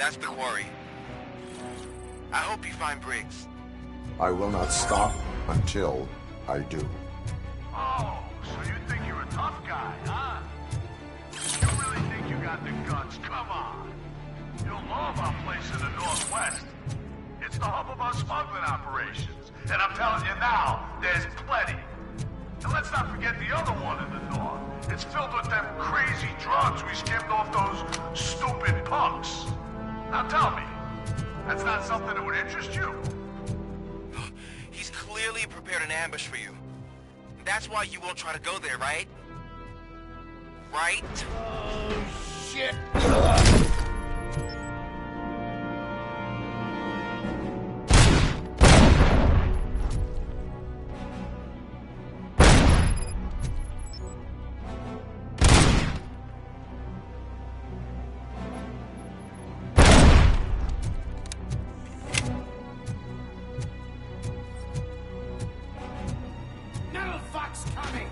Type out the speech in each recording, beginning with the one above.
That's the quarry. I hope you find Briggs. I will not stop until I do. Oh, so you think you're a tough guy, huh? You really think you got the guts? Come on. You'll love our place in the Northwest. It's the hub of our smuggling operations. And I'm telling you now, there's plenty. And let's not forget the other one in the north. It's filled with them crazy drugs we skimmed off those stupid punks. Now tell me, that's not something that would interest you? He's clearly prepared an ambush for you. That's why you won't try to go there, right? Right? Oh, shit! Coming!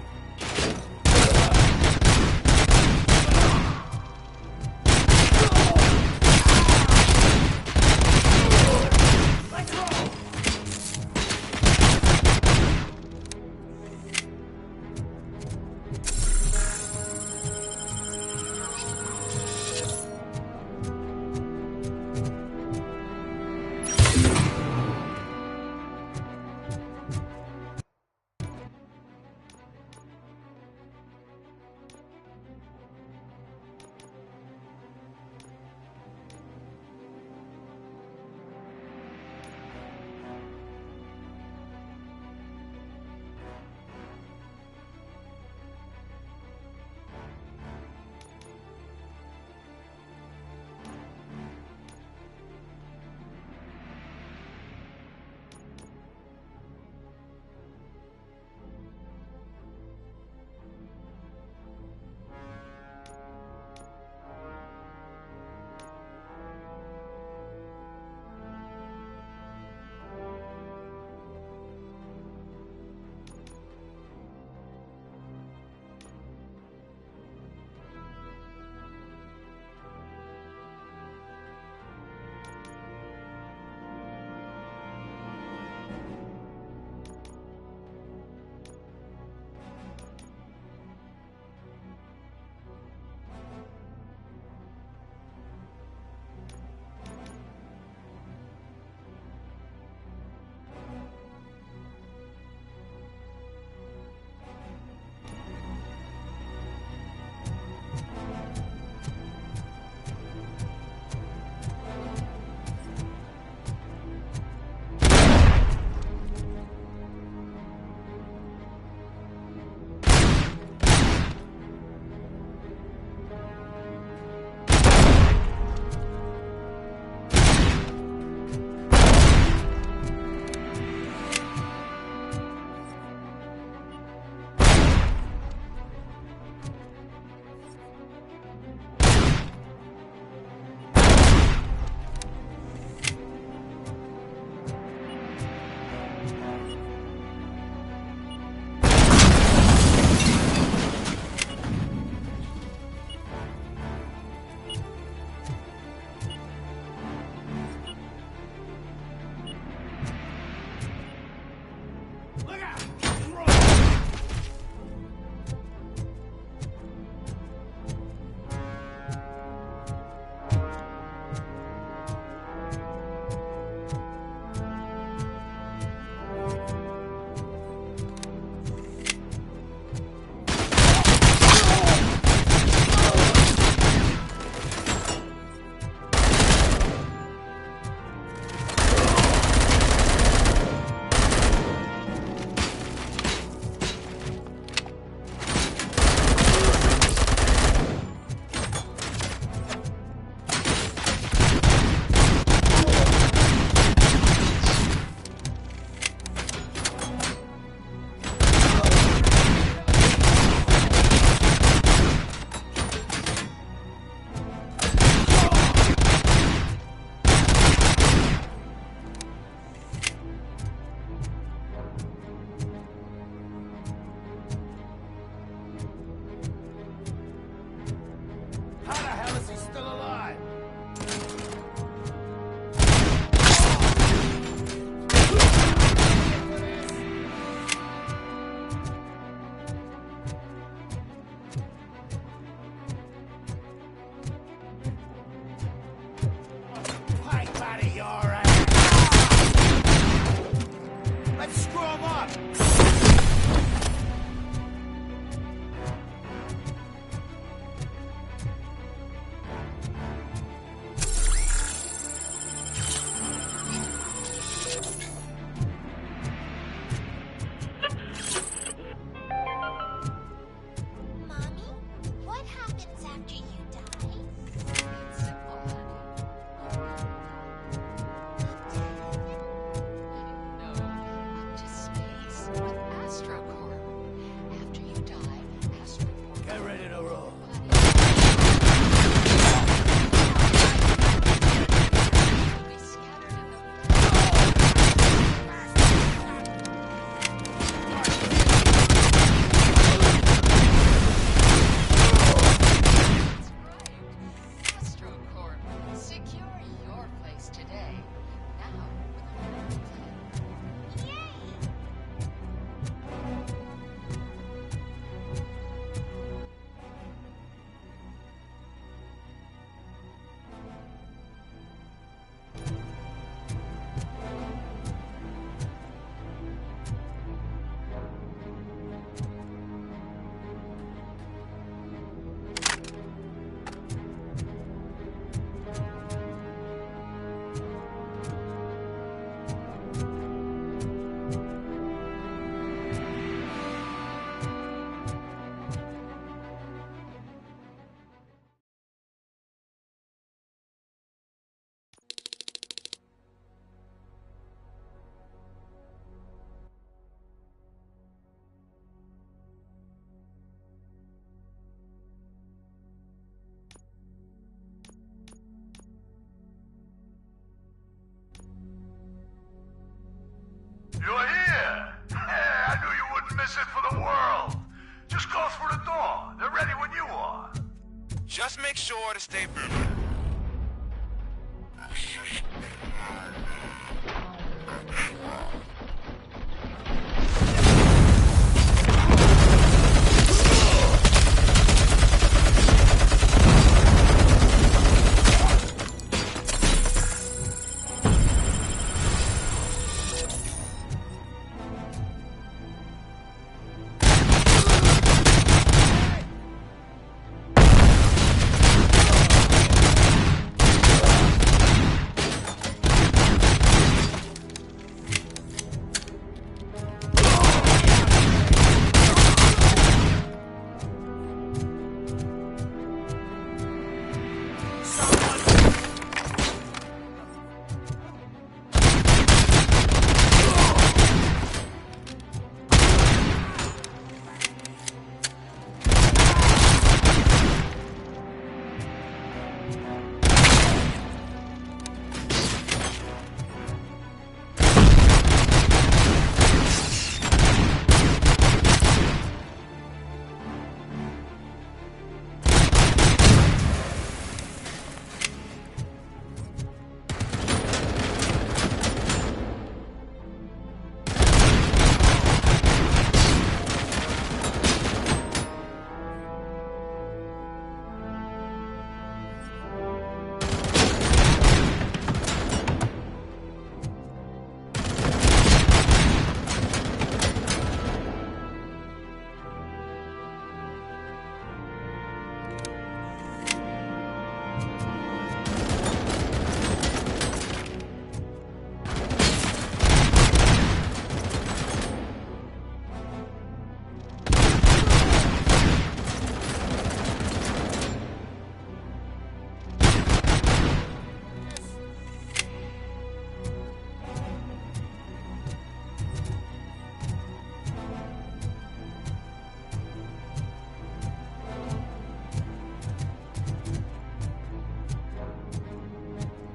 Just make sure to stay...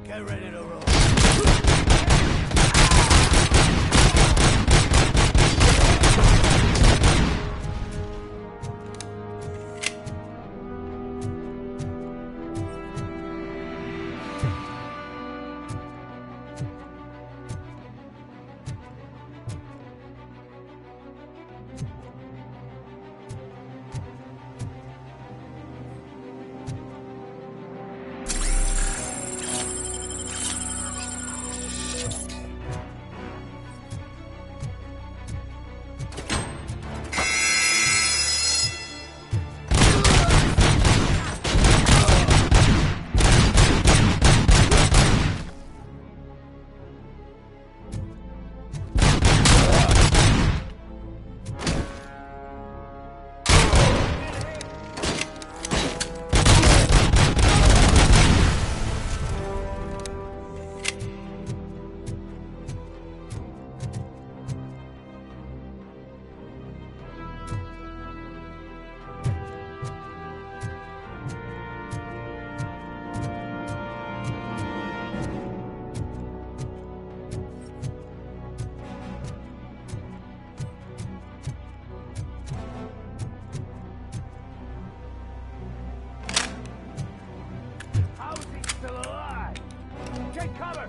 Get ready to roll. Take cover!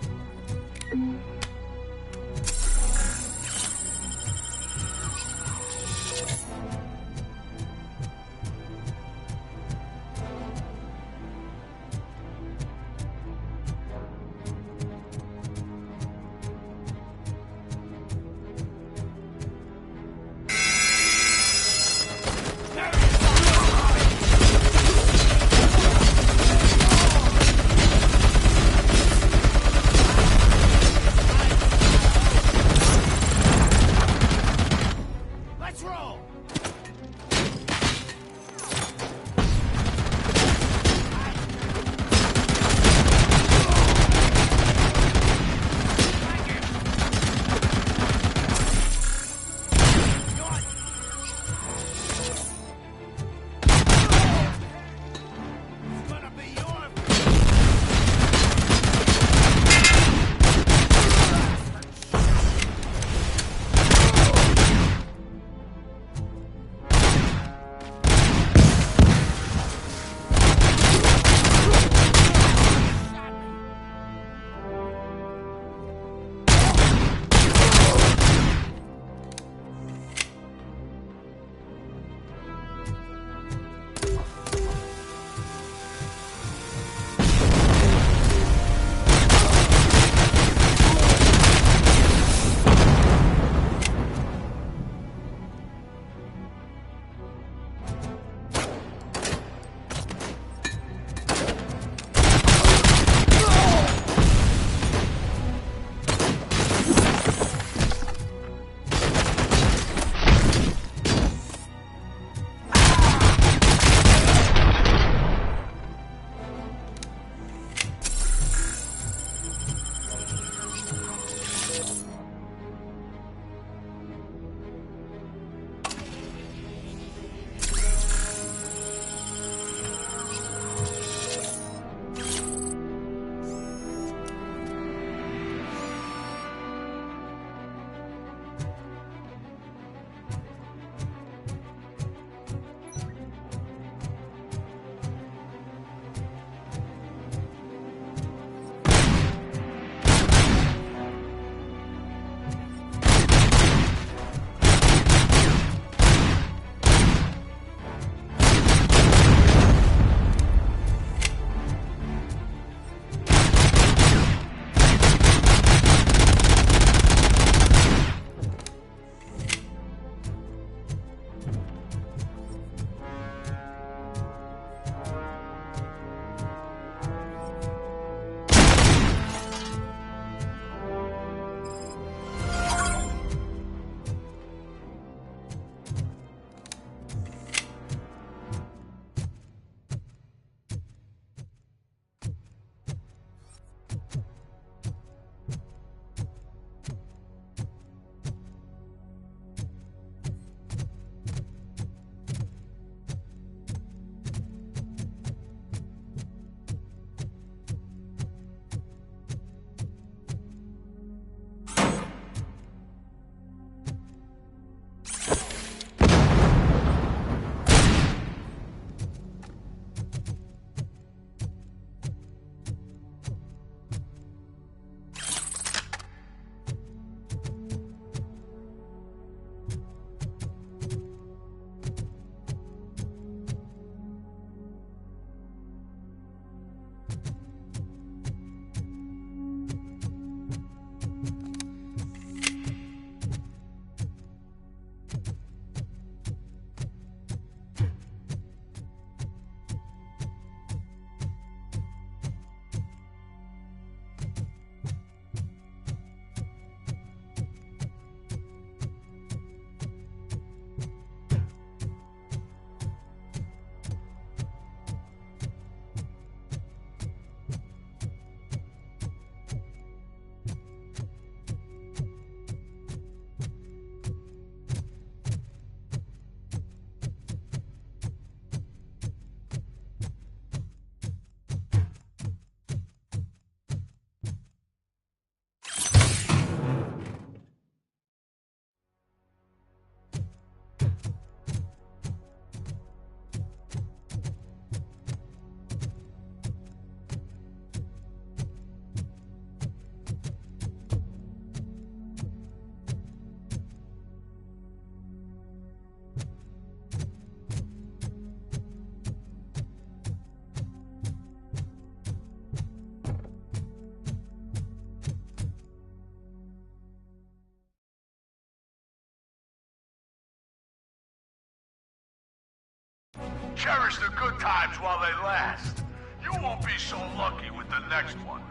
Cherish the good times while they last. You won't be so lucky with the next one.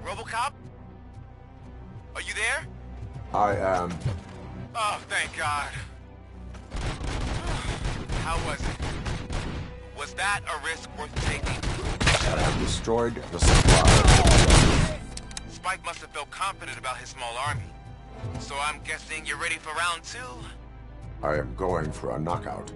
Robocop? Are you there? I am. Oh, thank God. How was it? Was that a risk worth taking? I have destroyed the supply. Spike must have felt confident about his small army. So I'm guessing you're ready for round 2? I am going for a knockout.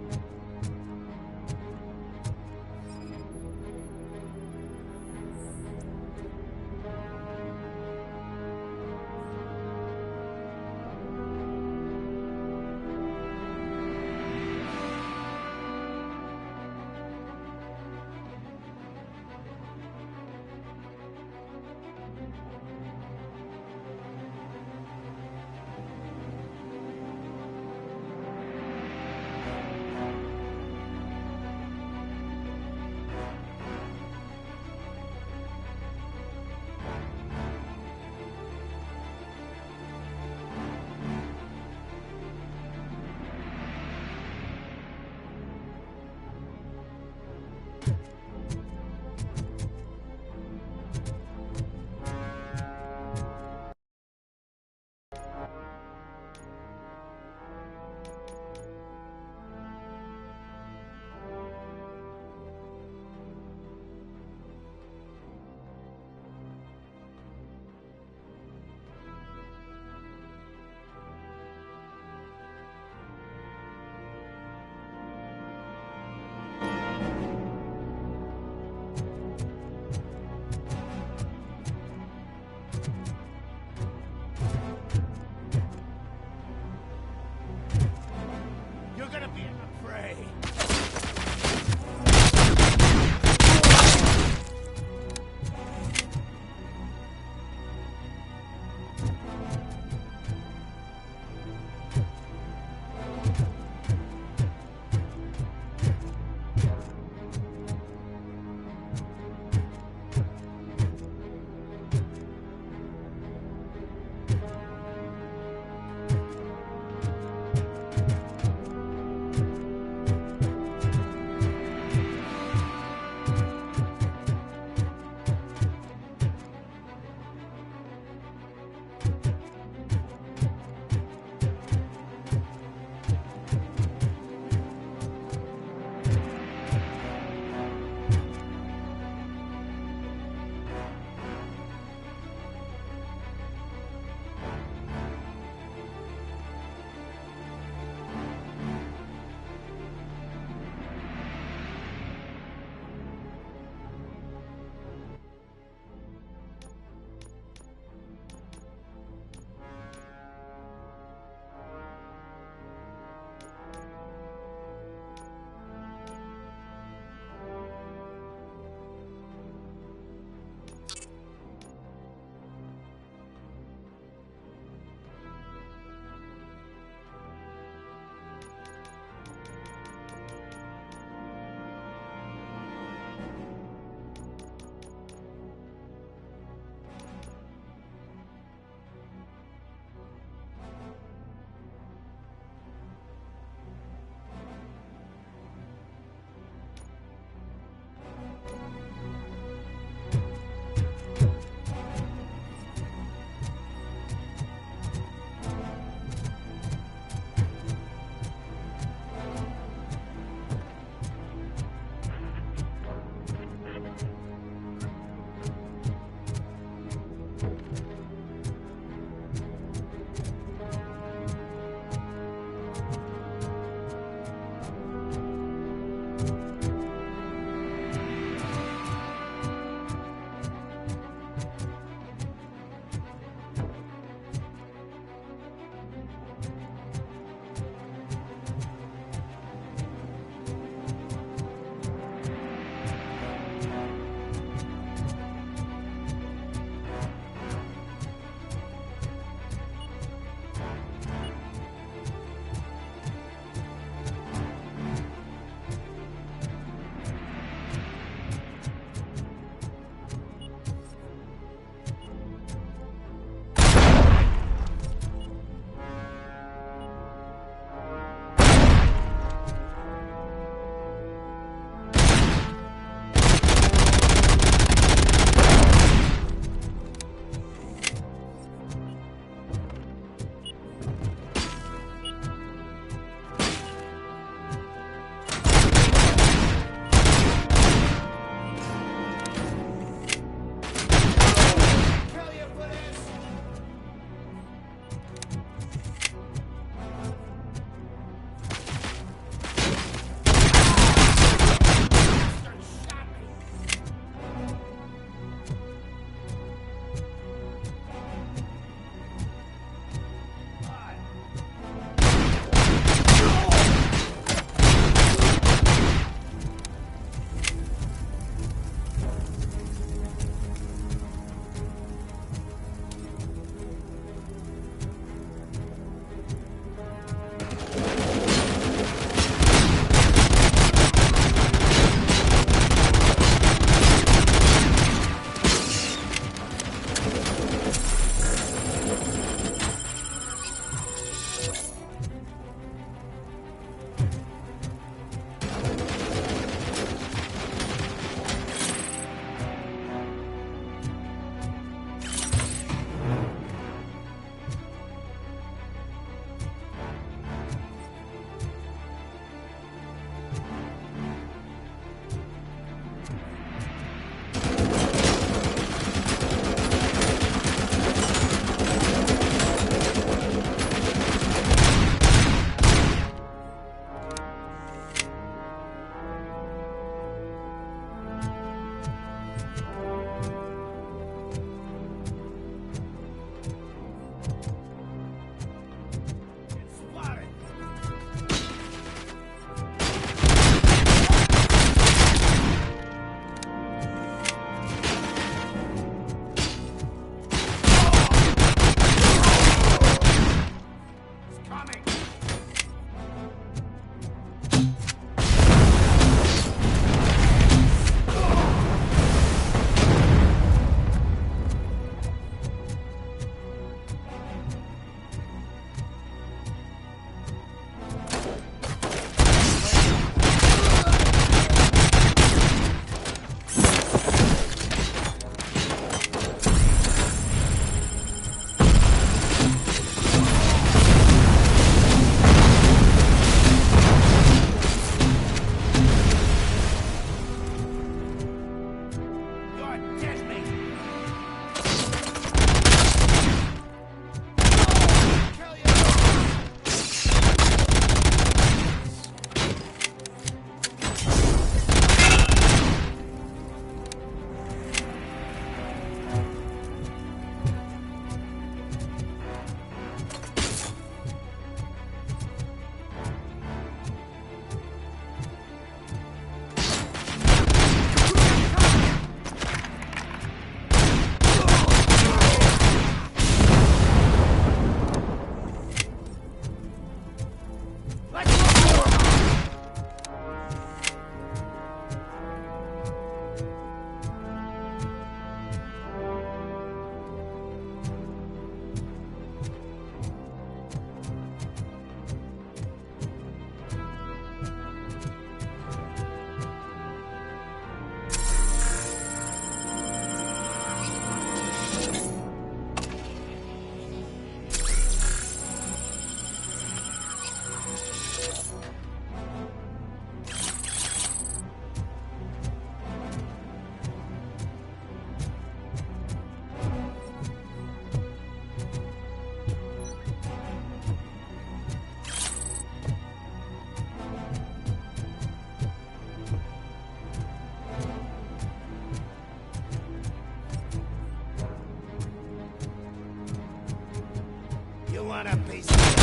want a piece of it?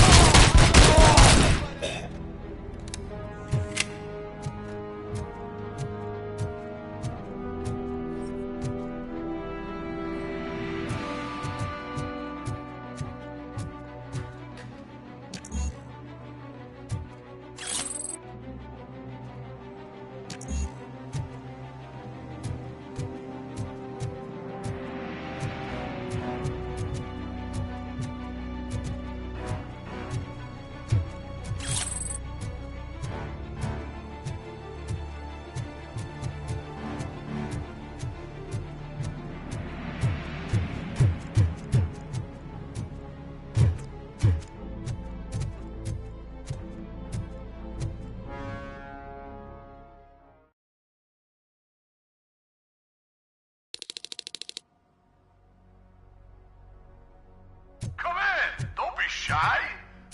Come in! Don't be shy!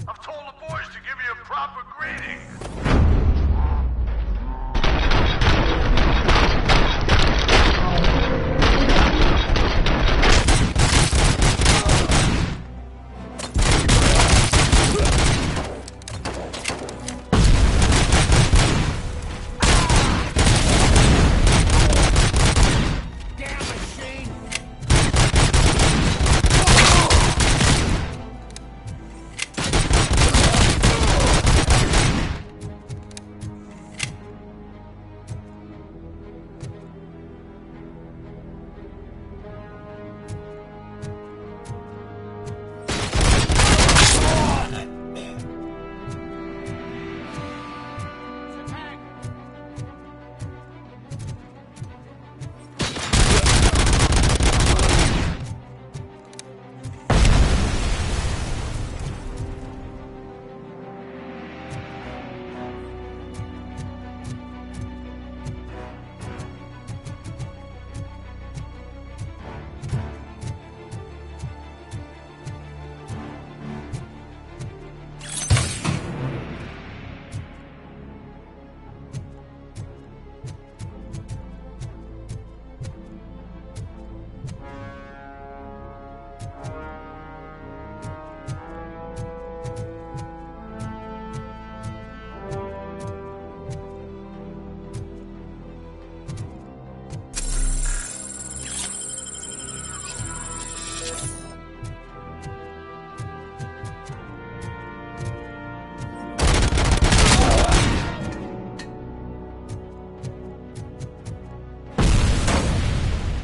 I've told the boys to give you a proper greeting. Damn machine!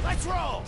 Let's roll!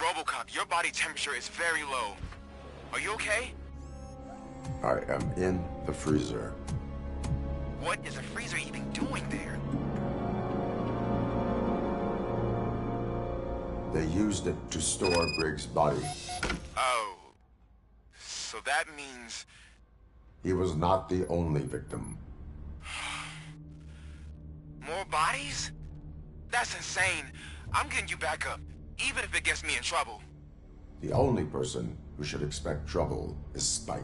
Robocop, your body temperature is very low. Are you okay? I am in the freezer. What is a freezer even doing there? They used it to store Briggs' body. Oh. So that means... He was not the only victim. more bodies? That's insane. I'm getting you back up, even if it gets me in trouble. The only person who should expect trouble is Spike.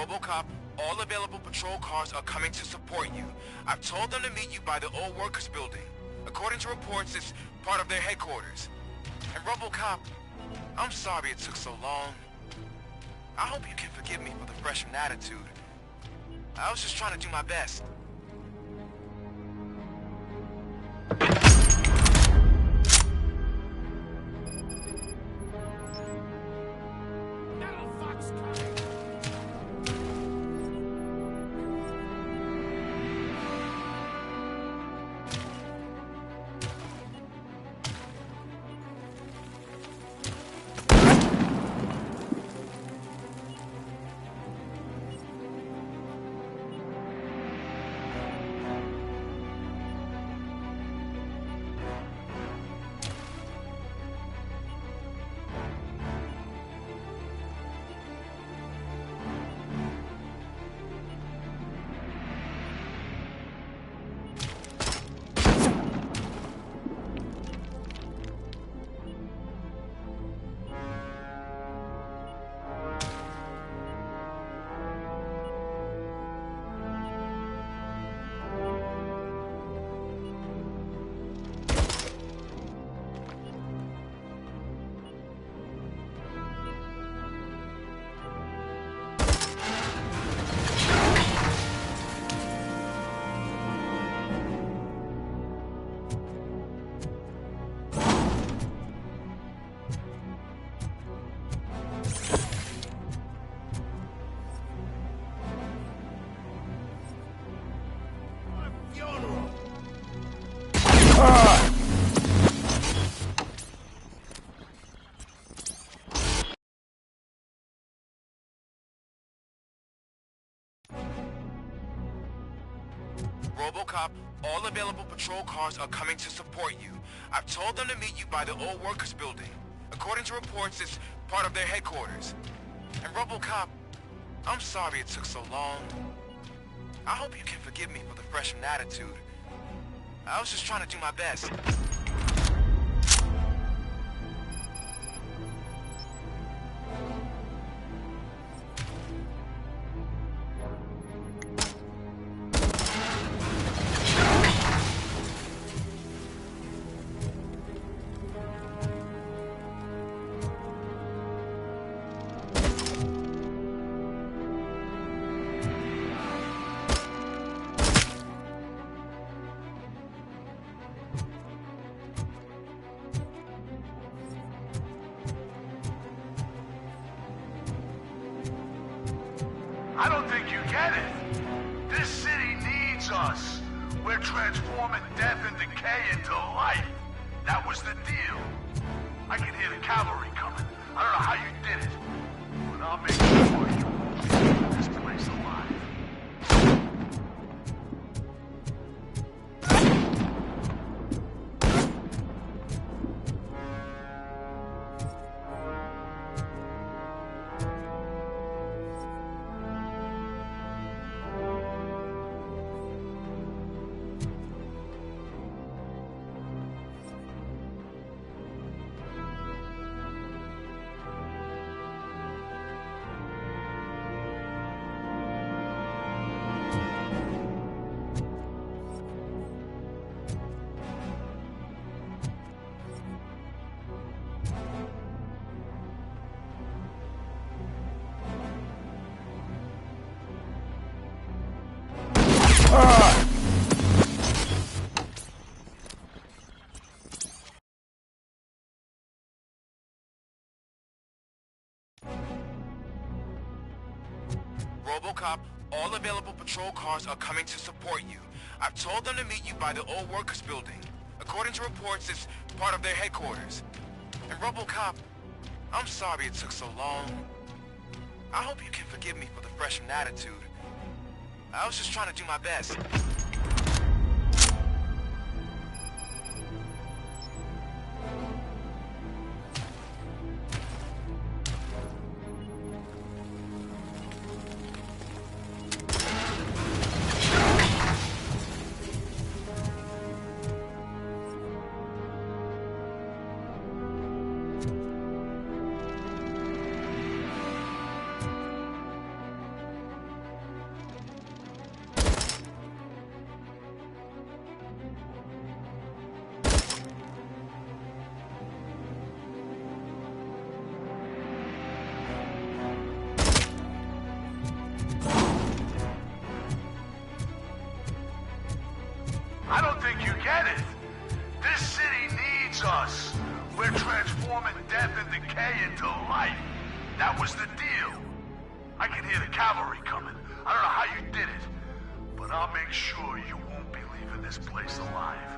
Robocop, all available patrol cars are coming to support you. I've told them to meet you by the old workers building. According to reports, it's part of their headquarters. And Robocop, I'm sorry it took so long. I hope you can forgive me for the freshman attitude. I was just trying to do my best. Metal Fox coming! Robocop, all available patrol cars are coming to support you. I've told them to meet you by the old workers building. According to reports, it's part of their headquarters. And Robocop, I'm sorry it took so long. I hope you can forgive me for the freshman attitude. I was just trying to do my best. I don't think you get it. This city needs us. We're transforming death and decay into life. That was the deal. I can hear the cavalry coming. I don't know how you did it, but I'll make sure you keep this place alive. Robocop, all available patrol cars are coming to support you. I've told them to meet you by the old workers building. According to reports, it's part of their headquarters. And Robocop, I'm sorry it took so long. I hope you can forgive me for the freshman attitude. I was just trying to do my best. get it. This city needs us. We're transforming death and decay into life. That was the deal. I can hear the cavalry coming. I don't know how you did it, but I'll make sure you won't be leaving this place alive.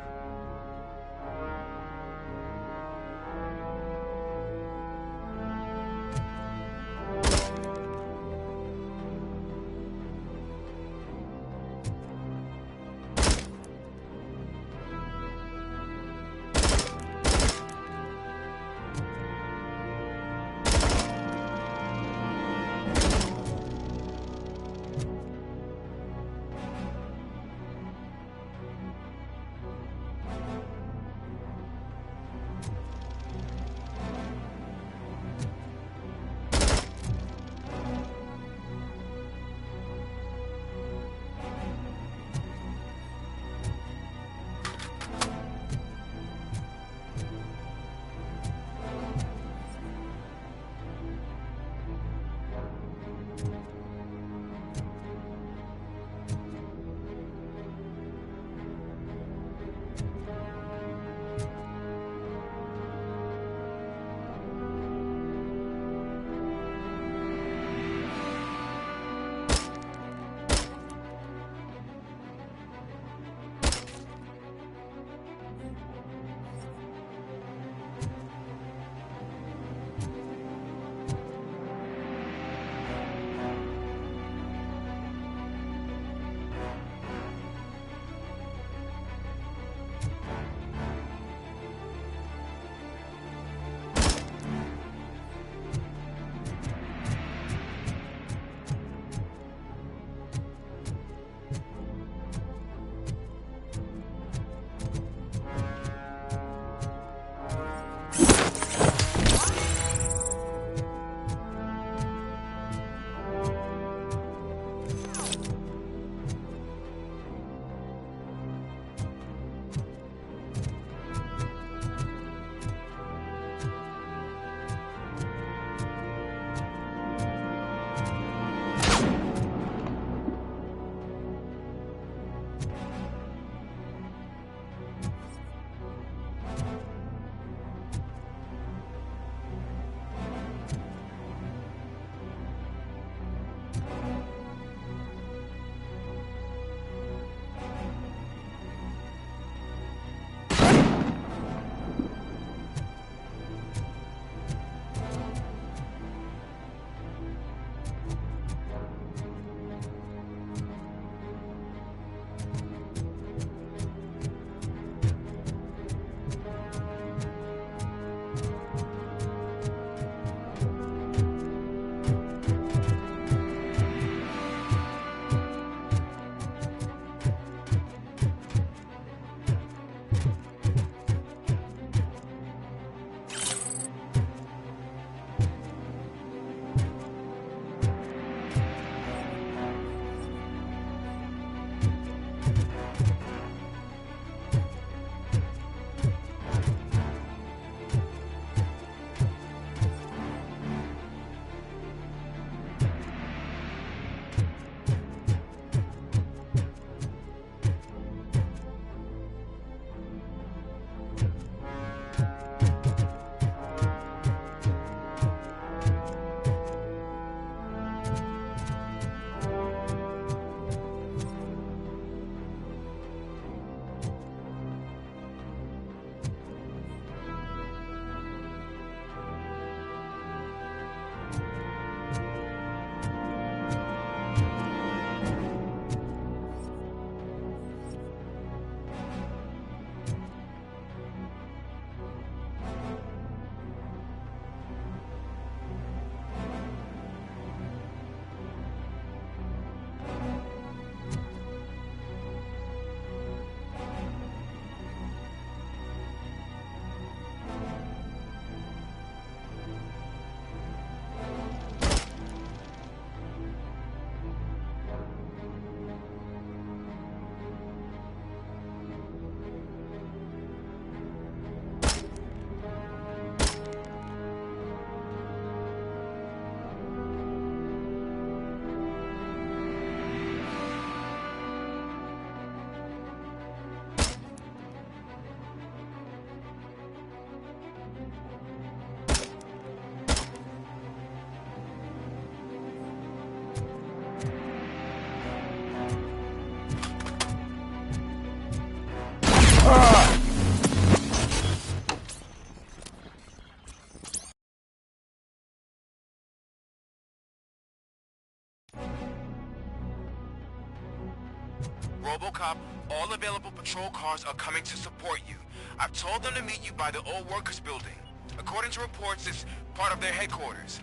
Robocop, all available patrol cars are coming to support you. I've told them to meet you by the old workers building. According to reports, it's part of their headquarters.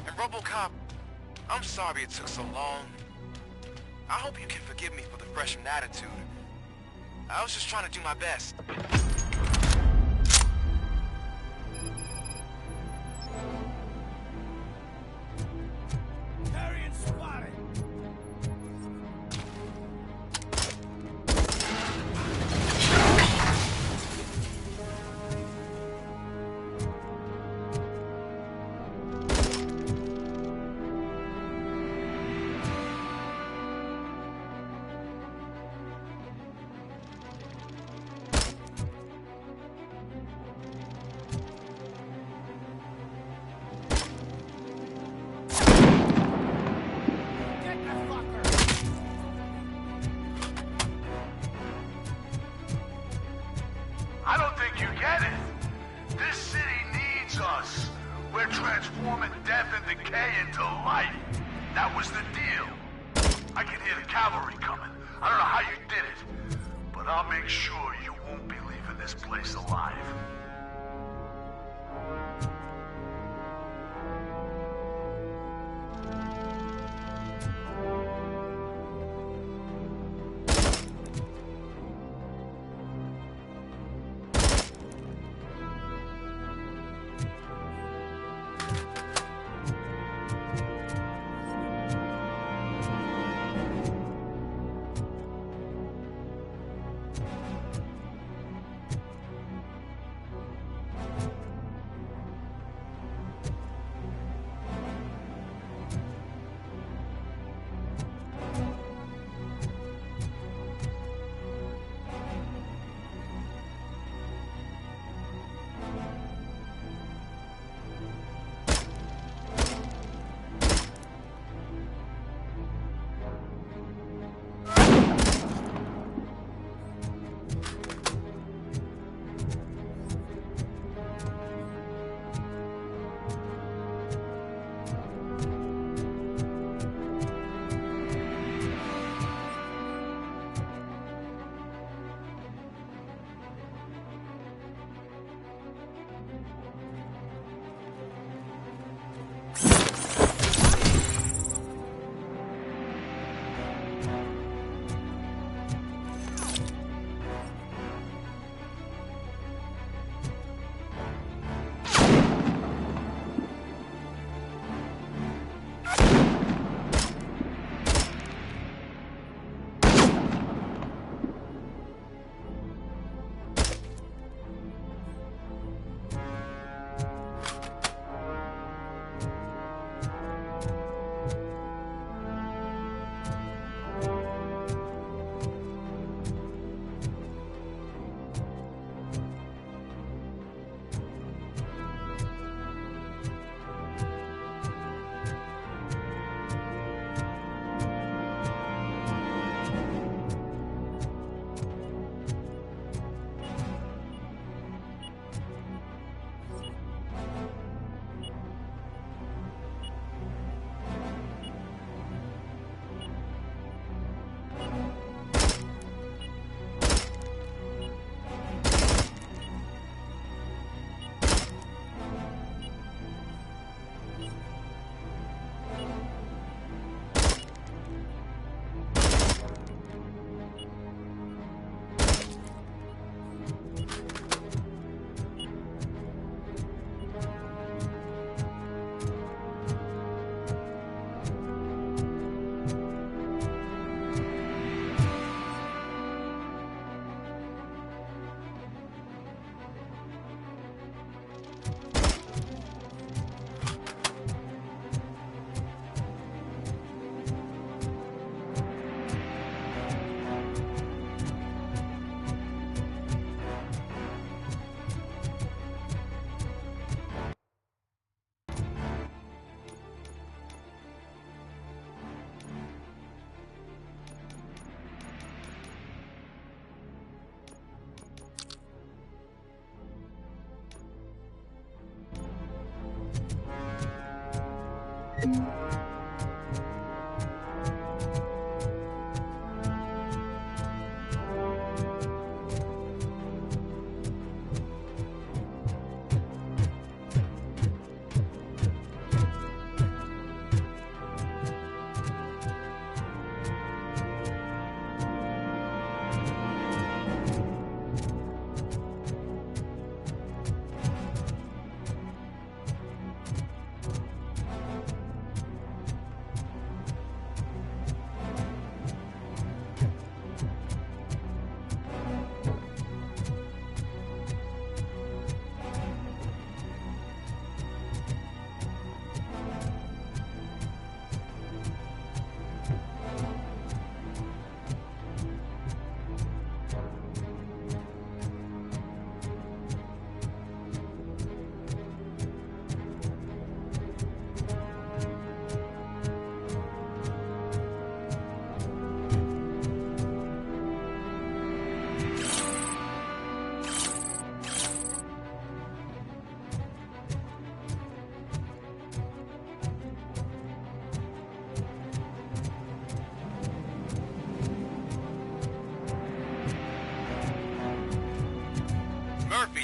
And Robocop, I'm sorry it took so long. I hope you can forgive me for the freshman attitude. I was just trying to do my best. Tarrian spotted! Get the fucker! I don't think you get it. This city needs us. We're transforming death and decay into life. That was the deal. I can hear the cavalry coming. I don't know how you did it, but I'll make sure you won't be leaving this place alive.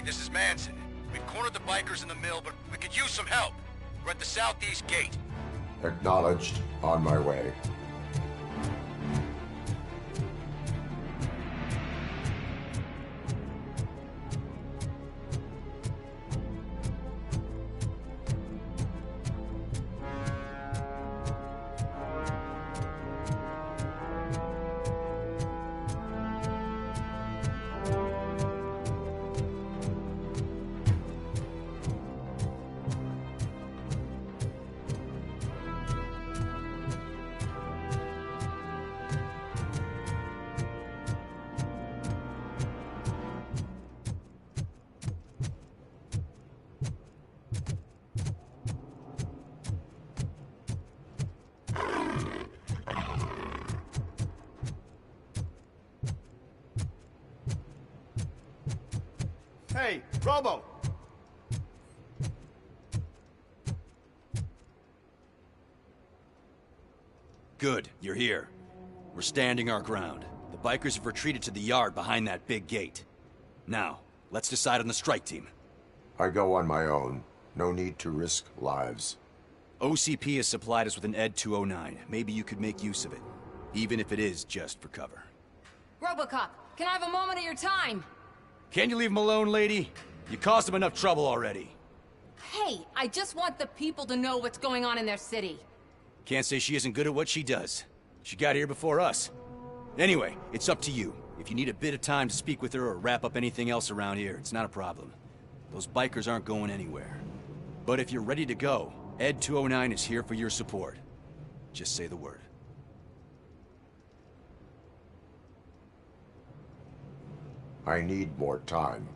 this is Manson. We've cornered the bikers in the mill, but we could use some help. We're at the southeast gate. Acknowledged. On my way. Hey, Robo! Good, you're here. We're standing our ground. The bikers have retreated to the yard behind that big gate. Now, let's decide on the strike team. I go on my own. No need to risk lives. OCP has supplied us with an ED 209. Maybe you could make use of it, even if it is just for cover. Robocop, can I have a moment of your time? Can you leave him alone, lady? You caused him enough trouble already. Hey, I just want the people to know what's going on in their city. Can't say she isn't good at what she does. She got here before us. Anyway, it's up to you. If you need a bit of time to speak with her or wrap up anything else around here, it's not a problem. Those bikers aren't going anywhere. But if you're ready to go, ED 209 is here for your support. Just say the word. I need more time.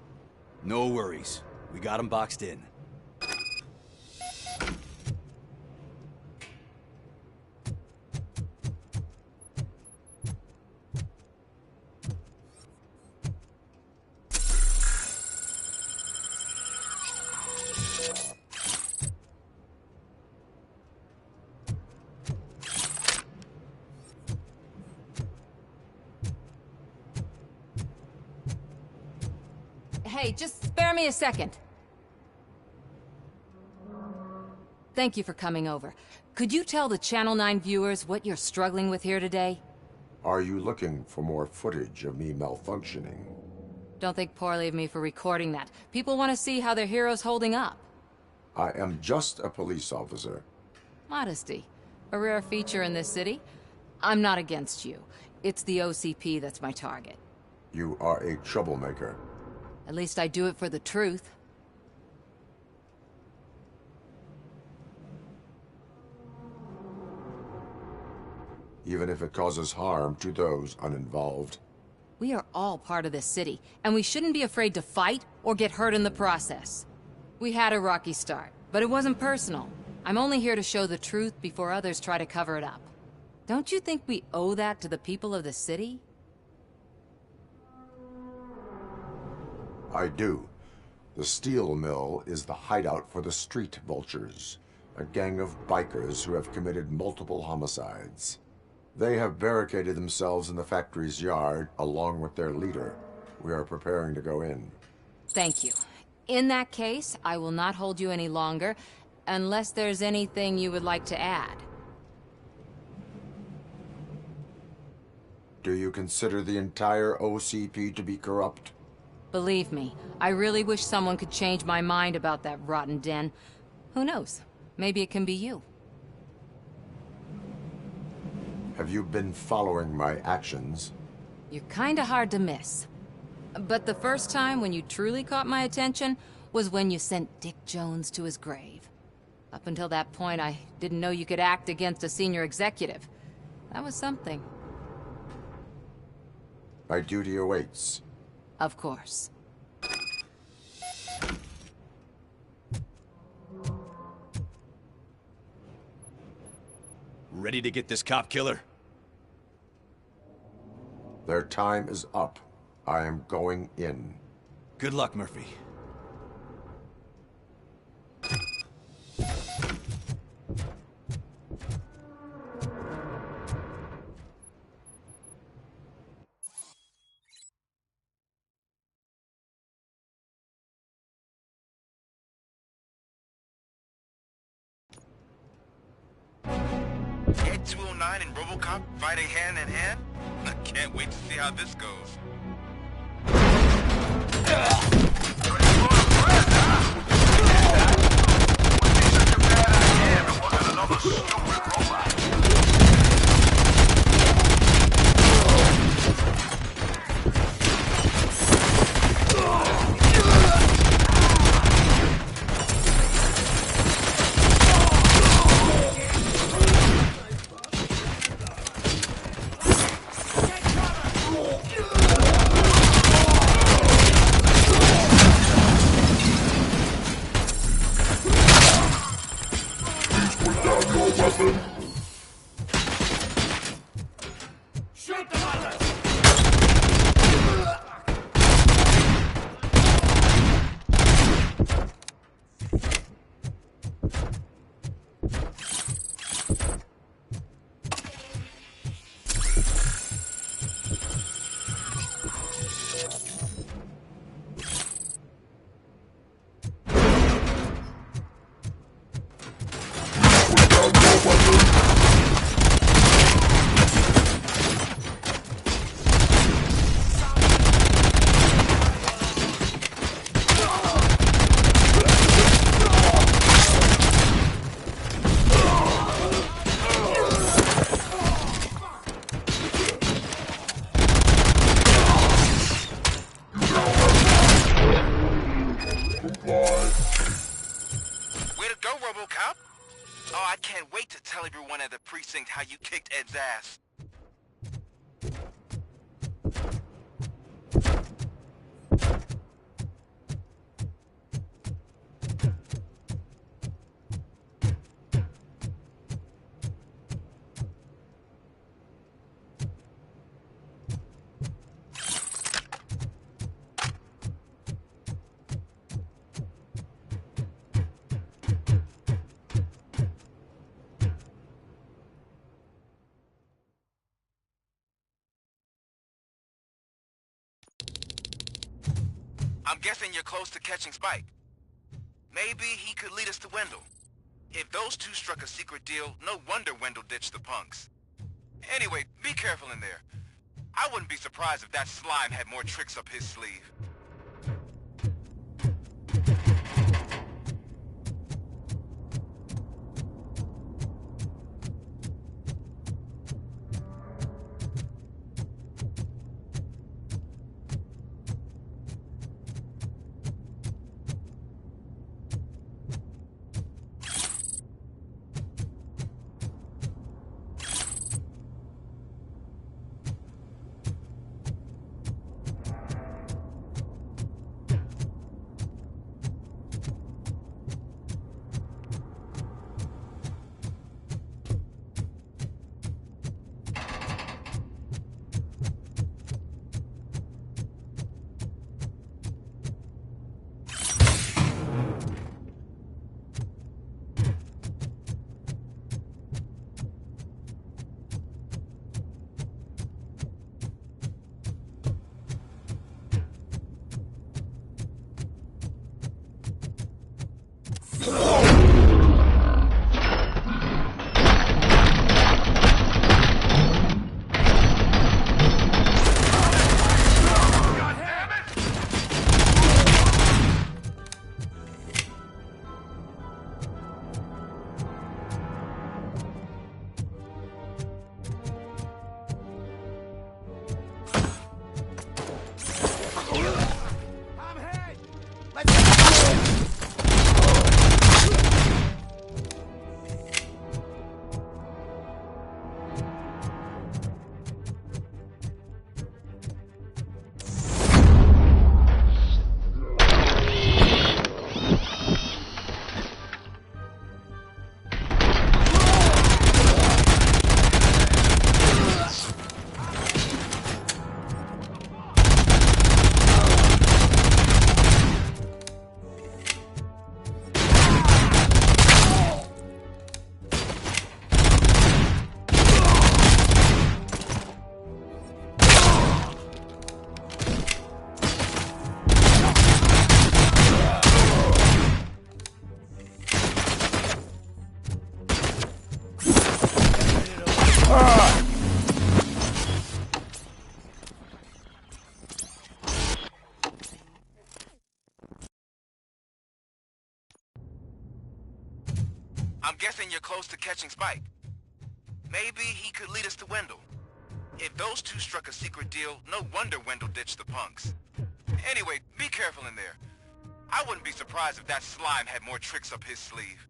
No worries. We got them boxed in. Hey, just spare me a second. Thank you for coming over. Could you tell the Channel 9 viewers what you're struggling with here today? Are you looking for more footage of me malfunctioning? Don't think poorly of me for recording that. People want to see how their hero's holding up. I am just a police officer. Modesty. A rare feature in this city. I'm not against you. It's the OCP that's my target. You are a troublemaker. At least I do it for the truth. Even if it causes harm to those uninvolved. We are all part of this city, and we shouldn't be afraid to fight or get hurt in the process. We had a rocky start, but it wasn't personal. I'm only here to show the truth before others try to cover it up. Don't you think we owe that to the people of the city? I do. The steel mill is the hideout for the street vultures, a gang of bikers who have committed multiple homicides. They have barricaded themselves in the factory's yard along with their leader. We are preparing to go in. Thank you. In that case, I will not hold you any longer, unless there's anything you would like to add. Do you consider the entire OCP to be corrupt? Believe me, I really wish someone could change my mind about that rotten den. Who knows? Maybe it can be you. Have you been following my actions? You're kinda hard to miss. But the first time when you truly caught my attention was when you sent Dick Jones to his grave. Up until that point, I didn't know you could act against a senior executive. That was something. My duty awaits. Of course. Ready to get this cop killer? Their time is up. I am going in. Good luck, Murphy. Ed 209 and Robocop fighting hand in hand? I can't wait to see how this goes. Shoot the others! Way to go, Robocop! Oh, I can't wait to tell everyone at the precinct how you kicked Ed's ass. I'm guessing you're close to catching Spike. Maybe he could lead us to Wendell. If those two struck a secret deal, no wonder Wendell ditched the punks. Anyway, be careful in there. I wouldn't be surprised if that slime had more tricks up his sleeve. I'm guessing you're close to catching Spike. Maybe he could lead us to Wendell. If those two struck a secret deal, no wonder Wendell ditched the punks. Anyway, be careful in there. I wouldn't be surprised if that slime had more tricks up his sleeve.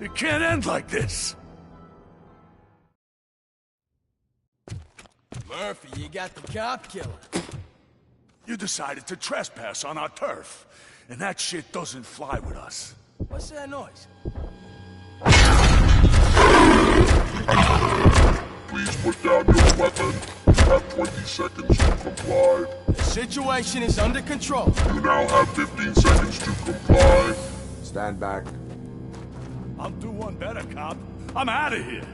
It can't end like this! Murphy, you got the cop killer. You decided to trespass on our turf, and that shit doesn't fly with us. What's that noise? Please put down your weapon. You have 20 seconds to comply. The situation is under control. You now have 15 seconds to comply. Stand back. I'll do one better, cop. I'm out of here.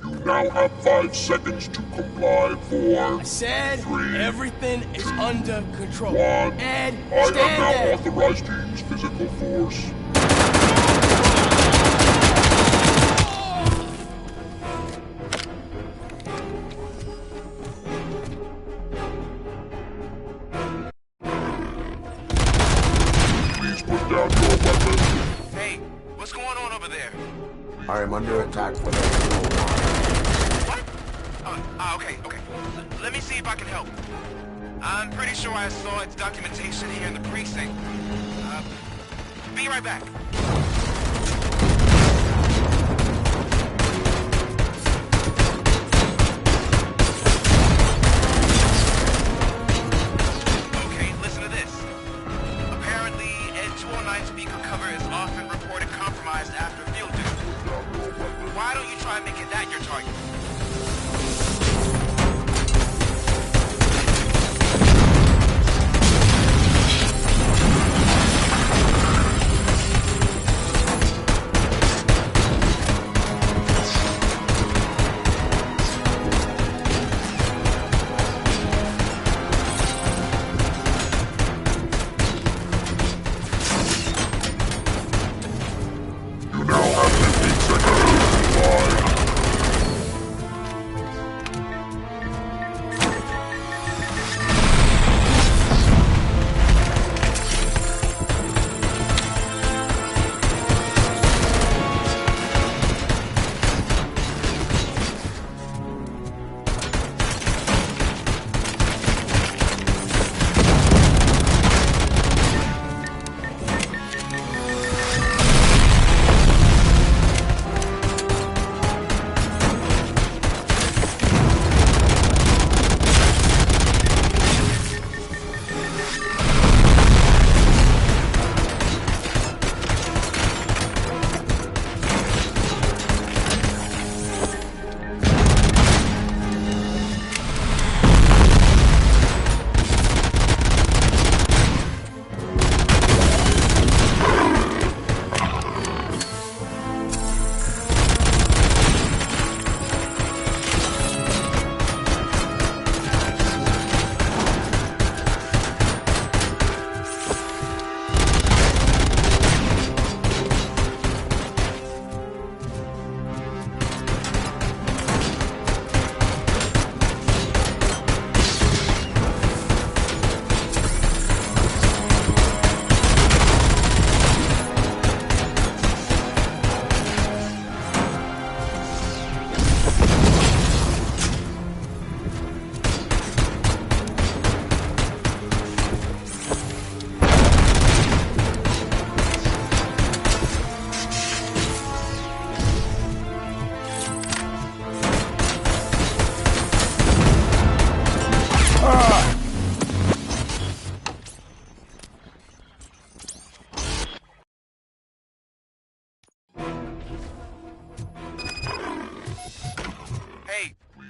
You now have 5 seconds to comply. 4, I said 3, everything is under control. 1. Ed, I am stand now there. authorized to use physical force. Please put down your weapon. Hey, what's going on over there? I am under attack with a fuel line. What? Okay. Let me see if I can help. I'm pretty sure I saw its documentation here in the precinct. Be right back. Okay, listen to this. Apparently, Ed 209 speaker cover is often reported compromised after field duty. Why don't you try making that your target?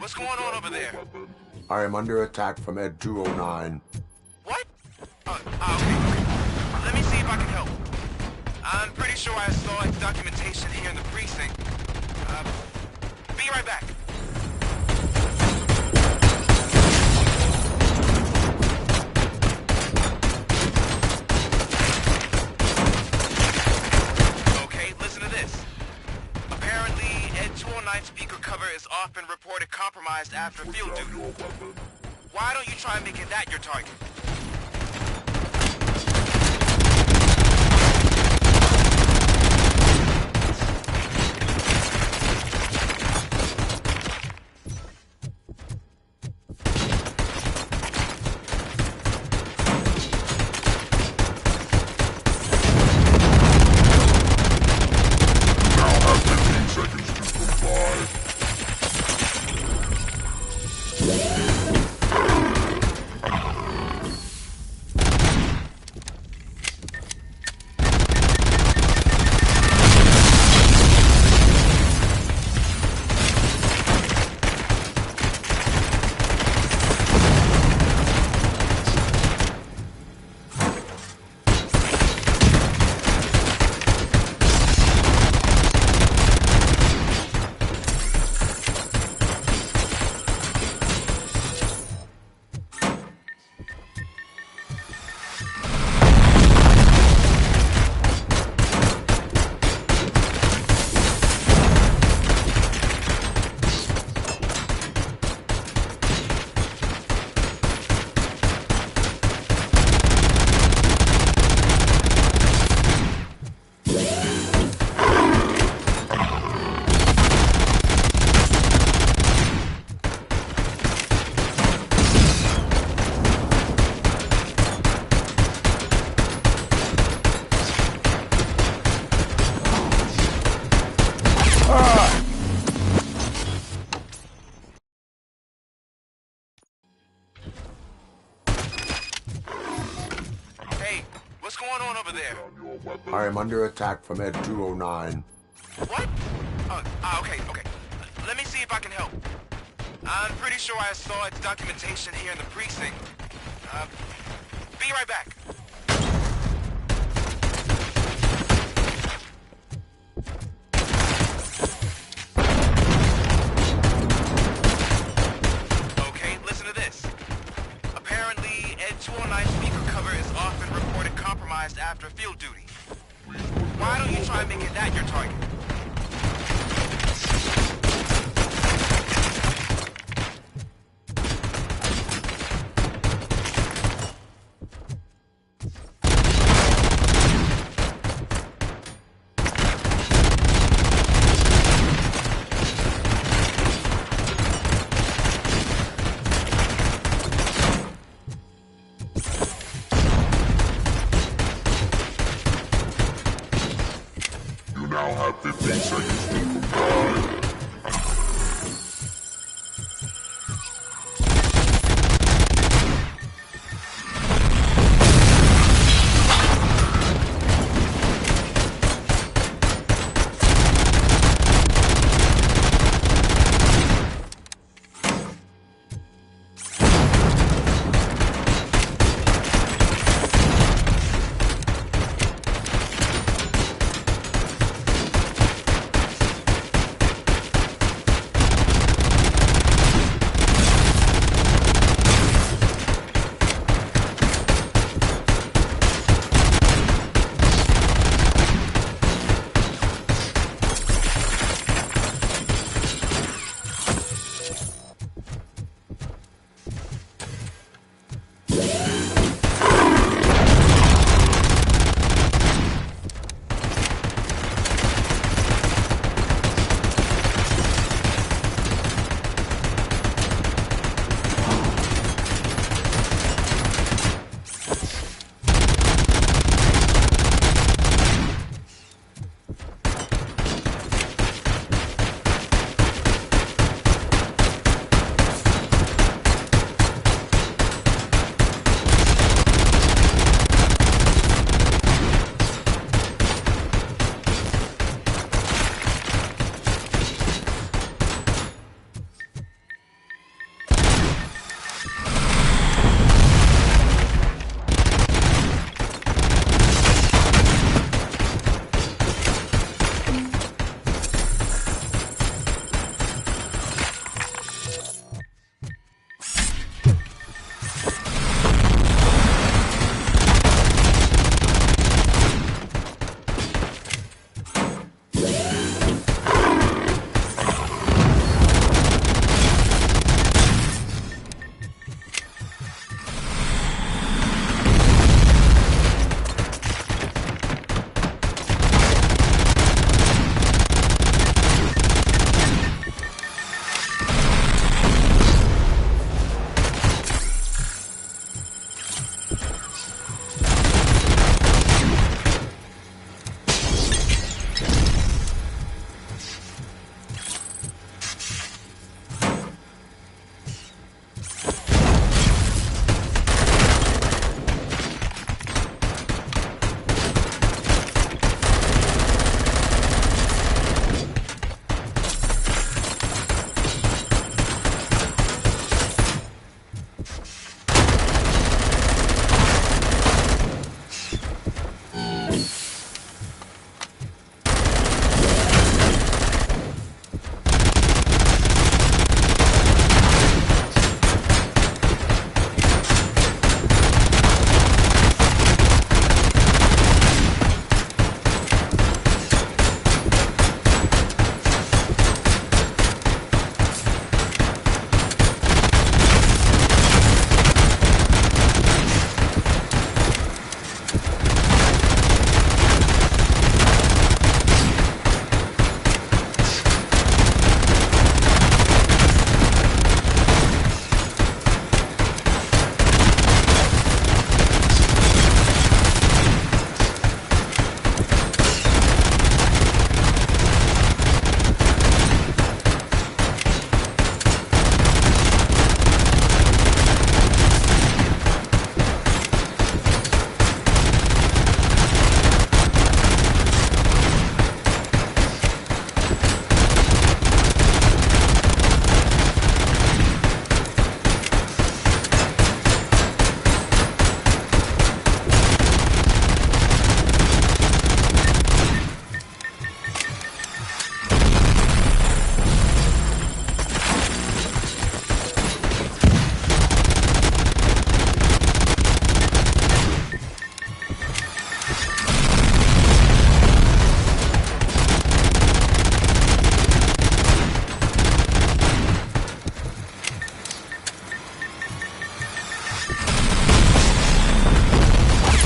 what's going on over there? I am under attack from Ed 209. What? Okay. Let me see if I can help. I'm pretty sure I saw its documentation here in the precinct. Be right back. Okay, listen to this. Apparently, Ed 209 speaker cover is off and reported compromised after field duty. Why don't you try making that your target? Hey, what's going on over there? I am under attack from Ed 209. What? Okay. Let me see if I can help. I'm pretty sure I saw its documentation here in the precinct. Be right back. Okay, listen to this. Apparently, Ed 209 speaker cover is off and reported compromised after field duty. Why don't you try making that your target? You now have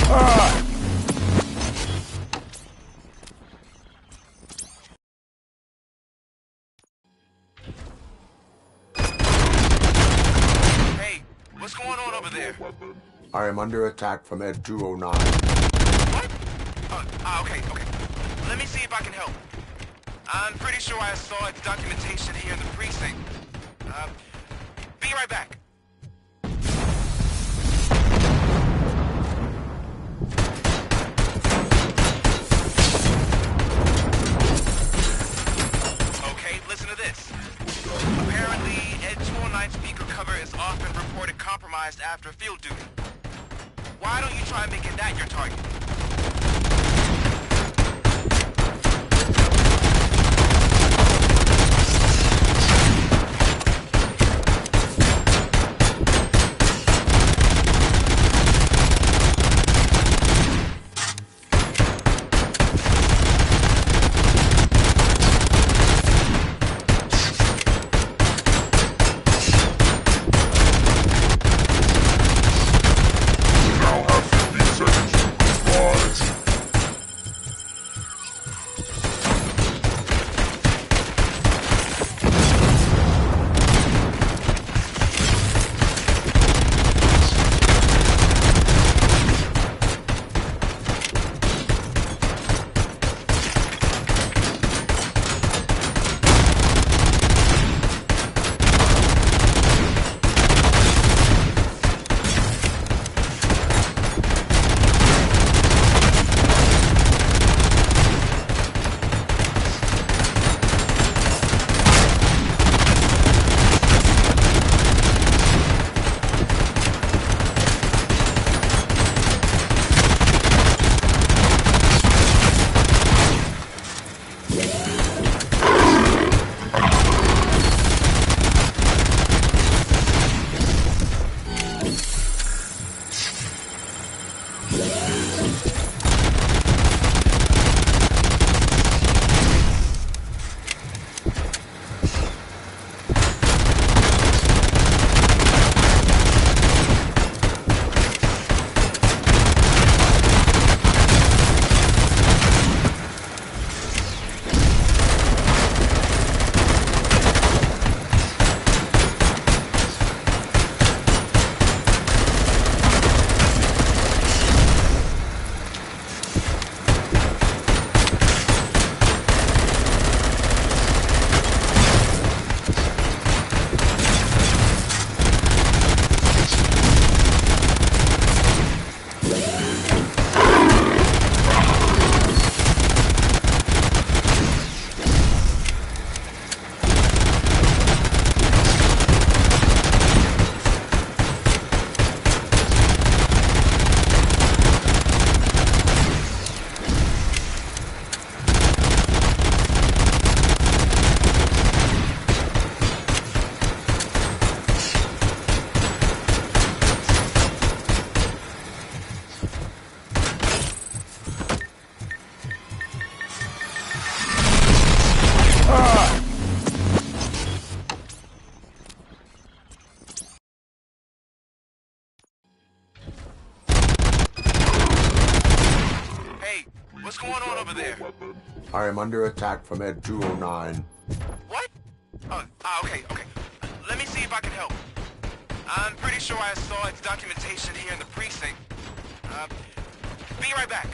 Hey, what's going on over there? I am under attack from Ed 209. What? Okay. Let me see if I can help. I'm pretty sure I saw its documentation here in the precinct. Be right back. Okay, listen to this. Apparently, Ed 209 speaker cover is often reported compromised after field duty. Why don't you try making that your target? Now have 15 seconds to comply. What's going on over there? I am under attack from Ed 209. What? Okay. Let me see if I can help. I'm pretty sure I saw its documentation here in the precinct. Be right back.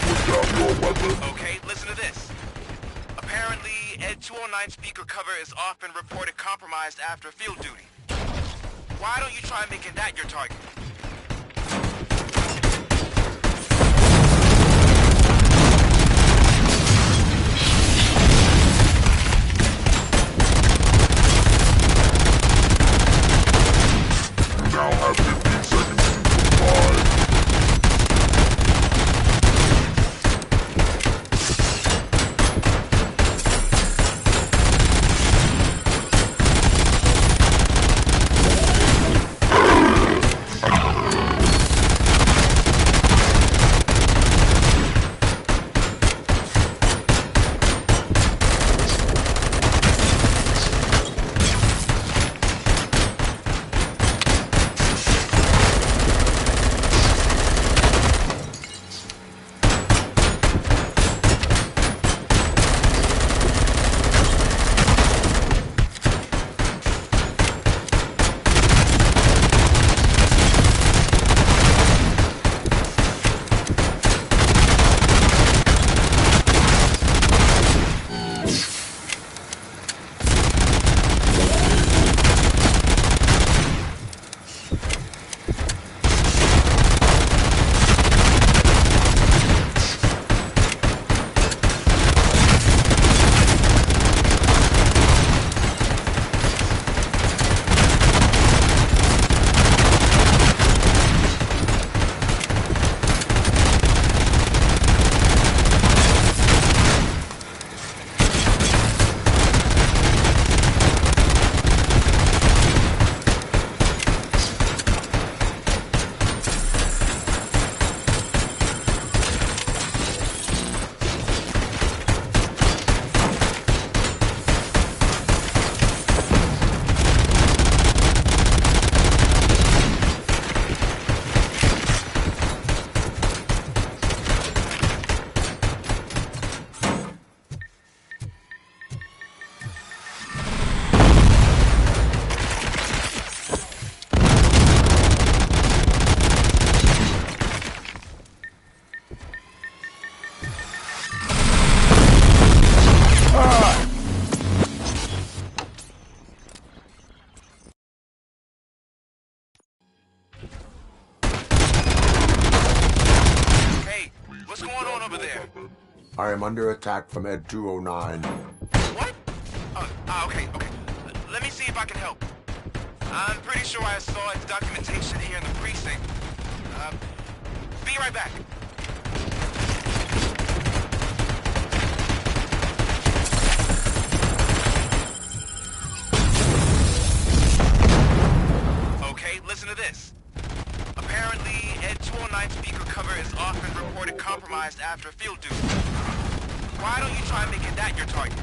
Put down your weapon. Okay, listen to this. Apparently, Ed 209 speaker cover is often reported compromised after field duty. Why don't you try making that your target? You now have 15 seconds to comply. I am under attack from Ed 209. What? Okay. Let me see if I can help. I'm pretty sure I saw its documentation here in the precinct. Be right back. Okay, listen to this. Apparently, Ed 209 speaker cover is often reported compromised after field duty. Why don't you try making that your target?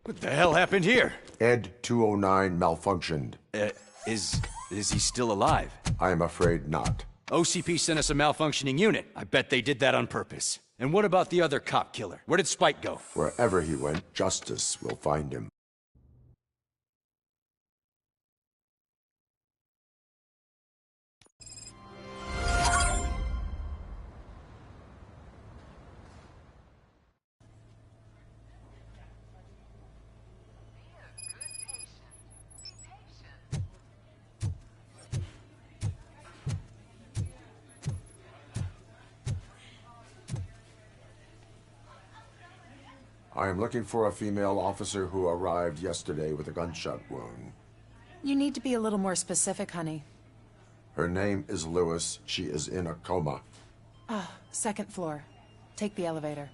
What the hell happened here? Ed 209 malfunctioned. Is he still alive? I am afraid not. OCP sent us a malfunctioning unit. I bet they did that on purpose. And what about the other cop killer? Where did Spike go? Wherever he went, justice will find him. I am looking for a female officer who arrived yesterday with a gunshot wound. You need to be a little more specific, honey. Her name is Lewis. She is in a coma. Second floor. Take the elevator.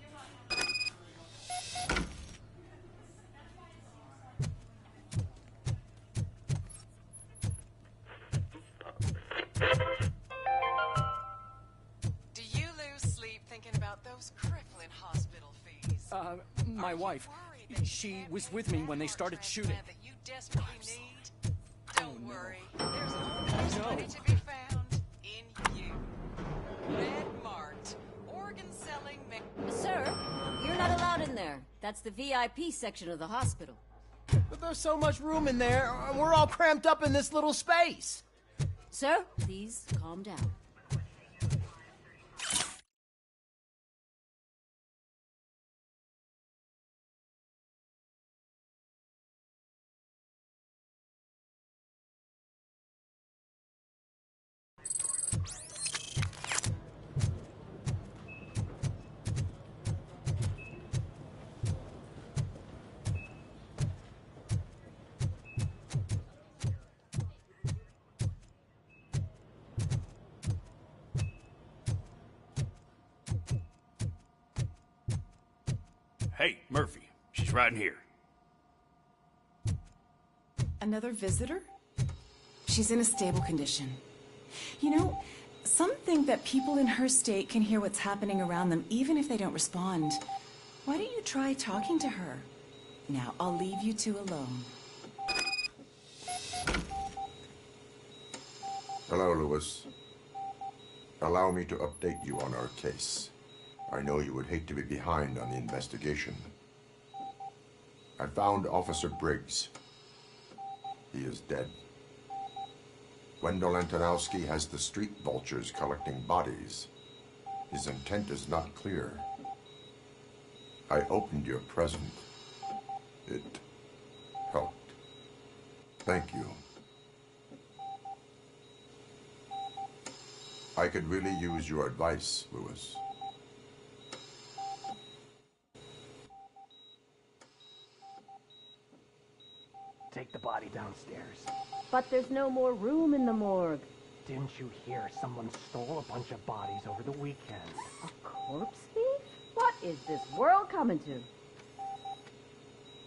Do you lose sleep thinking about those crippling hospital fees? My wife. She was with me when they started shooting. That you desperately need? Don't worry. There's always money to be found in you. Red marked, organ-selling Sir, you're not allowed in there. That's the VIP section of the hospital. But there's so much room in there, and we're all cramped up in this little space. Sir, please calm down. Hey, Murphy. She's right in here. Another visitor? She's in a stable condition. You know, some think that people in her state can hear what's happening around them even if they don't respond. Why don't you try talking to her? Now, I'll leave you two alone. Hello, Lewis. Allow me to update you on our case. I know you would hate to be behind on the investigation. I found Officer Briggs. He is dead. Wendell Antonowski has the street vultures collecting bodies. His intent is not clear. I opened your present. It helped. Thank you. I could really use your advice, Lewis. Take the body downstairs. But there's no more room in the morgue. Didn't you hear someone stole a bunch of bodies over the weekend? A corpse thief? What is this world coming to?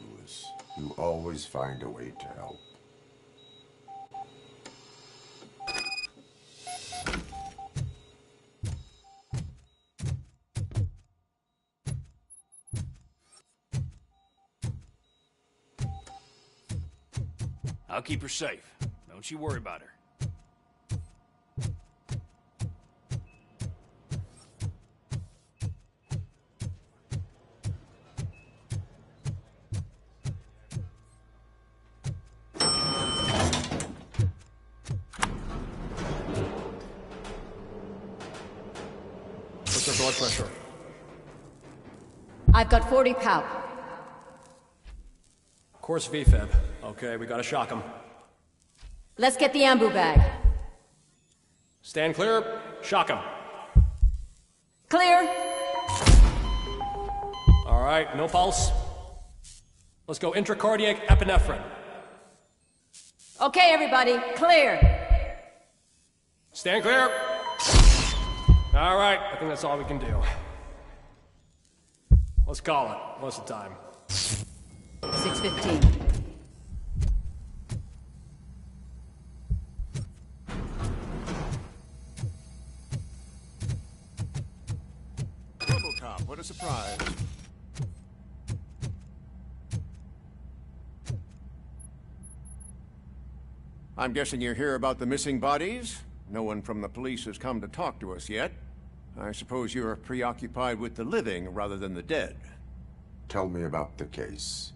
Lewis, you always find a way to help. I'll keep her safe. Don't you worry about her. What's her blood pressure? I've got 40 pow. Course VFib. Okay, we gotta shock him. Let's get the ambu bag. Stand clear. Shock him. Clear. All right, no pulse. Let's go intracardiac epinephrine. Okay, everybody, clear. Stand clear. All right, I think that's all we can do. Let's call it. What's the time? 6:15. Robocop, what a surprise. I'm guessing you're here about the missing bodies? No one from the police has come to talk to us yet. I suppose you're preoccupied with the living rather than the dead. Tell me about the case.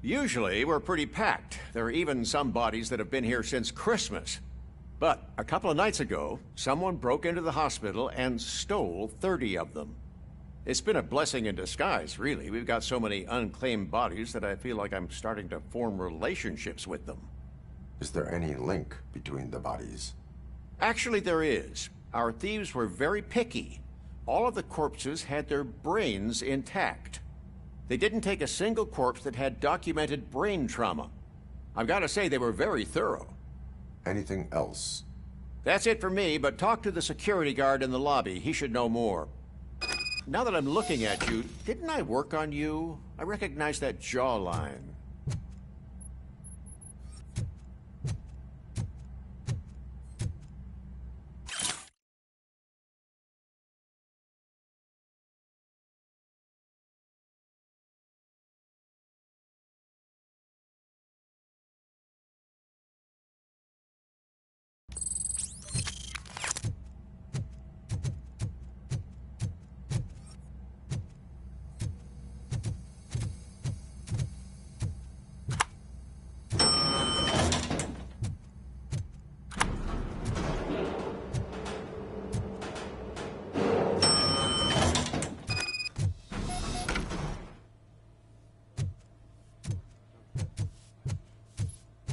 Usually, we're pretty packed. There are even some bodies that have been here since Christmas. But a couple of nights ago, someone broke into the hospital and stole 30 of them. It's been a blessing in disguise, really. We've got so many unclaimed bodies that I feel like I'm starting to form relationships with them. Is there any link between the bodies? Actually, there is. Our thieves were very picky. All of the corpses had their brains intact. They didn't take a single corpse that had documented brain trauma. I've got to say, they were very thorough. Anything else? That's it for me, but talk to the security guard in the lobby. He should know more. Now that I'm looking at you, didn't I work on you? I recognize that jawline.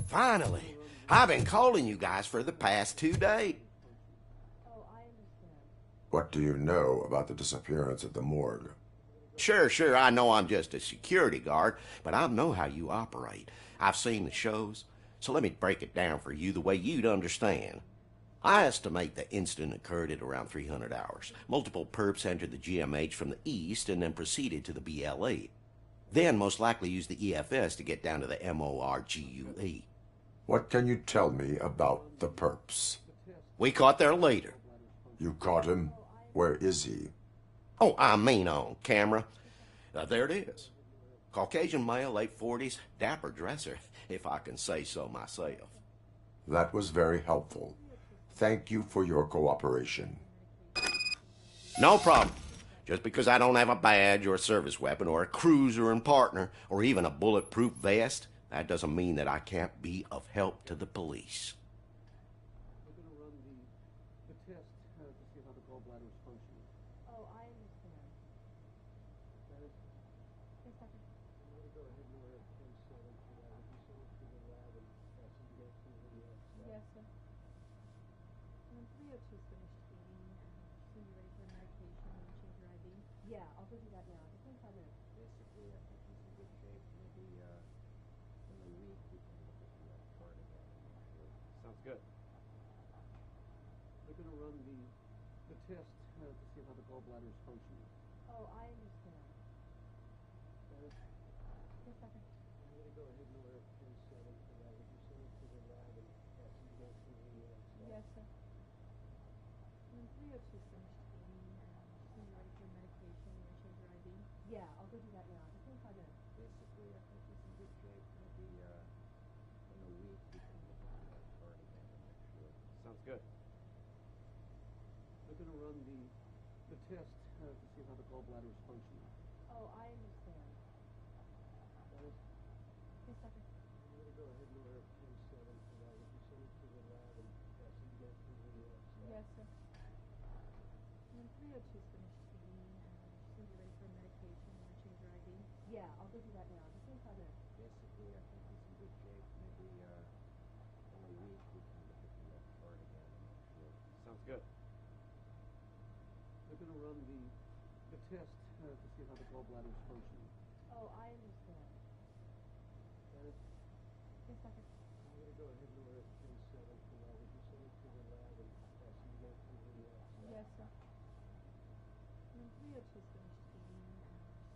Finally. I've been calling you guys for the past 2 days. What do you know about the disappearance at the morgue? Sure, I know I'm just a security guard, but I know how you operate. I've seen the shows, so let me break it down for you the way you'd understand. I estimate the incident occurred at around 300 hours. Multiple perps entered the GMH from the east and then proceeded to the BLE. Then most likely used the EFS to get down to the MORGUE. What can you tell me about the perps? We caught their leader. You caught him? Where is he? Oh, I mean on camera. There it is. Caucasian male, late 40s, dapper dresser, if I can say so myself. That was very helpful. Thank you for your cooperation. No problem. Just because I don't have a badge or a service weapon or a cruiser and partner or even a bulletproof vest, that doesn't mean that I can't be of help to the police. We're going to run the test to see how the gallbladder is functioning. Oh, I understand. That is... Yes, Doctor. I'm going to go ahead and order M7 for that. Would you send it to the lab and see you get through the... Yes, sir. And 302 is finished eating. So you ready for medication and change your IV? Yeah, I'll go do that now. Just in 5 minutes. Basically, I think he's in good shape. Maybe, in a week we can look at the part again. Sounds good. We're going to run the test to see how the gallbladder is functioning. Oh, I understand. That is... Yes, Doctor. I'm going to go ahead and order M7 for that. Would you send it to the lab and see you get through the... Yes, sir. And 302 is finished eating. So you ready for medication and change your IV? Yeah, I'll go do that now. Just in 5 minutes. Basically, I think he's in good shape. Maybe, in a week we can look at the part again and make sure. Sounds good. We're going to run the test to see how the gallbladder is functioning. Oh, I understand. That is... Yes, Doctor. I'm going to go ahead and order M7 for that. Would you send it to the lab and see you get through the... Yes, sir. And 302 is finished eating. So you ready for medication and change your IV? Yeah, I'll go do that now. Just in 5 minutes. Basically, I think he's in good shape. Maybe, in a week we can look at the part again and make sure. Sounds good. We're going to run the test to see how the gallbladder is functioning. Oh, I understand. That is... Yes, Doctor. I'm going to go ahead and order M7 for that. Would you send it to the lab and see you get through the... Yes, sir. And 302 is finished eating.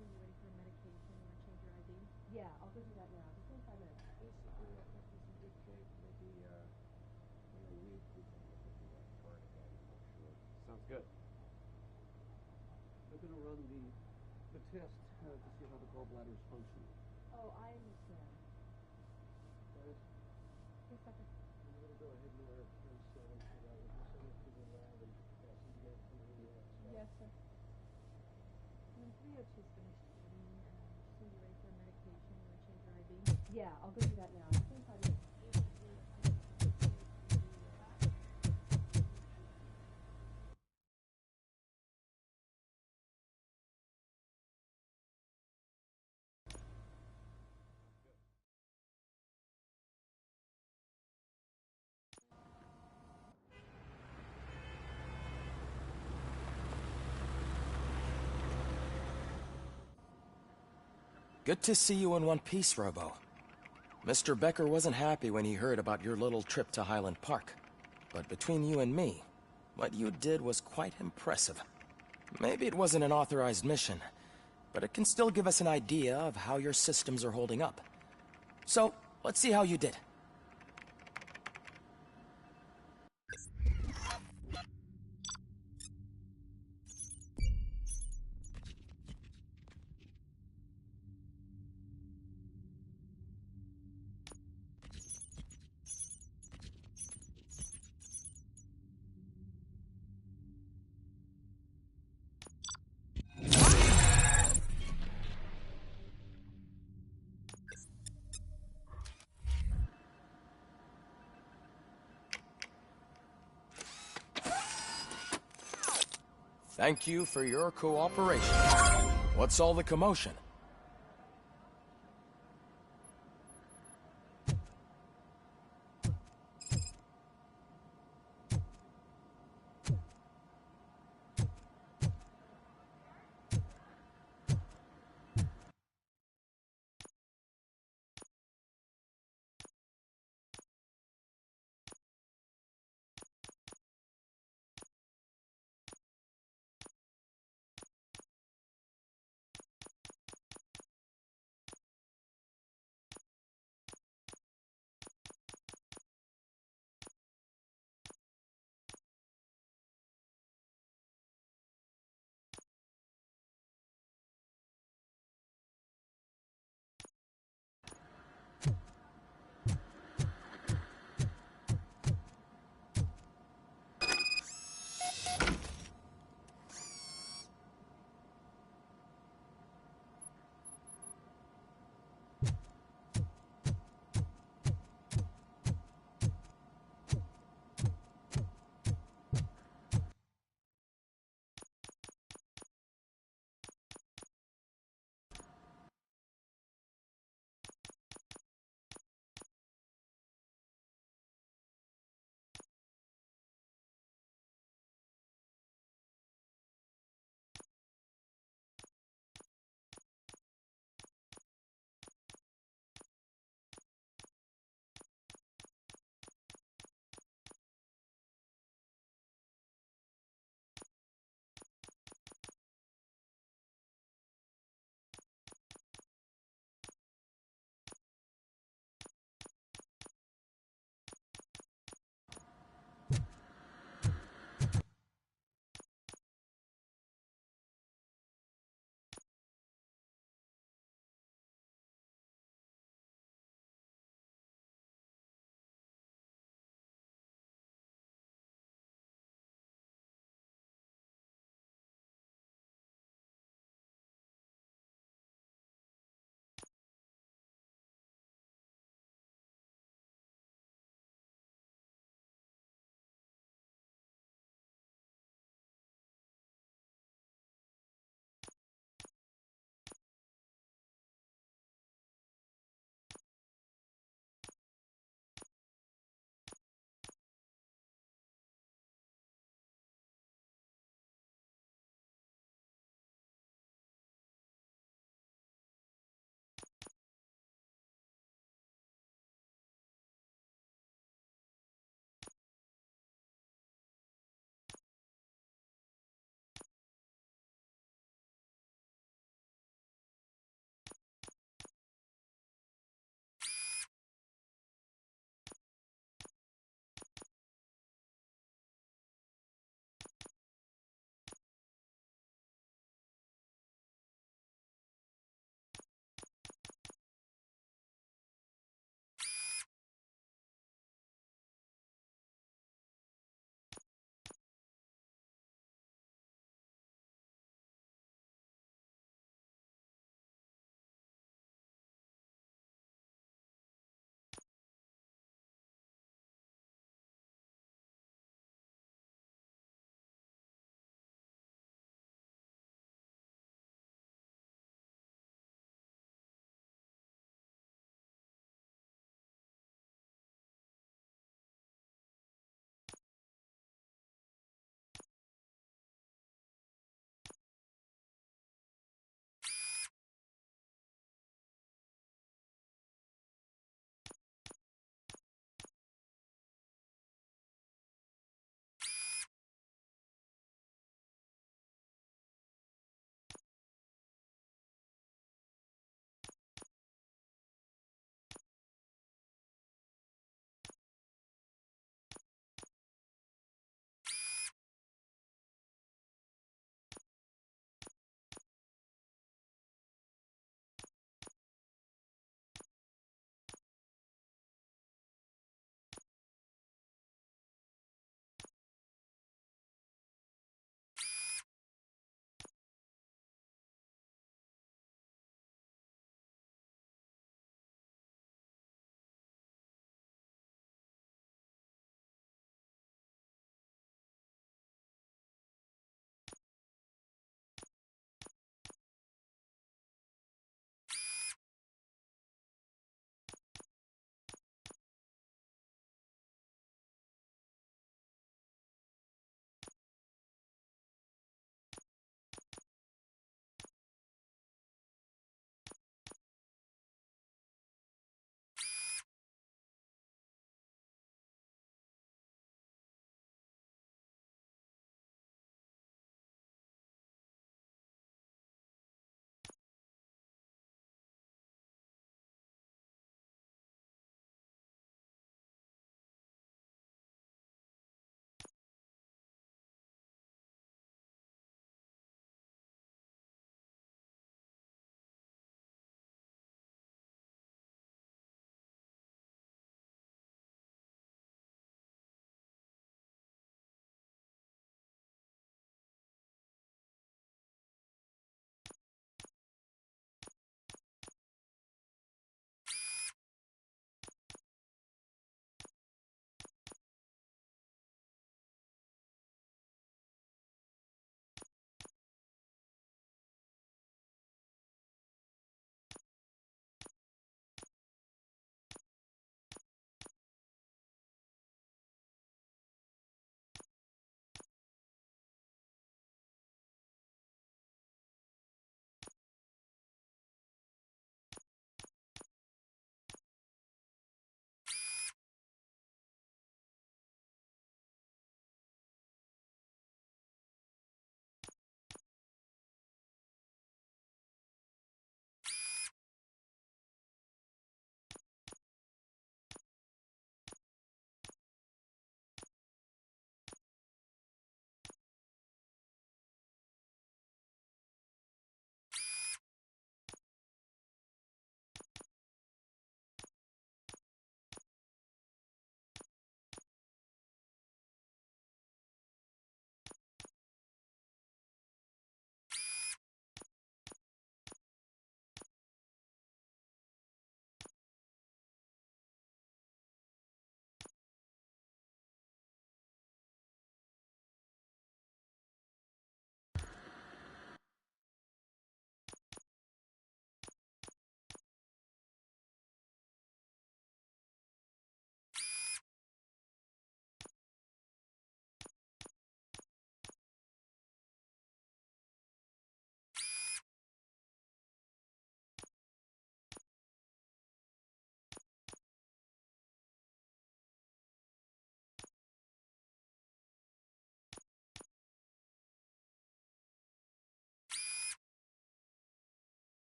So you ready for medication and change your IV? Yeah, I'll go do that now. Just in 5 minutes. Basically, I think he's in good shape. Maybe, in a week we can look at the part again and make sure. Sounds good. We're going to run the test to see how the gallbladder is functioning. Oh, I understand. That is... Yes, Doctor. I'm going to go ahead and order M7 for that. Would you send it to the lab and see you get through the... Yes, sir. And 302 is finished eating. So you ready for medication and change your IV? Yeah, I'll go do that now. Just in 5 minutes. Good to see you in one piece, Robo. Mr. Becker wasn't happy when he heard about your little trip to Highland Park. but between you and me, what you did was quite impressive. Maybe it wasn't an authorized mission, but it can still give us an idea of how your systems are holding up. So, let's see how you did. Thank you for your cooperation. What's all the commotion?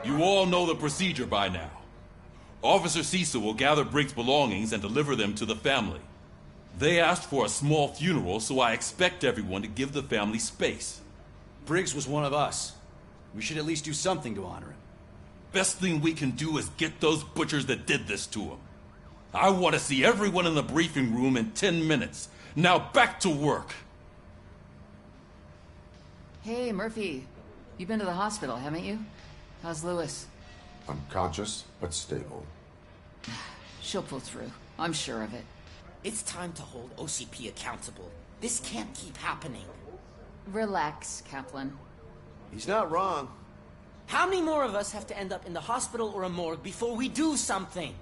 You all know the procedure by now. Officer Cecil will gather Briggs' belongings and deliver them to the family. They asked for a small funeral, so I expect everyone to give the family space. Briggs was one of us. We should at least do something to honor him. Best thing we can do is get those butchers that did this to him. I want to see everyone in the briefing room in 10 minutes. Now back to work. Hey, Murphy. You've been to the hospital, haven't you? How's Lewis? Unconscious, but stable. She'll pull through. I'm sure of it. It's time to hold OCP accountable. This can't keep happening. Relax, Kaplan. He's not wrong. How many more of us have to end up in the hospital or a morgue before we do something?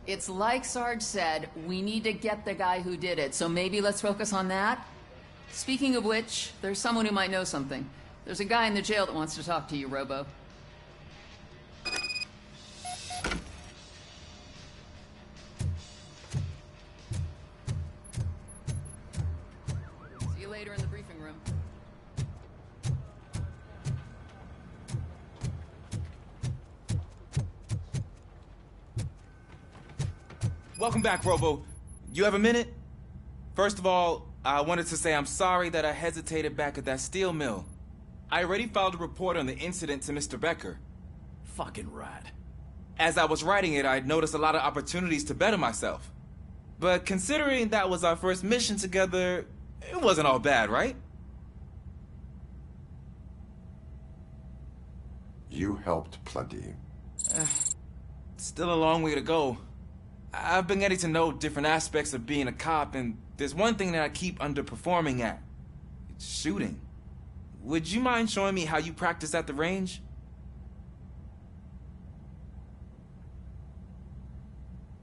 It's like Sarge said, we need to get the guy who did it, so maybe let's focus on that? Speaking of which, there's someone who might know something. There's a guy in the jail that wants to talk to you, Robo. See you later in the briefing room. Welcome back, Robo. You have a minute? First of all, I wanted to say I'm sorry that I hesitated back at that steel mill. I already filed a report on the incident to Mr. Becker. Fucking rat. As I was writing it, I'd noticed a lot of opportunities to better myself. But considering that was our first mission together, it wasn't all bad, right? You helped plenty. Still a long way to go. I've been getting to know different aspects of being a cop, and there's one thing that I keep underperforming at. It's shooting. Would you mind showing me how you practice at the range?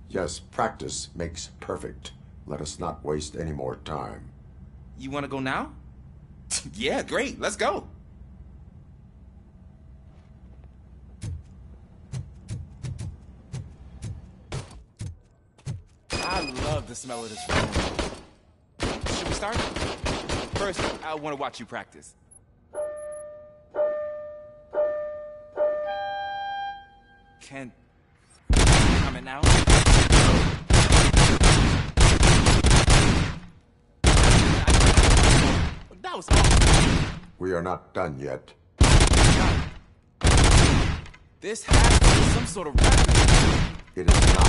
Yes, practice makes perfect. Let us not waste any more time. You want to go now? Yeah, great. Let's go. I love the smell of this room. Should we start? First, I want to watch you practice. Can come in now? That was awesome. We are not done yet. This has to be some sort of record. It is not.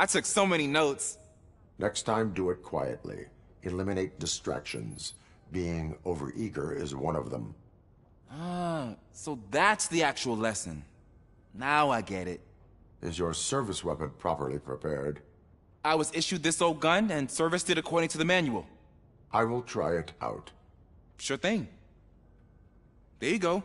I took so many notes. Next time, do it quietly. Eliminate distractions. Being overeager is one of them. Ah, so that's the actual lesson. Now I get it. Is your service weapon properly prepared? I was issued this old gun and serviced it according to the manual. I will try it out. Sure thing. There you go.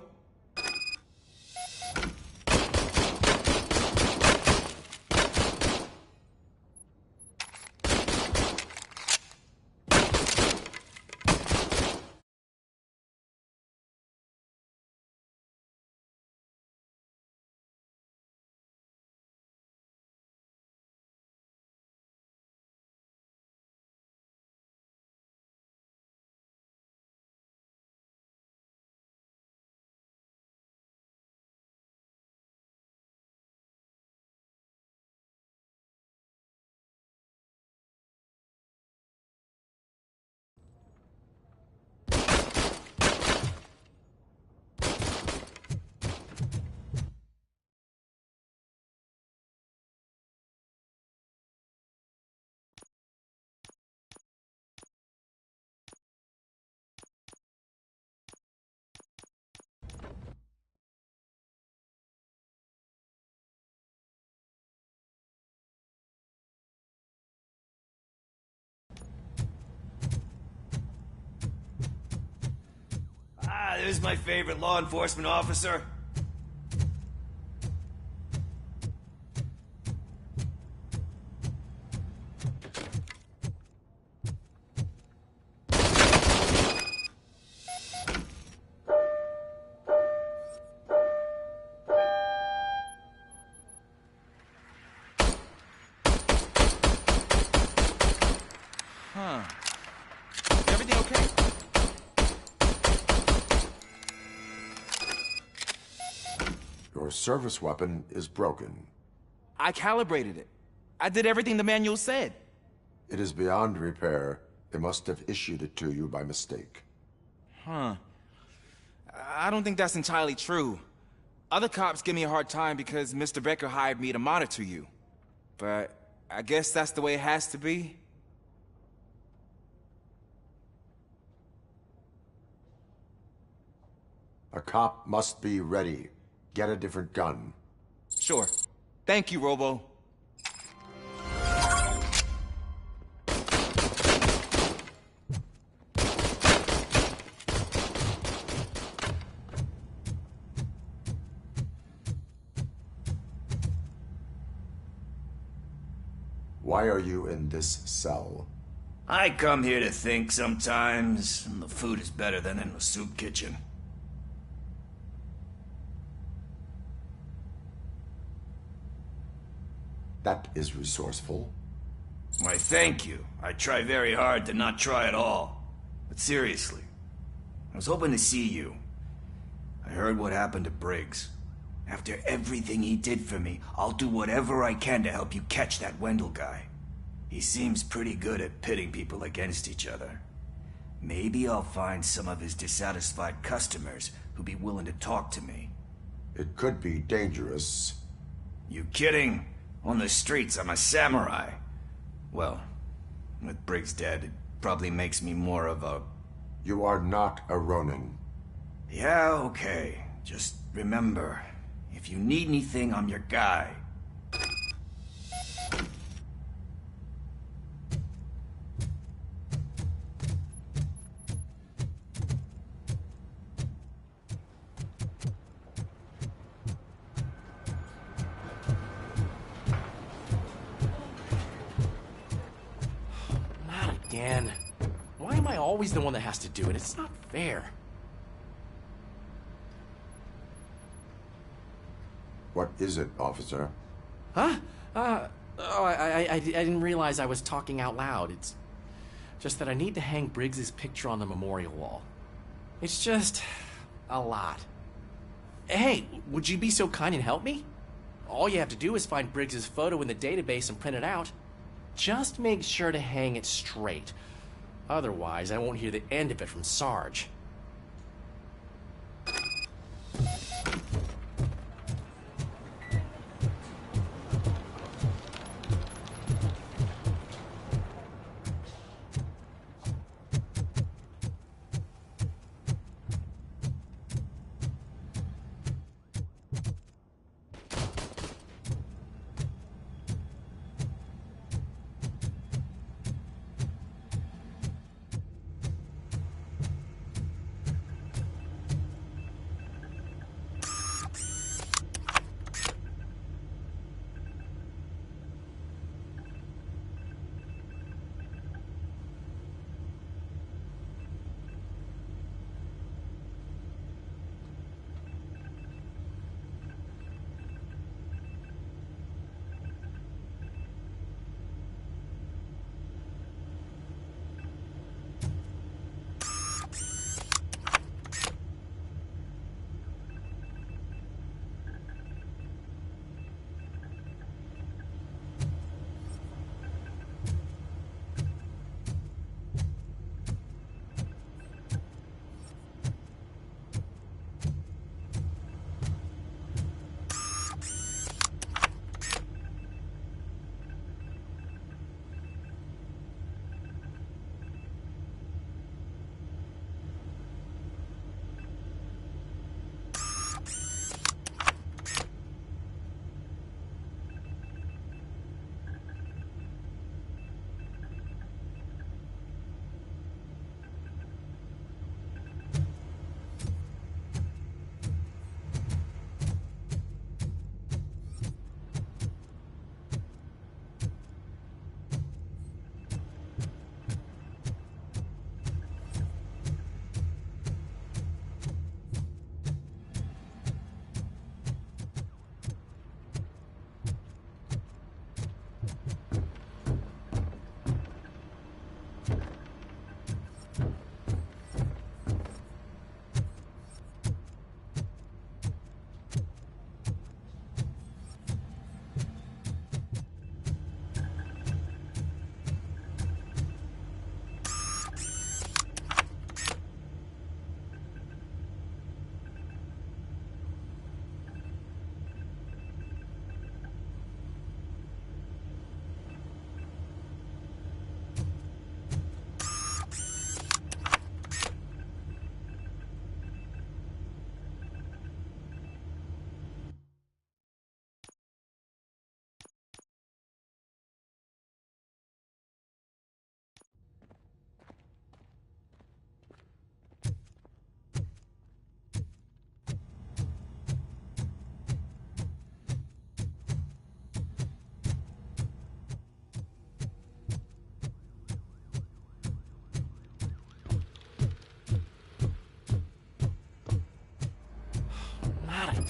Ah, there's my favorite law enforcement officer. Huh. Everything okay? Your service weapon is broken. I calibrated it. I did everything the manual said. It is beyond repair. They must have issued it to you by mistake. Huh. I don't think that's entirely true. Other cops give me a hard time because Mr. Becker hired me to monitor you. But I guess that's the way it has to be. A cop must be ready. Get a different gun. Sure. Thank you, Robo. Why are you in this cell? I come here to think sometimes, and the food is better than in the soup kitchen. That is resourceful. Why, thank you. I try very hard to not try at all. But seriously, I was hoping to see you. I heard what happened to Briggs. After everything he did for me, I'll do whatever I can to help you catch that Wendell guy. He seems pretty good at pitting people against each other. Maybe I'll find some of his dissatisfied customers who'd be willing to talk to me. It could be dangerous. You kidding? On the streets, I'm a samurai. Well, with Briggs dead, it probably makes me more of a... You are not a Ronin. Yeah, okay. Just remember, if you need anything, I'm your guy. Again. Why am I always the one that has to do it? It's not fair. What is it, officer? Huh? I didn't realize I was talking out loud. It's just that I need to hang Briggs's picture on the memorial wall. It's just a lot. Hey, would you be so kind and help me? All you have to do is find Briggs's photo in the database and print it out. Just make sure to hang it straight. Otherwise, I won't hear the end of it from Sarge.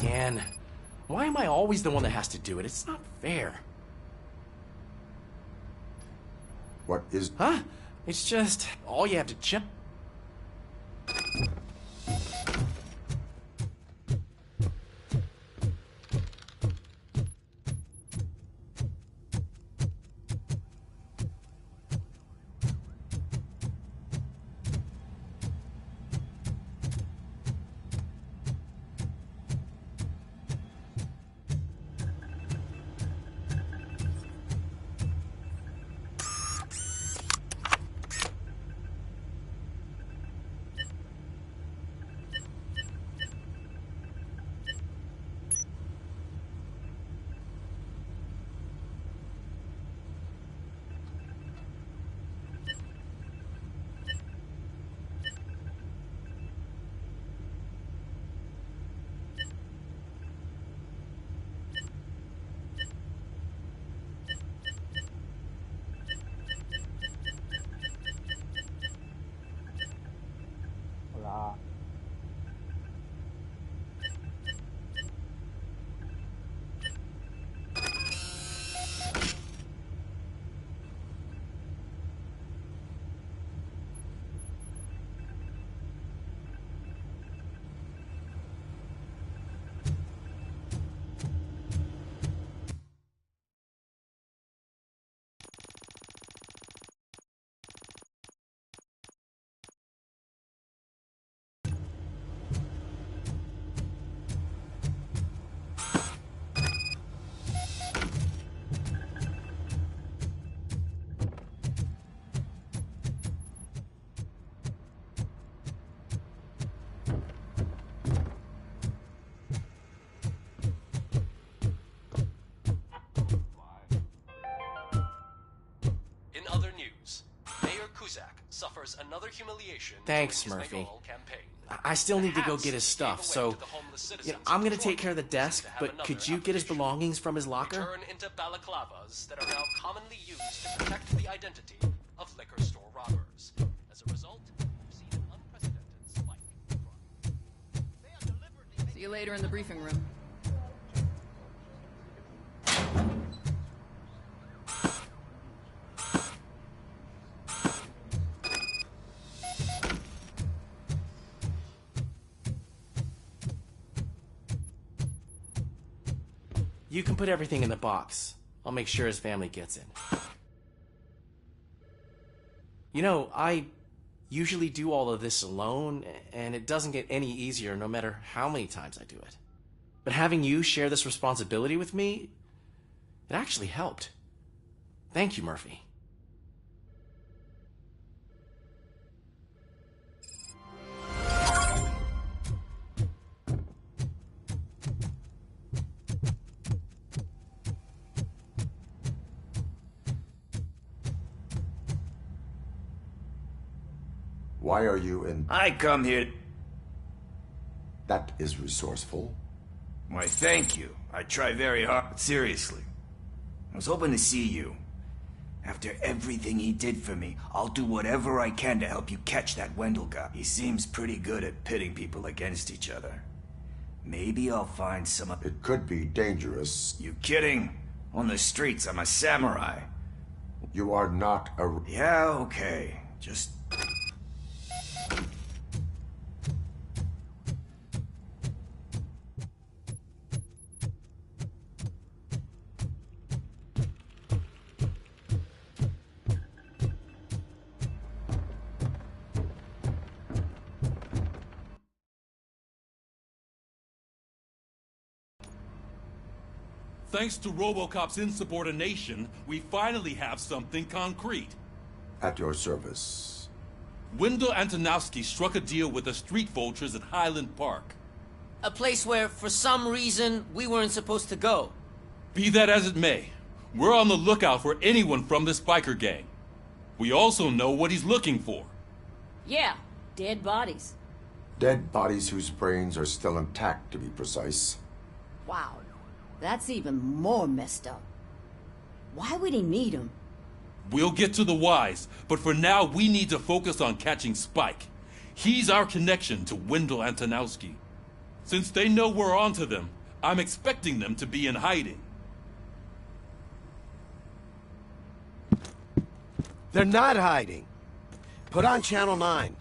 again. Why am I always the one that has to do it? It's not fair. What is... Huh? It's just, all you have to chip... Hola. In other news, Mayor Kuzak suffers another humiliation. Thanks, during his Murphy. mayoral campaign. I still need to go get his stuff, so... I'm gonna take care of the desk, but could you get his belongings from his locker? Turn into balaclavas that are now commonly used to protect the identity of liquor store robbers. As a result, we've seen an unprecedented spike in crime. See you later in the briefing room. You can put everything in the box. I'll make sure his family gets it. You know, I usually do all of this alone, and it doesn't get any easier no matter how many times I do it. But having you share this responsibility with me, it actually helped. Thank you, Murphy. Why are you in... I come here... That is resourceful. Why, thank you. I try very hard. But seriously, I was hoping to see you. After everything he did for me, I'll do whatever I can to help you catch that Wendell guy. He seems pretty good at pitting people against each other. Maybe I'll find some... It could be dangerous. You kidding? On the streets, I'm a samurai. You are not a... Yeah, okay. Just... Thanks to Robocop's insubordination, we finally have something concrete. At your service. Wendell Antonowski struck a deal with the street vultures at Highland Park. A place where, for some reason, we weren't supposed to go. Be that as it may, we're on the lookout for anyone from this biker gang. We also know what he's looking for. Yeah, dead bodies. Dead bodies whose brains are still intact, to be precise. Wow, that's even more messed up. Why would he need them? We'll get to the whys, but for now we need to focus on catching Spike. He's our connection to Wendell Antonowski. Since they know we're onto them, I'm expecting them to be in hiding. They're not hiding. Put on Channel 9.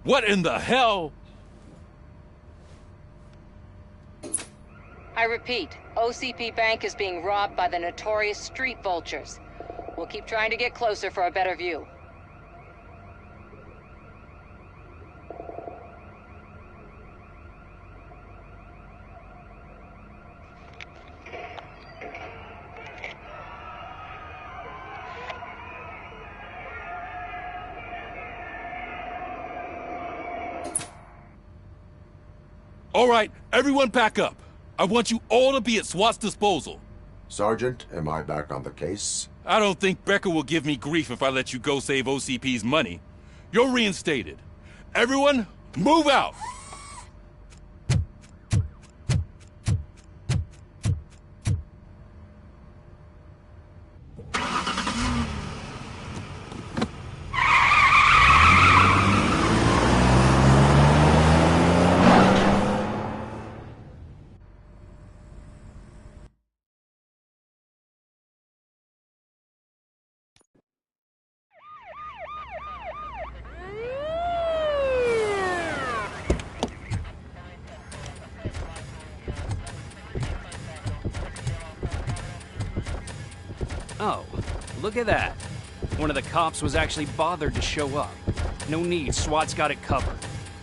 What in the hell? I repeat, OCP Bank is being robbed by the notorious street vultures. We'll keep trying to get closer for a better view. All right, everyone pack up. I want you all to be at SWAT's disposal. Sergeant, am I back on the case? I don't think Becker will give me grief if I let you go save OCP's money. You're reinstated. Everyone, move out! Oh, look at that. One of the cops was actually bothered to show up. No need, SWAT's got it covered.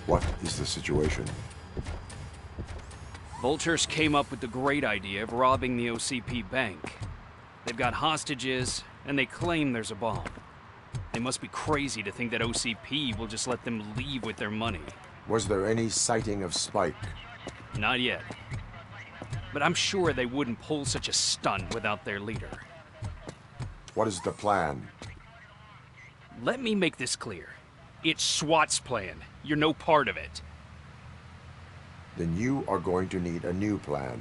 What is the situation? Vultures came up with the great idea of robbing the OCP bank. They've got hostages, and they claim there's a bomb. They must be crazy to think that OCP will just let them leave with their money. Was there any sighting of Spike? Not yet. But I'm sure they wouldn't pull such a stunt without their leader. What is the plan? Let me make this clear. It's SWAT's plan. You're no part of it. Then you are going to need a new plan.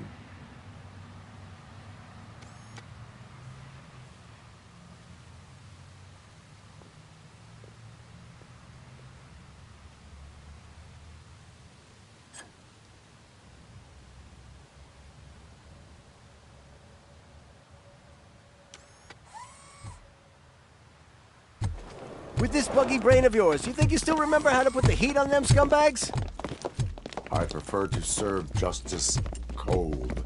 With this buggy brain of yours, you think you still remember how to put the heat on them scumbags? I prefer to serve justice cold.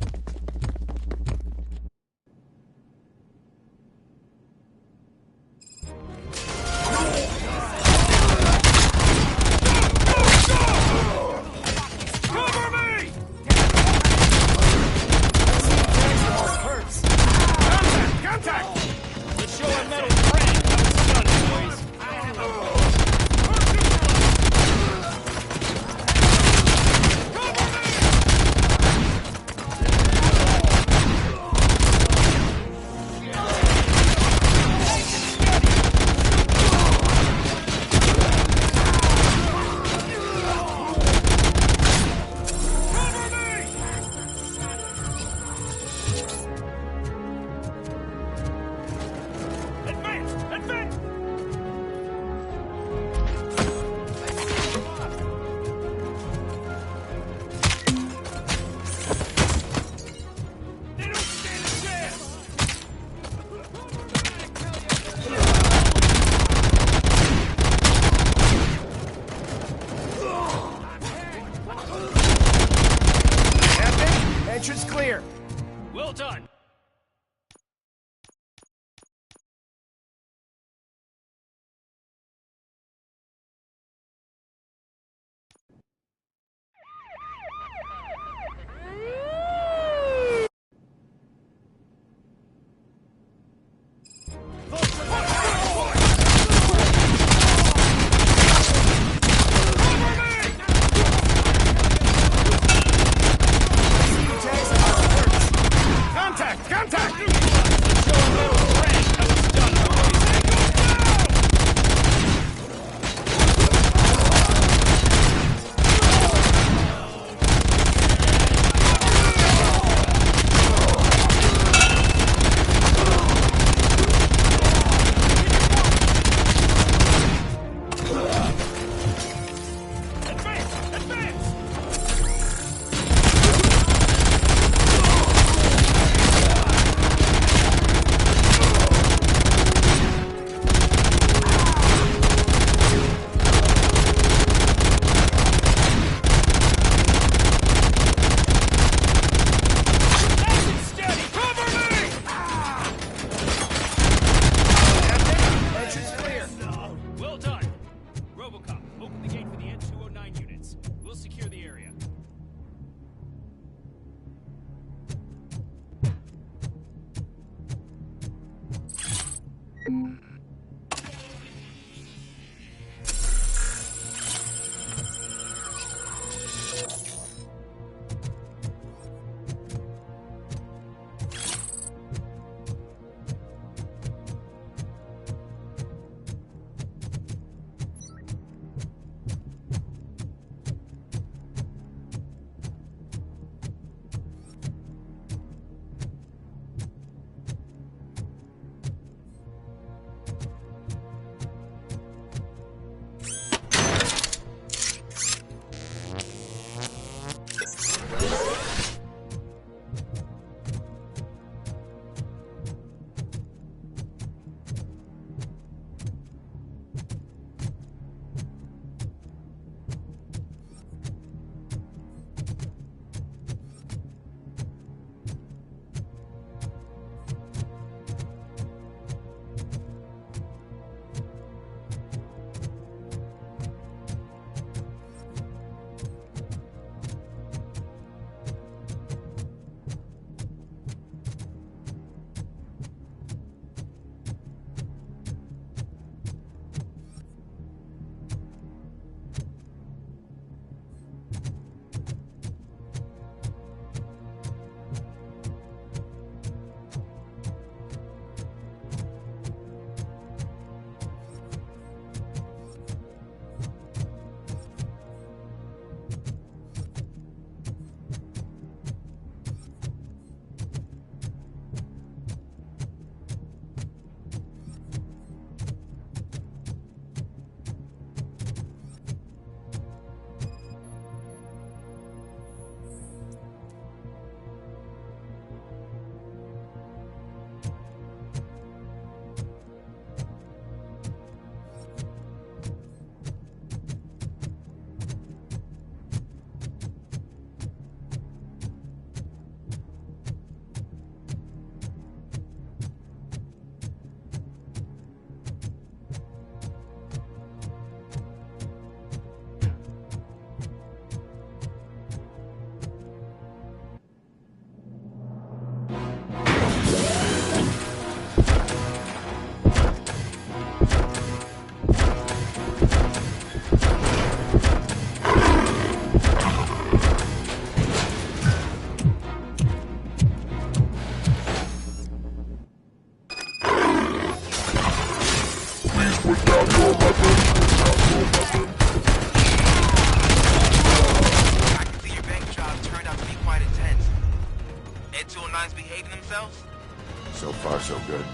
So far, so good.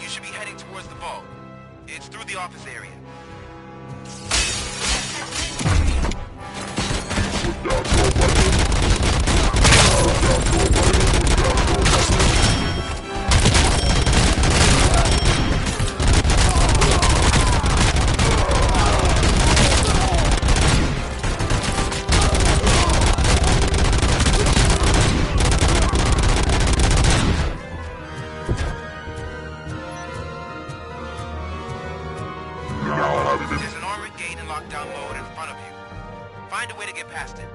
You should be heading towards the vault. It's through the office area. There's an armored gate in lockdown mode in front of you. Find a way to get past it.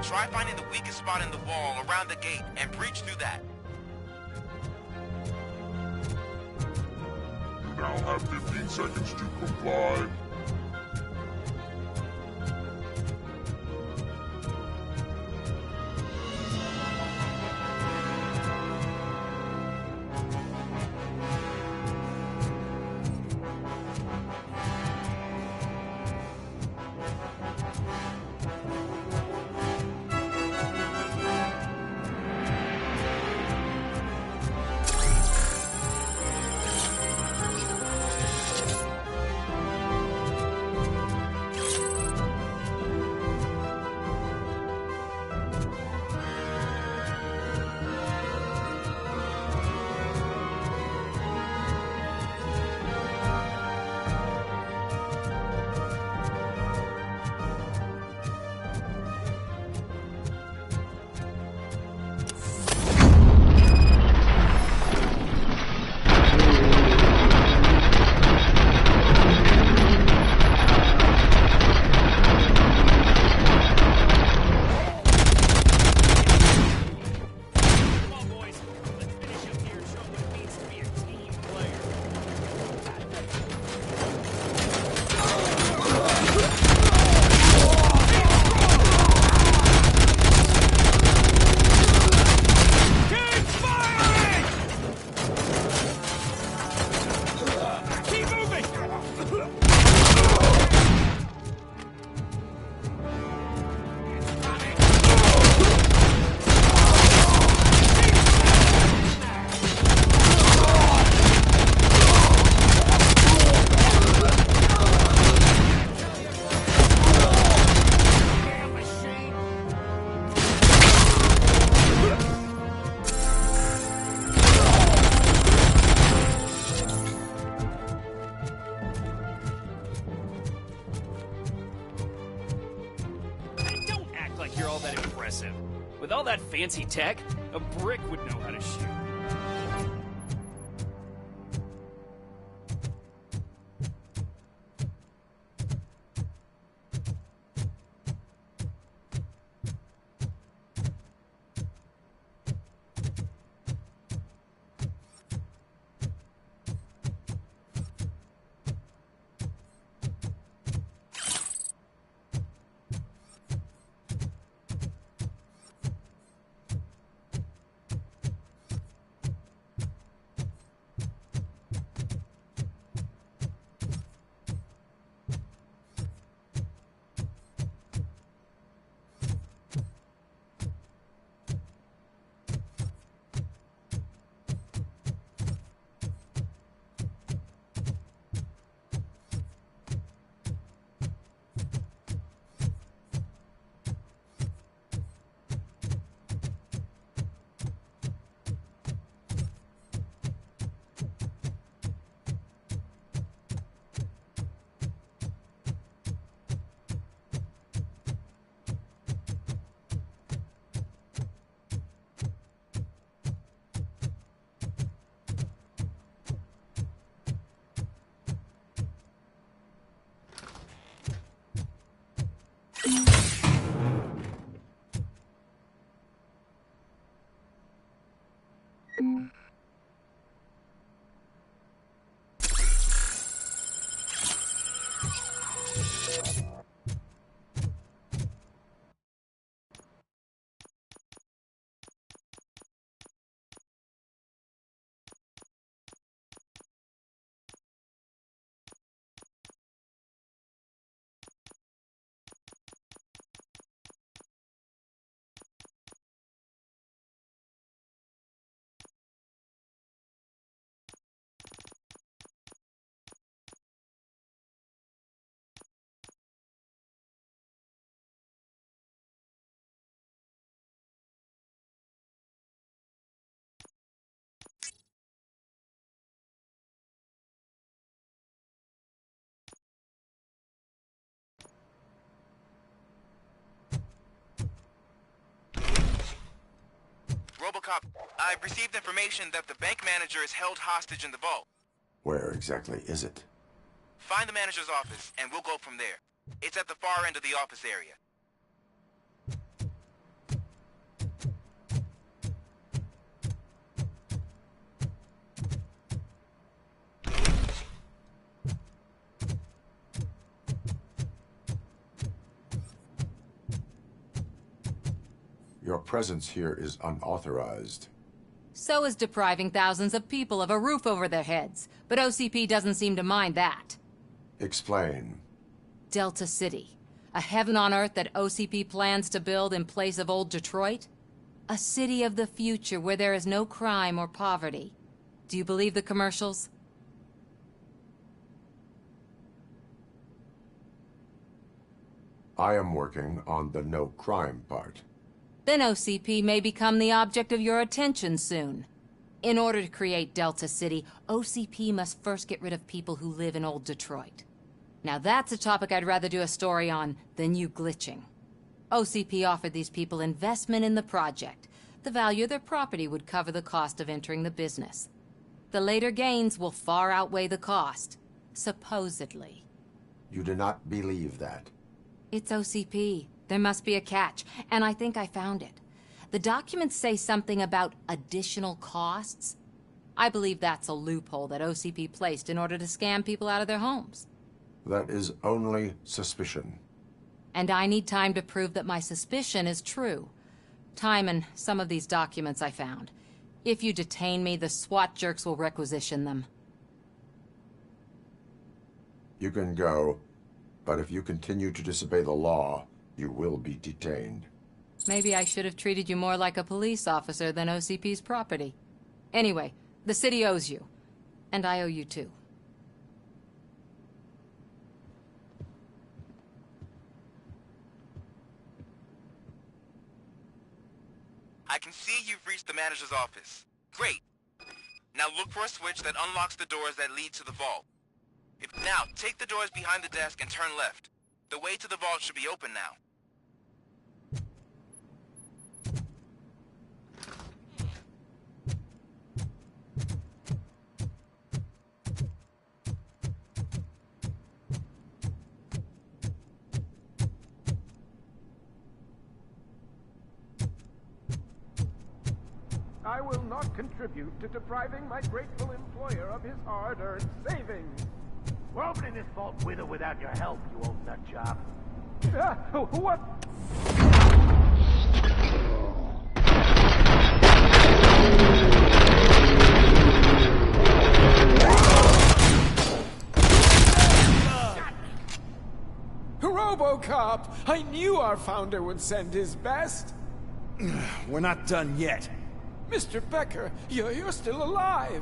Try finding the weakest spot in the wall around the gate and breach through that. You now have 15 seconds to comply. like you're all that impressive. With all that fancy tech, a brick would know how to shoot. Robocop, I've received information that the bank manager is held hostage in the vault. Where exactly is it? Find the manager's office, and we'll go from there. It's at the far end of the office area. Your presence here is unauthorized. So is depriving thousands of people of a roof over their heads. But OCP doesn't seem to mind that. Explain. Delta City. A heaven on earth that OCP plans to build in place of old Detroit? A city of the future where there is no crime or poverty. Do you believe the commercials? I am working on the no crime part. Then OCP may become the object of your attention soon. In order to create Delta City, OCP must first get rid of people who live in old Detroit. Now that's a topic I'd rather do a story on than you glitching. OCP offered these people investment in the project. The value of their property would cover the cost of entering the business. The later gains will far outweigh the cost, supposedly. You do not believe that? It's OCP. There must be a catch, and I think I found it. The documents say something about additional costs. I believe that's a loophole that OCP placed in order to scam people out of their homes. That is only suspicion. And I need time to prove that my suspicion is true. Time and some of these documents I found. If you detain me, the SWAT jerks will requisition them. You can go, but if you continue to disobey the law, you will be detained. Maybe I should have treated you more like a police officer than OCP's property. Anyway, the city owes you. And I owe you too. I can see you've reached the manager's office. Great. Now look for a switch that unlocks the doors that lead to the vault. Now, take the doors behind the desk and turn left. The way to the vault should be open now. I will not contribute to depriving my grateful employer of his hard-earned savings. We're opening this vault with or without your help, you old nutjob. What? Robocop! I knew our founder would send his best. We're not done yet. Mr. Becker, you're still alive.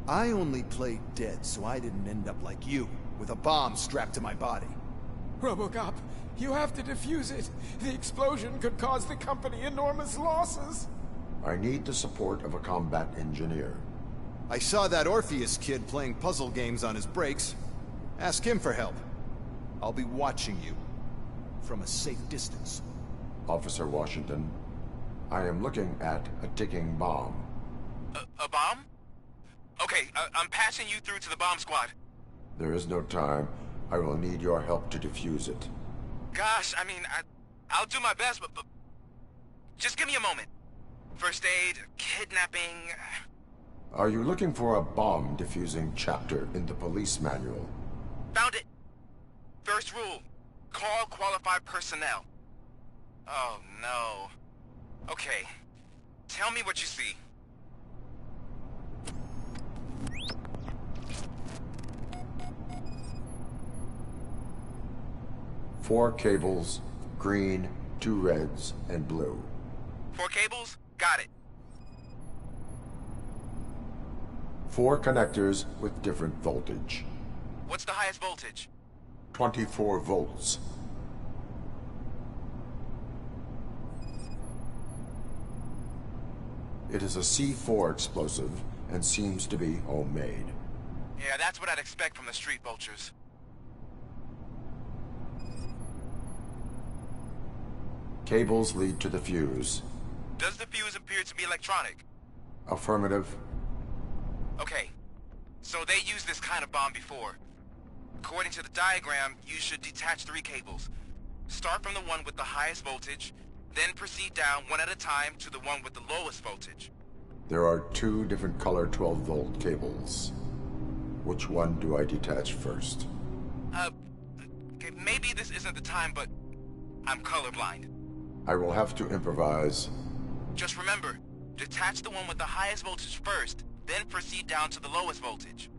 I only played dead so I didn't end up like you, with a bomb strapped to my body. Robocop, you have to defuse it. The explosion could cause the company enormous losses. I need the support of a combat engineer. I saw that Orpheus kid playing puzzle games on his breaks. Ask him for help. I'll be watching you. From a safe distance. Officer Washington, I am looking at a ticking bomb. A bomb? Okay, I'm passing you through to the bomb squad. There is no time. I will need your help to defuse it. Gosh, I mean, I'll do my best, but just give me a moment. First aid, kidnapping... Are you looking for a bomb defusing chapter in the police manual? Found it. First rule, call qualified personnel. Oh, no. Okay, tell me what you see. Four cables, green, 2 reds, and blue. 4 cables? Got it. 4 connectors with different voltage. What's the highest voltage? 24 volts. It is a C4 explosive and seems to be homemade. Yeah, that's what I'd expect from the street vultures. Cables lead to the fuse. Does the fuse appear to be electronic? Affirmative. Okay, so they used this kind of bomb before. According to the diagram, you should detach 3 cables. Start from the one with the highest voltage, then proceed down one at a time to the one with the lowest voltage. There are 2 different color 12-volt cables. Which one do I detach first? Okay, maybe this isn't the time, but I'm colorblind. I will have to improvise. Just remember, detach the one with the highest voltage first, then proceed down to the lowest voltage.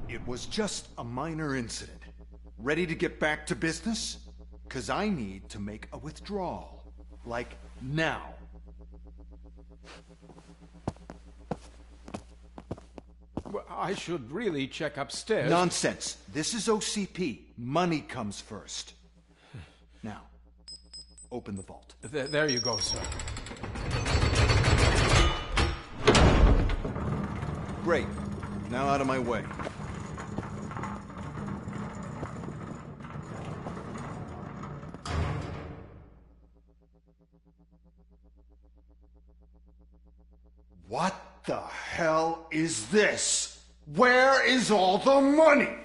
It was just a minor incident. Ready to get back to business? 'Cause I need to make a withdrawal. Like, now. Well, I should really check upstairs. Nonsense. This is OCP. Money comes first. Now, open the vault. There you go, sir. Great. Now out of my way. What the hell is this? Where is all the money?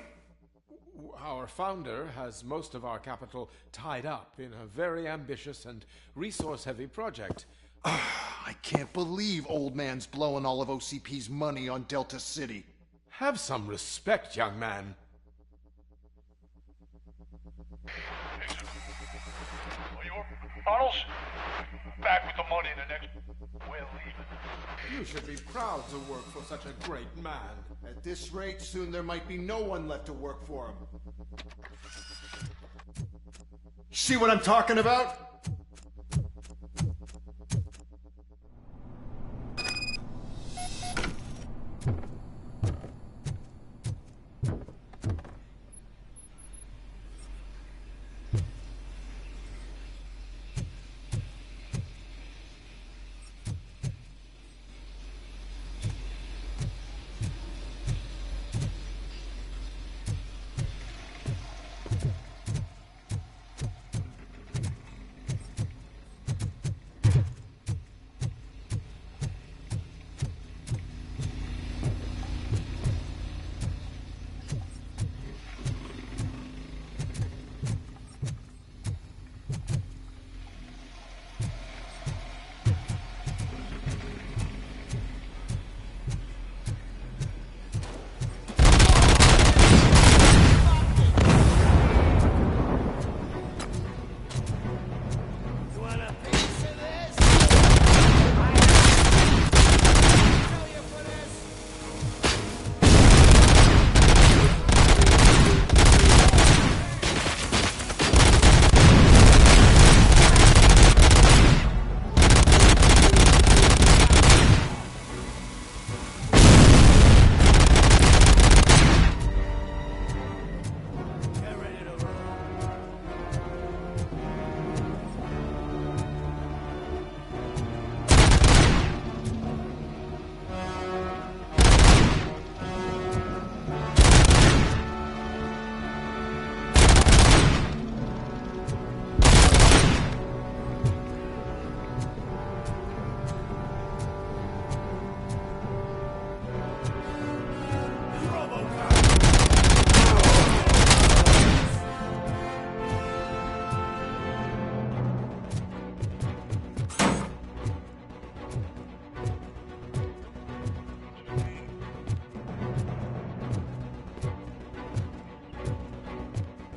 Our founder has most of our capital tied up in a very ambitious and resource-heavy project. I can't believe old man's blowing all of OCP's money on Delta City. Have some respect, young man. Bottles? Back with the money in the next... We're leaving. You should be proud to work for such a great man. At this rate, soon there might be no one left to work for him. See what I'm talking about?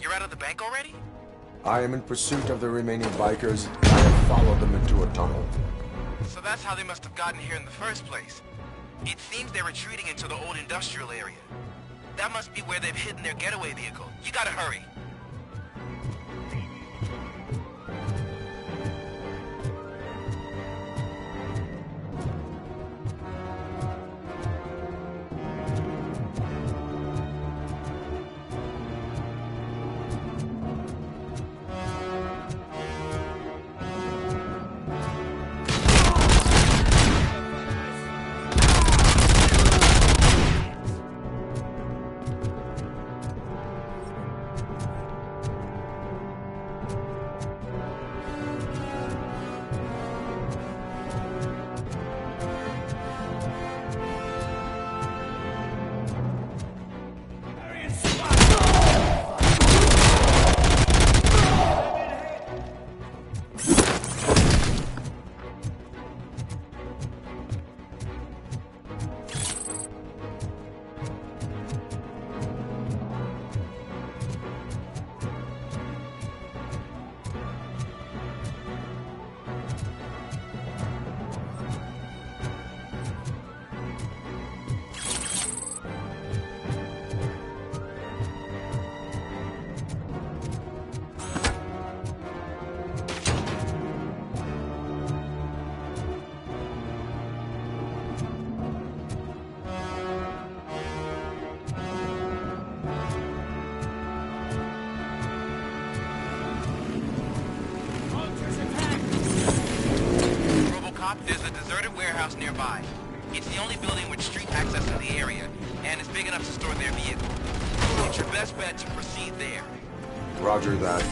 You're out of the bank already? I am in pursuit of the remaining bikers. I have followed them into a tunnel. So that's how they must have gotten here in the first place. It seems they're retreating into the old industrial area. That must be where they've hidden their getaway vehicle. You gotta hurry. There's a deserted warehouse nearby. It's the only building with street access to the area, and it's big enough to store their vehicle. It's your best bet to proceed there. Roger that.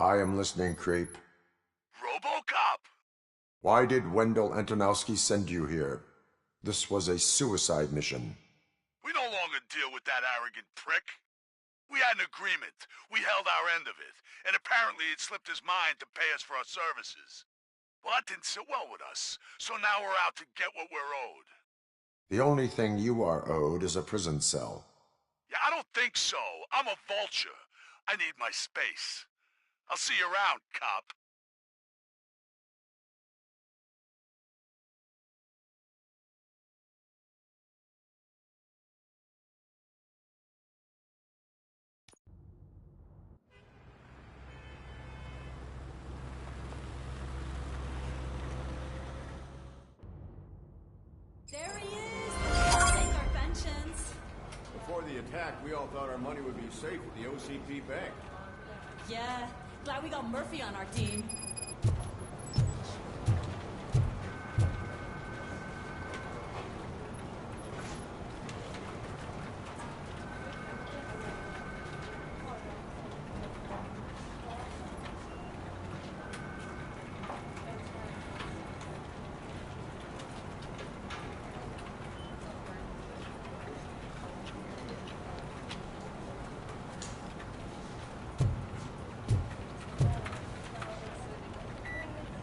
I am listening, creep. Robocop! Why did Wendell Antonowski send you here? This was a suicide mission. We no longer deal with that arrogant prick. We had an agreement. We held our end of it, and apparently it slipped his mind to pay us for our services. Well, that didn't sit well with us, so now we're out to get what we're owed. The only thing you are owed is a prison cell. Yeah, I don't think so. I'm a vulture. I need my space. I'll see you around, cop. There he is! I'll take our pensions. Before the attack, we all thought our money would be safe at the OCP bank. Yeah, glad we got Murphy on our team.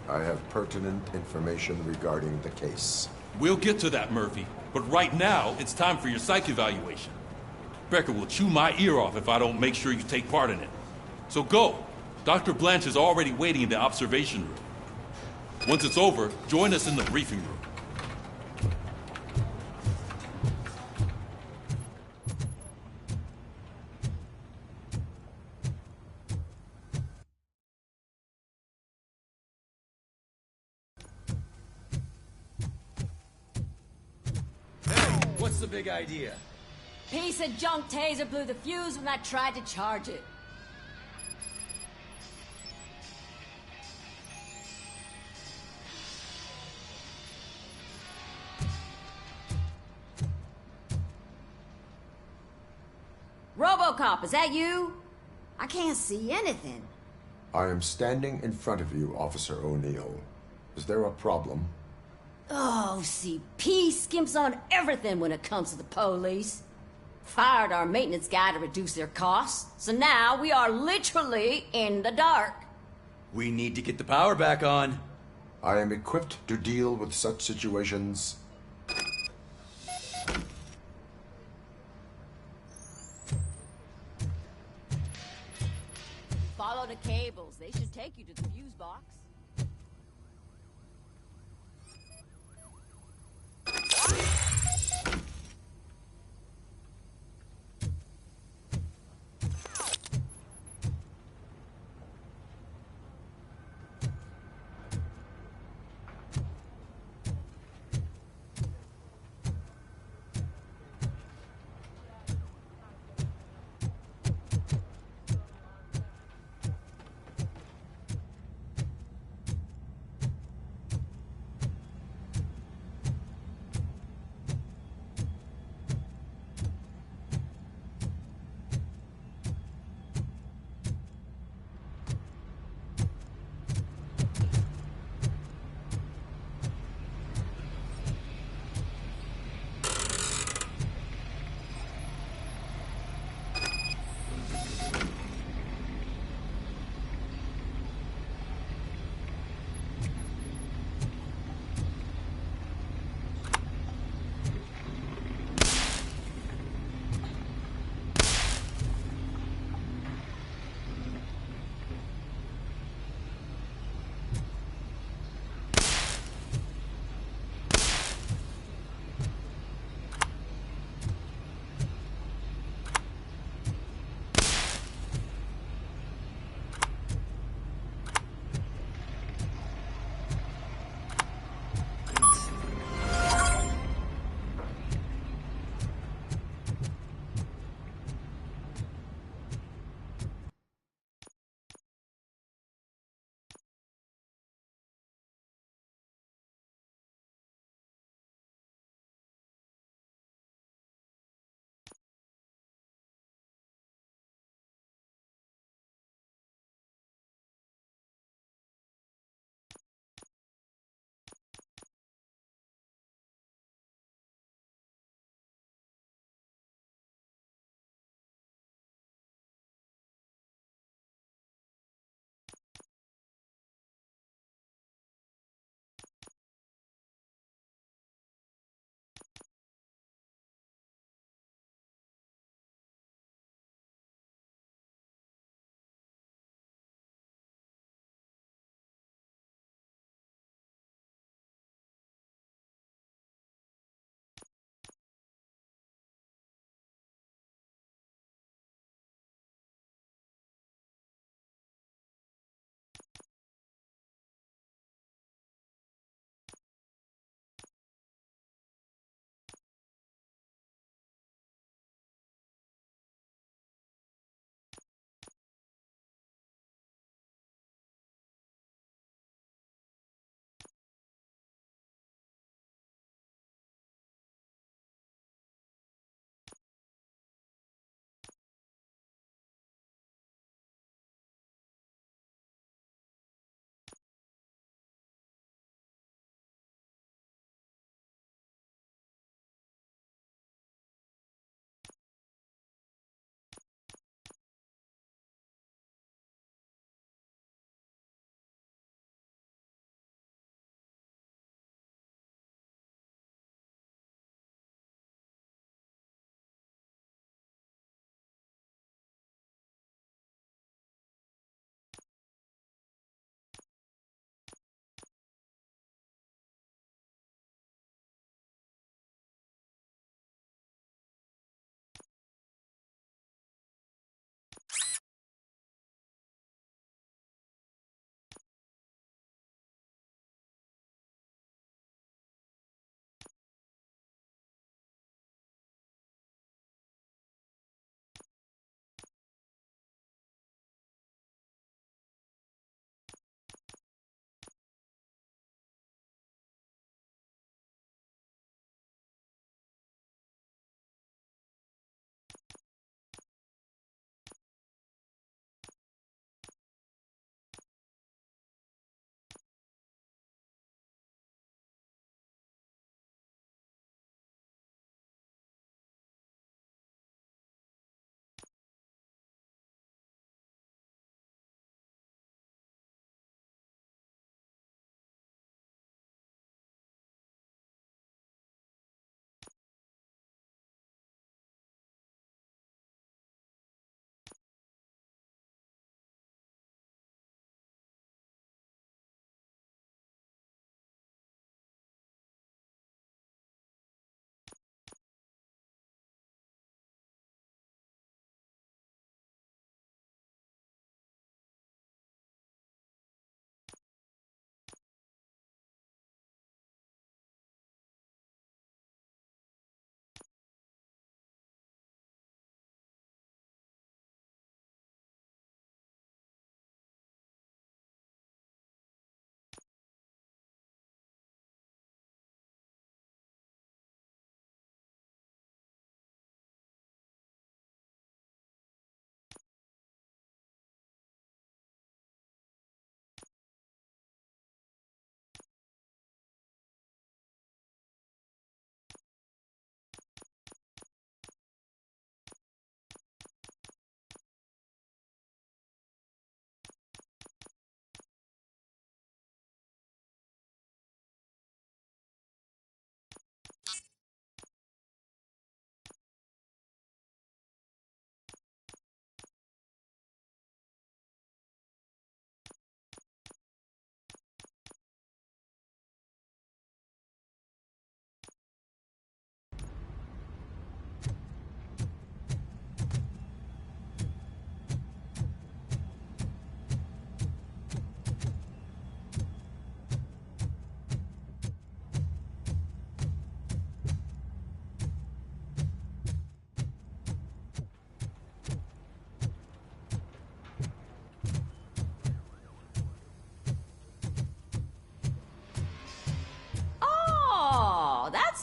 I have pertinent information regarding the case. We'll get to that, Murphy. But right now, it's time for your psych evaluation. Becker will chew my ear off if I don't make sure you take part in it. So go. Dr. Blanche is already waiting in the observation room. Once it's over, join us in the briefing room. What's the big idea? Piece of junk taser blew the fuse when I tried to charge it. Robocop, is that you? I can't see anything. I am standing in front of you, Officer O'Neill. Is there a problem? Oh, CP skimps on everything when it comes to the police. Fired our maintenance guy to reduce their costs, so now we are literally in the dark. We need to get the power back on. I am equipped to deal with such situations. Follow the cables. They should take you to the fuse box.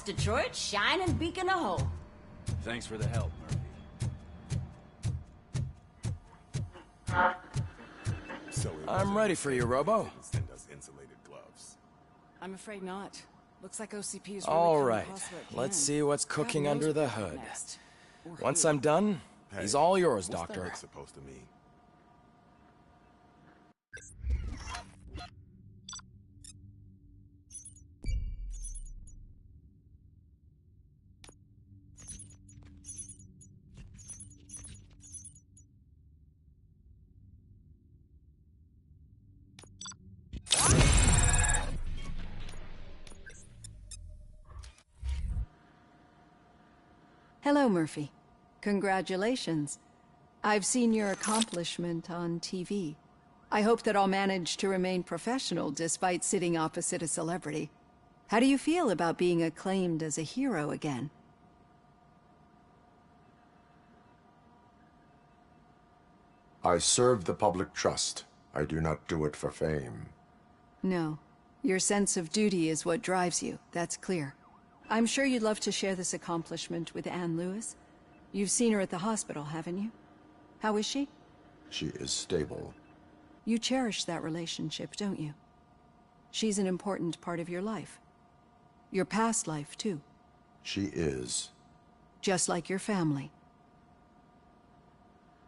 Detroit's shining beacon of hope. Thanks for the help, Murphy. I'm ready for you, Robo. Send us insulated gloves. I'm afraid not. Looks like OCP is really All coming right, across what it let's can. see what's God cooking knows under what the will happen hood. next. Or Once who. I'm done, he's all yours, What's Doctor. that supposed to mean? Hello, Murphy. Congratulations. I've seen your accomplishment on TV. I hope that I'll manage to remain professional despite sitting opposite a celebrity. How do you feel about being acclaimed as a hero again? I serve the public trust. I do not do it for fame. No. Your sense of duty is what drives you, that's clear. I'm sure you'd love to share this accomplishment with Anne Lewis. You've seen her at the hospital, haven't you? How is she? She is stable. You cherish that relationship, don't you? She's an important part of your life. Your past life, too. She is. Just like your family.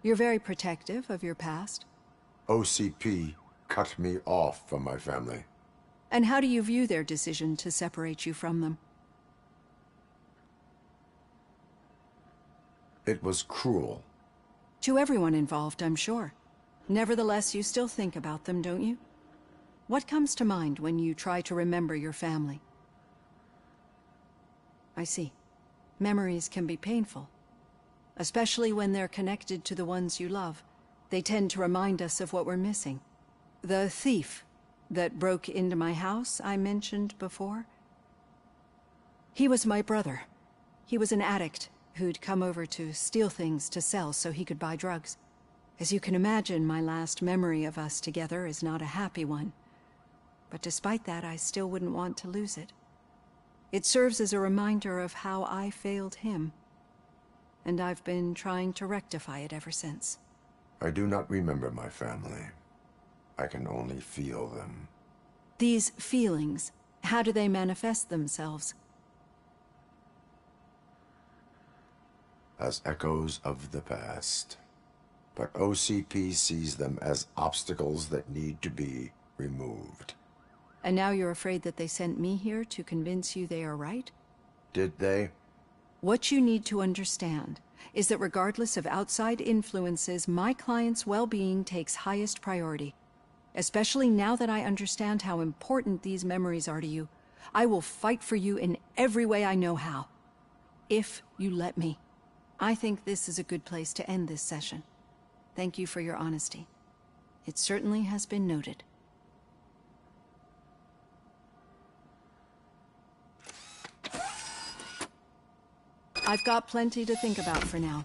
You're very protective of your past. OCP cut me off from my family. And how do you view their decision to separate you from them? It was cruel. To everyone involved, I'm sure. Nevertheless, you still think about them, don't you? What comes to mind when you try to remember your family? I see. Memories can be painful. Especially when they're connected to the ones you love. They tend to remind us of what we're missing. The thief that broke into my house I mentioned before? He was my brother. He was an addict who'd come over to steal things to sell so he could buy drugs. As you can imagine, my last memory of us together is not a happy one. But despite that, I still wouldn't want to lose it. It serves as a reminder of how I failed him. And I've been trying to rectify it ever since. I do not remember my family. I can only feel them. These feelings, how do they manifest themselves? As echoes of the past. But OCP sees them as obstacles that need to be removed. And now you're afraid that they sent me here to convince you they are right? Did they? What you need to understand is that regardless of outside influences, my client's well-being takes highest priority. Especially now that I understand how important these memories are to you. I will fight for you in every way I know how. If you let me. I think this is a good place to end this session. Thank you for your honesty. It certainly has been noted. I've got plenty to think about for now.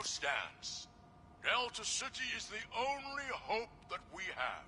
stands. Delta City is the only hope that we have.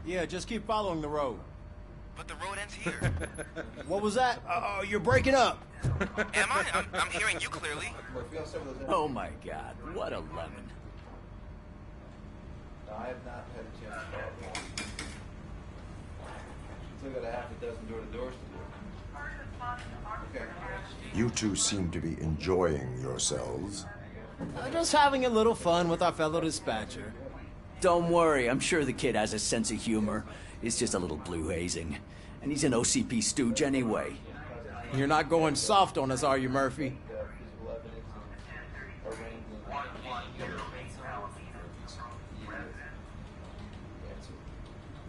Yeah, just keep following the road. But the road ends here. What was that? Oh, you're breaking up. Am I? I'm hearing you clearly. Oh my god, what a lemon. I have not had a chance to talk to him. Still got a half a dozen door-to-doors to do. Okay. You two seem to be enjoying yourselves. Just having a little fun with our fellow dispatcher. Don't worry, I'm sure the kid has a sense of humor. It's just a little blue hazing. And he's an OCP stooge anyway. You're not going soft on us, are you, Murphy?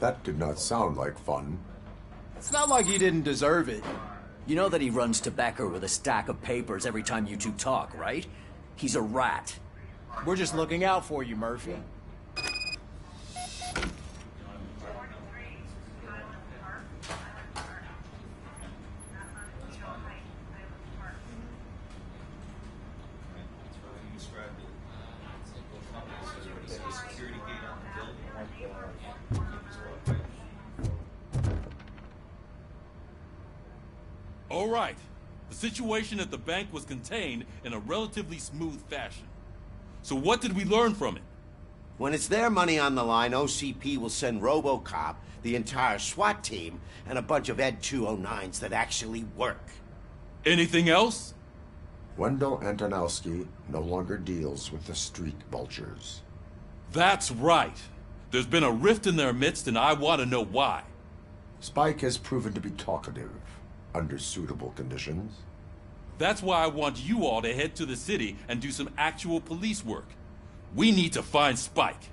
That did not sound like fun. It's not like you didn't deserve it. You know that he runs tobacco with a stack of papers every time you two talk, right? He's a rat. We're just looking out for you, Murphy. All right. The situation at the bank was contained in a relatively smooth fashion. So what did we learn from it? When it's their money on the line, OCP will send Robocop, the entire SWAT team, and a bunch of Ed 209s that actually work. Anything else? Wendell Antonowski no longer deals with the street vultures. That's right. There's been a rift in their midst, and I want to know why. Spike has proven to be talkative, under suitable conditions. That's why I want you all to head to the city and do some actual police work. We need to find Spike.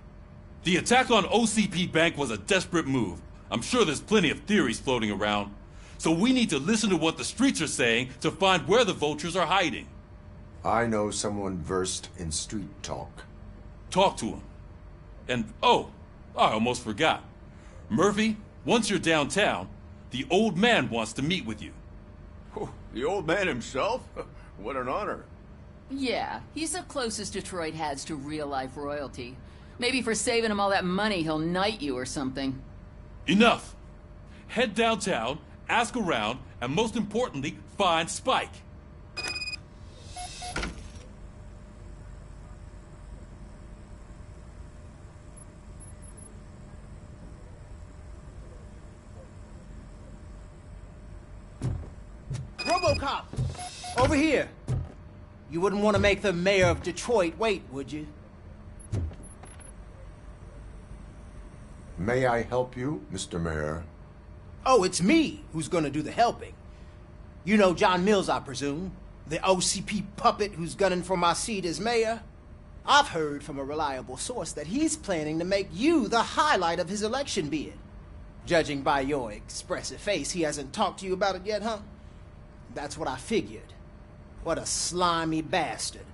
The attack on OCP Bank was a desperate move. I'm sure there's plenty of theories floating around. So we need to listen to what the streets are saying to find where the vultures are hiding. I know someone versed in street talk. Talk to him. And, oh, I almost forgot. Murphy, once you're downtown, the old man wants to meet with you. Oh, the old man himself? What an honor. Yeah, he's the closest Detroit has to real-life royalty. Maybe for saving him all that money, he'll knight you or something. Enough! Head downtown, ask around, and most importantly, find Spike. Robocop! Over here! You wouldn't want to make the mayor of Detroit wait, would you? May I help you, Mr. Mayor? Oh, it's me who's gonna do the helping. You know John Mills, I presume? The OCP puppet who's gunning for my seat as mayor? I've heard from a reliable source that he's planning to make you the highlight of his election bid. Judging by your expressive face, he hasn't talked to you about it yet, huh? That's what I figured. What a slimy bastard.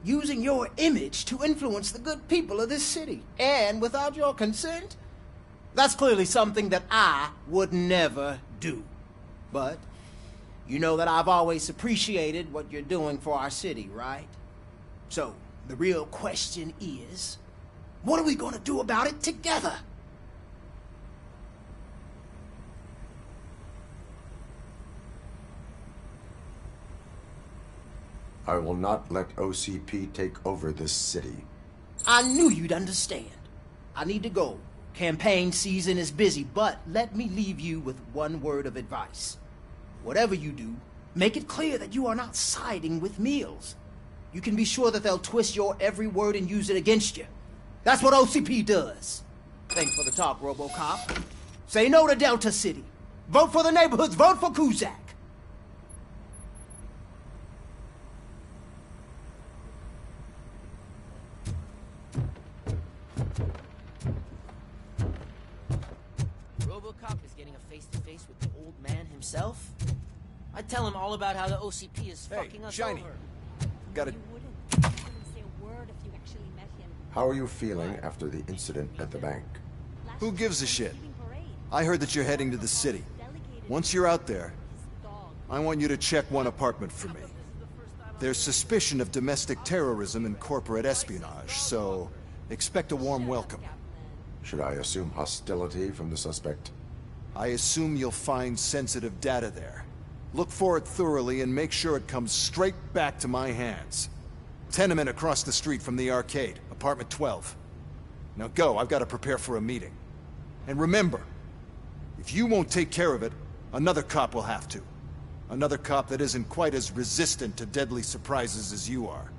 using your image to influence the good people of this city. And without your consent, that's clearly something that I would never do. But you know that I've always appreciated what you're doing for our city, right? So, the real question is, what are we gonna do about it together? I will not let OCP take over this city. I knew you'd understand. I need to go. Campaign season is busy, but let me leave you with one word of advice. Whatever you do, make it clear that you are not siding with Mills. You can be sure that they'll twist your every word and use it against you. That's what OCP does. Thanks for the talk, Robocop. Say no to Delta City. Vote for the neighborhoods. Vote for Kuzak. Robocop is getting a face-to-face with the old man himself? I tell him all about how the OCP is fucking us Shiny. over. Got it. How are you feeling after the incident at the bank? Who gives a shit? I heard that you're heading to the city. Once you're out there, I want you to check one apartment for me. There's suspicion of domestic terrorism and corporate espionage, so expect a warm welcome. Should I assume hostility from the suspect? I assume you'll find sensitive data there. Look for it thoroughly and make sure it comes straight back to my hands. Tenement across the street from the arcade, apartment 12. Now go, I've got to prepare for a meeting. And remember, if you won't take care of it, another cop will have to. Another cop that isn't quite as resistant to deadly surprises as you are.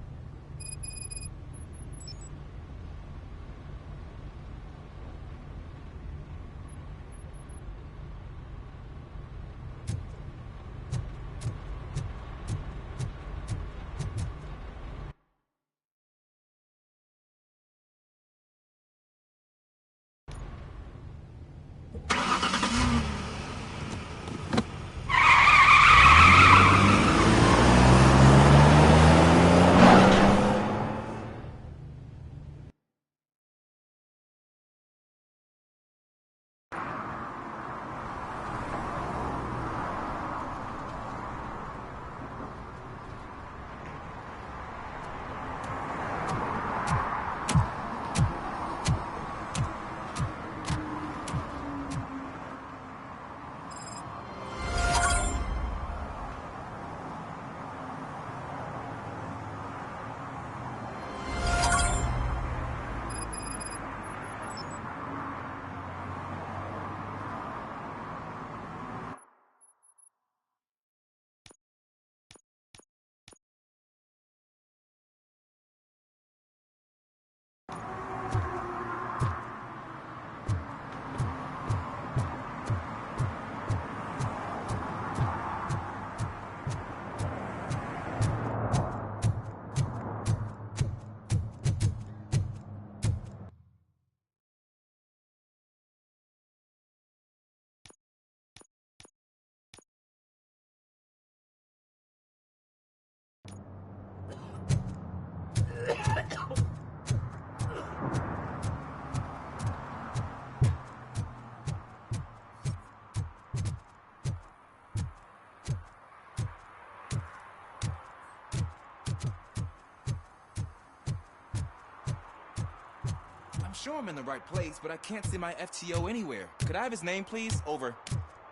I'm sure I'm in the right place, but I can't see my FTO anywhere. Could I have his name, please? Over.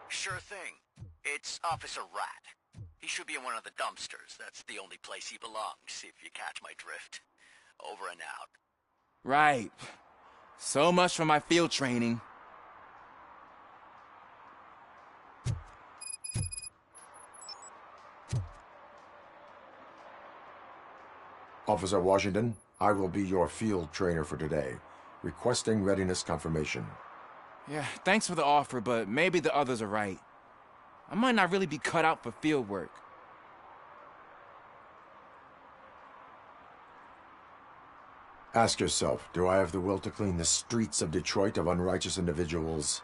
Sure thing. It's Officer Rat. He should be in one of the dumpsters. That's the only place he belongs, if you catch my drift. Over and out. Right. So much for my field training. Officer Washington, I will be your field trainer for today. Requesting readiness confirmation. Yeah, thanks for the offer, but maybe the others are right. I might not really be cut out for field work. Ask yourself, do I have the will to clean the streets of Detroit of unrighteous individuals?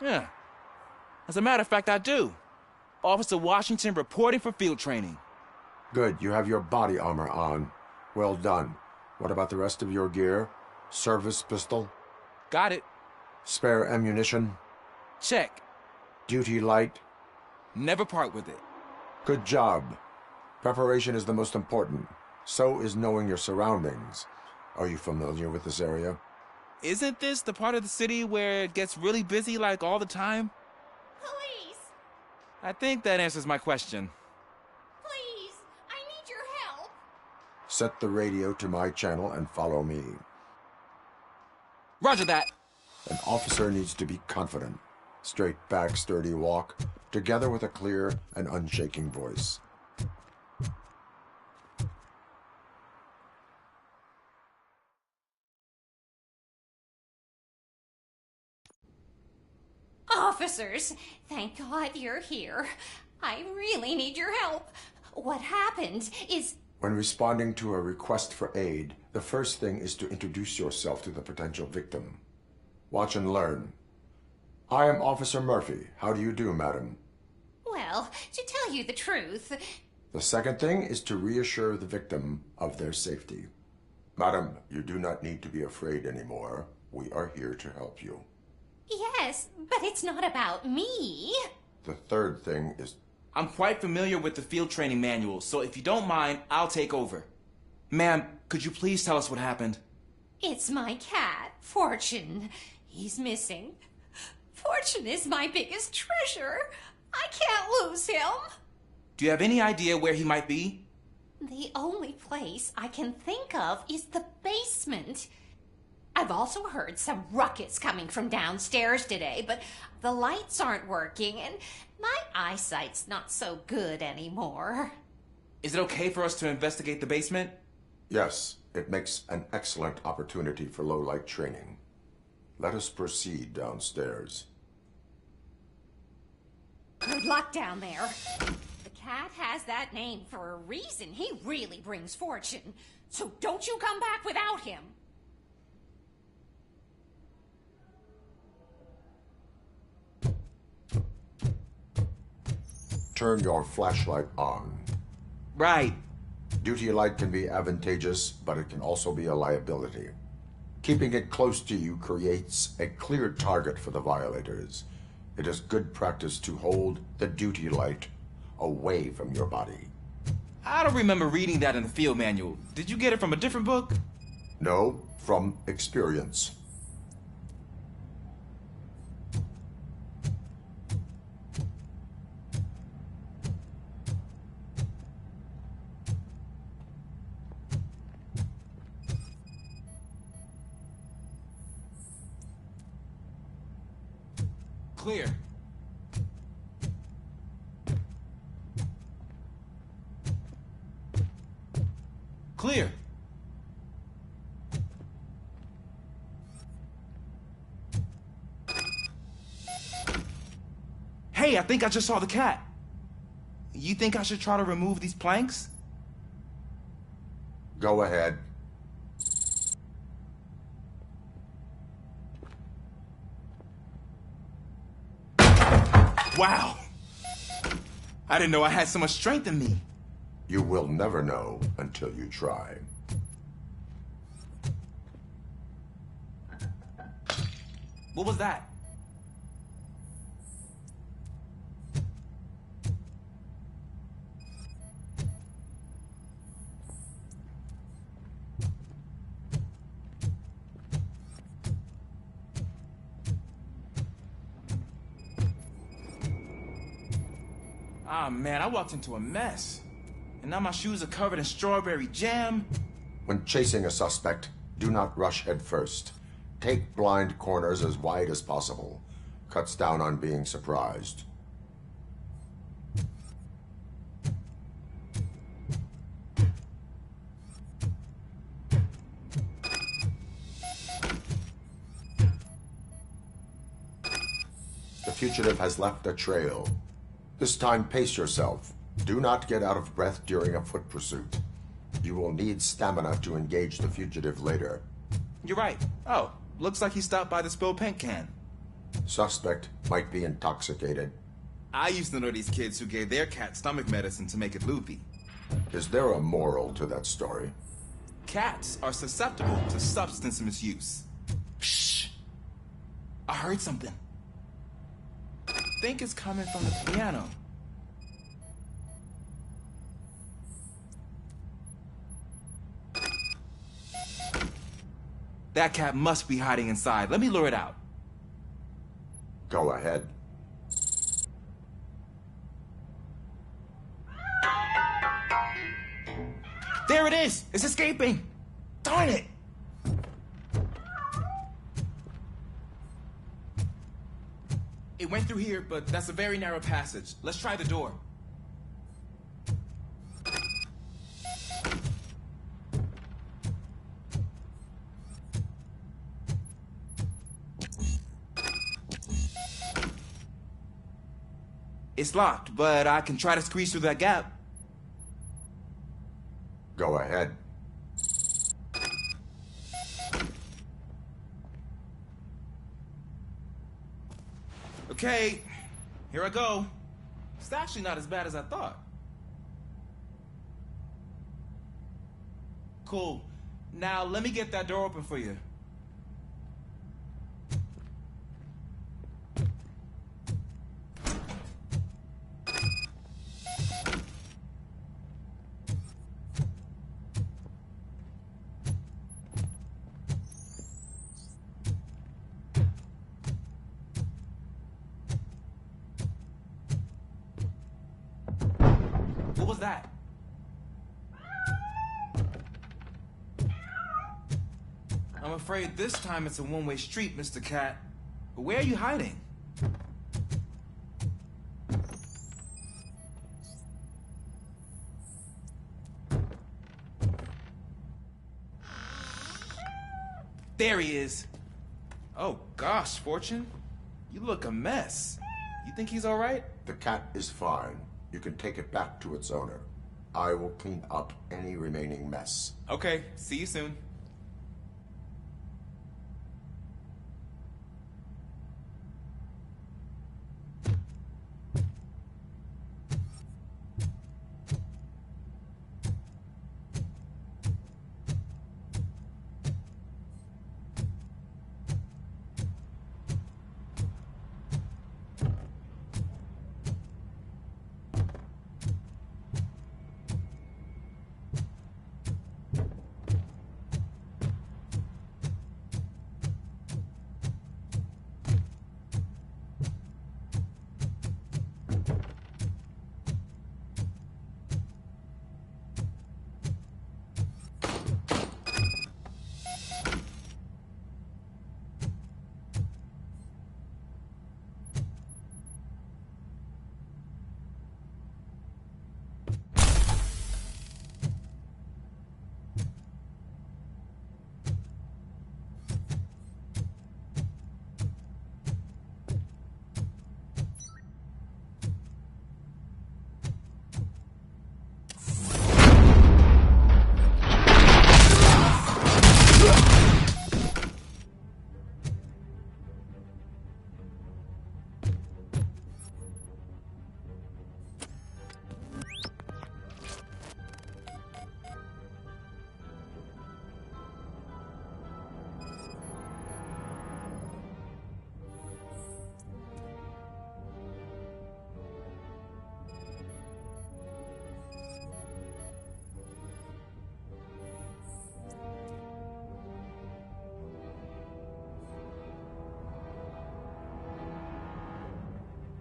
Yeah. As a matter of fact, I do. Officer Washington reporting for field training. Good, you have your body armor on. Well done. What about the rest of your gear? Service pistol? Got it. Spare ammunition? Check. Duty light? Never part with it. Good job. Preparation is the most important. So is knowing your surroundings. Are you familiar with this area? Isn't this the part of the city where it gets really busy like all the time? Police! I think that answers my question. Please! I need your help! Set the radio to my channel and follow me. Roger that. An officer needs to be confident. Straight back, sturdy walk, together with a clear and unshaking voice. Officers, thank God you're here. I really need your help. What happened is... When responding to a request for aid, the first thing is to introduce yourself to the potential victim. Watch and learn. I am Officer Murphy. How do you do, madam? Well, to tell you the truth... The second thing is to reassure the victim of their safety. Madam, you do not need to be afraid anymore. We are here to help you. Yes, but it's not about me. The third thing is... I'm quite familiar with the field training manual, so if you don't mind, I'll take over. Ma'am, could you please tell us what happened? It's my cat, Fortune. He's missing. Fortune is my biggest treasure. I can't lose him. Do you have any idea where he might be? The only place I can think of is the basement. I've also heard some ruckus coming from downstairs today, but the lights aren't working and my eyesight's not so good anymore. Is it okay for us to investigate the basement? Yes, it makes an excellent opportunity for low-light training. Let us proceed downstairs. Good luck down there. The cat has that name for a reason. He really brings fortune. So don't you come back without him. Turn your flashlight on. Right. Duty light can be advantageous, but it can also be a liability. Keeping it close to you creates a clear target for the violators. It is good practice to hold the duty light away from your body. I don't remember reading that in the field manual. Did you get it from a different book? No, from experience. Clear. Clear. Hey, I think I just saw the cat. You think I should try to remove these planks? Go ahead. Wow! I didn't know I had so much strength in me. You will never know until you try. What was that? Ah, man, I walked into a mess. And now my shoes are covered in strawberry jam. When chasing a suspect, do not rush head first. Take blind corners as wide as possible. Cuts down on being surprised. The fugitive has left a trail. This time, pace yourself. Do not get out of breath during a foot pursuit. You will need stamina to engage the fugitive later. You're right. Oh, looks like he stopped by the spilled paint can. Suspect might be intoxicated. I used to know these kids who gave their cat stomach medicine to make it loopy. Is there a moral to that story? Cats are susceptible to substance misuse. Shh! I heard something. I think it's coming from the piano. That cat must be hiding inside. Let me lure it out. Go ahead. There it is! It's escaping! Darn it! It went through here, but that's a very narrow passage. Let's try the door. It's locked, but I can try to squeeze through that gap. Go ahead. Okay, here I go. It's actually not as bad as I thought. Cool. Now let me get that door open for you. What was that? I'm afraid this time it's a one-way street, Mr. Cat. But where are you hiding? There he is. Oh gosh, Fortune. You look a mess. You think he's all right? The cat is fine. You can take it back to its owner. I will clean up any remaining mess. Okay, see you soon.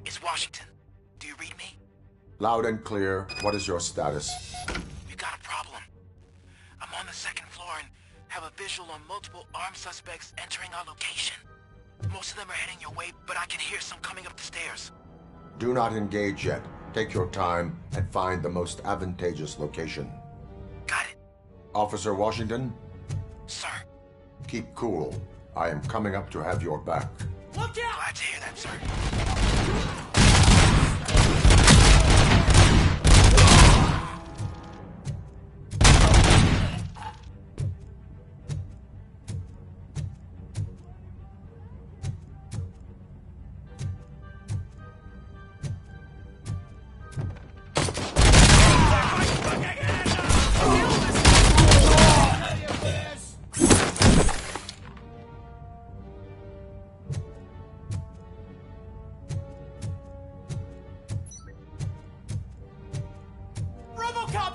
It's Washington. Do you read me? Loud and clear. What is your status? We got a problem. I'm on the second floor and have a visual on multiple armed suspects entering our location. Most of them are heading your way, but I can hear some coming up the stairs. Do not engage yet. Take your time and find the most advantageous location. Got it. Officer Washington? Sir. Keep cool. I am coming up to have your back. Look out! Glad to hear that, sir.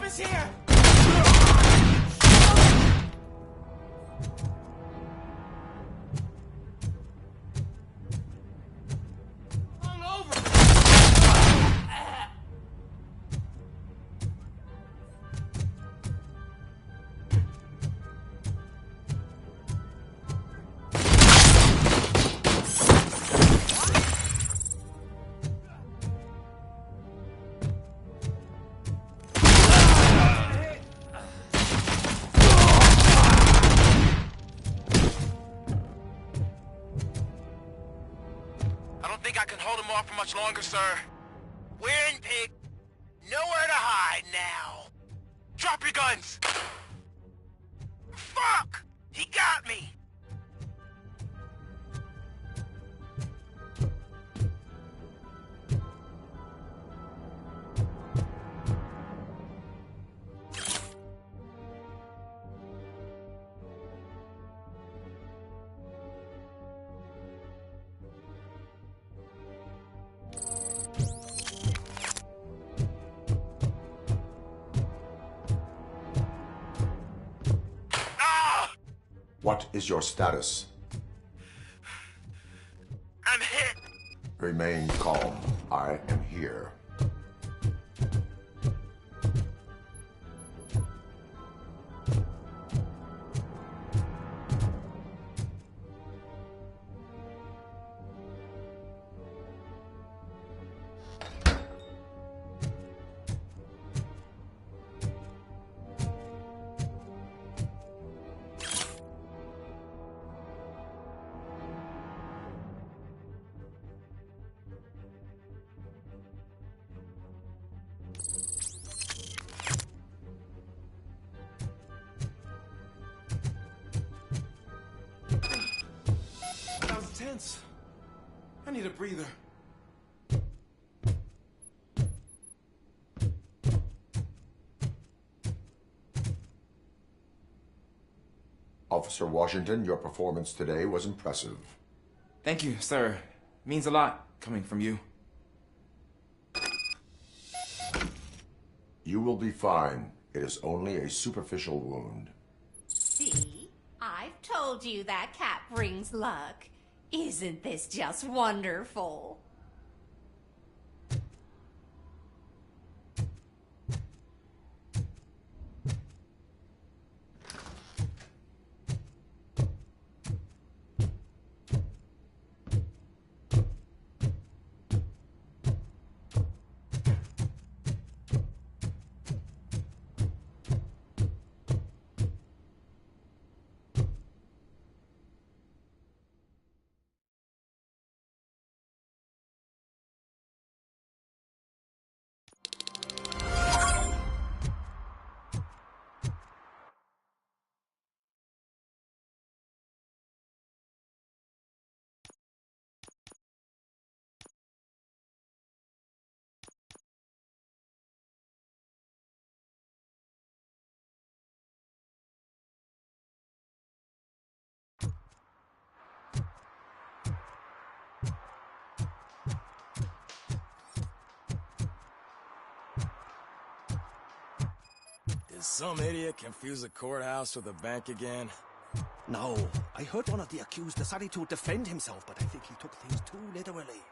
is here! Much longer, sir. We're in, pig. Nowhere to hide now. Drop your guns! Fuck! He got me! What is your status? I'm hit. Remain calm. I am here. I need a breather. Officer Washington, your performance today was impressive. Thank you, sir. Means a lot coming from you. You will be fine. It is only a superficial wound. See? I've told you that cat brings luck. Isn't this just wonderful? Did some idiot confuse a courthouse with a bank again? No, I heard one of the accused decided to defend himself, but I think he took things too literally.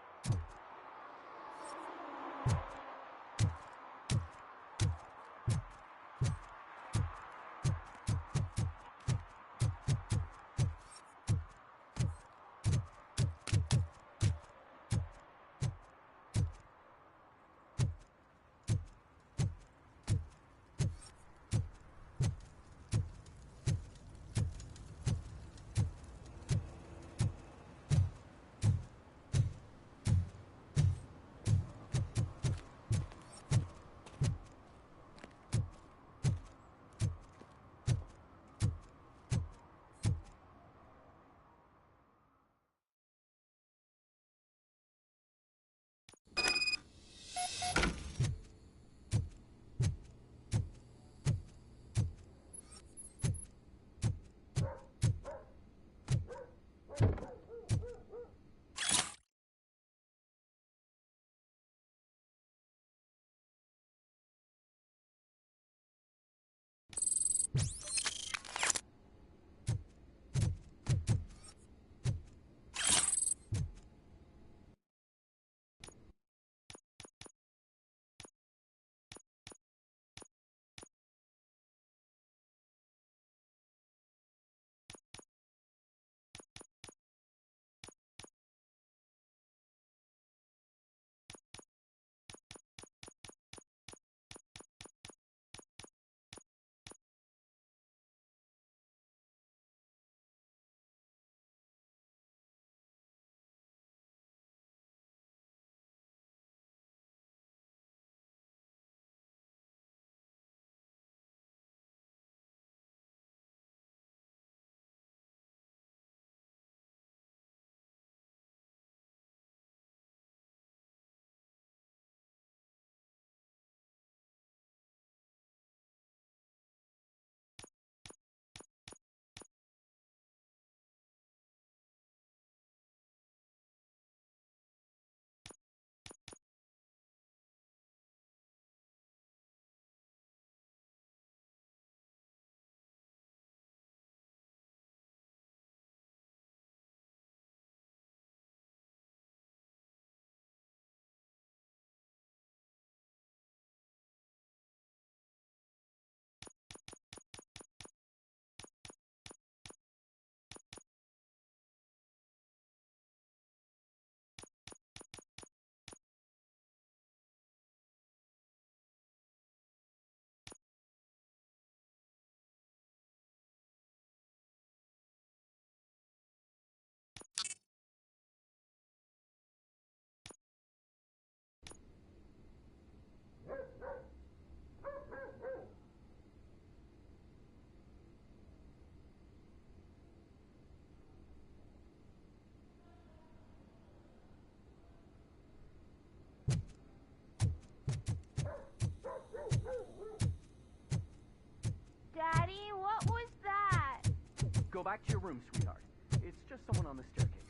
Go back to your room, sweetheart. It's just someone on the staircase.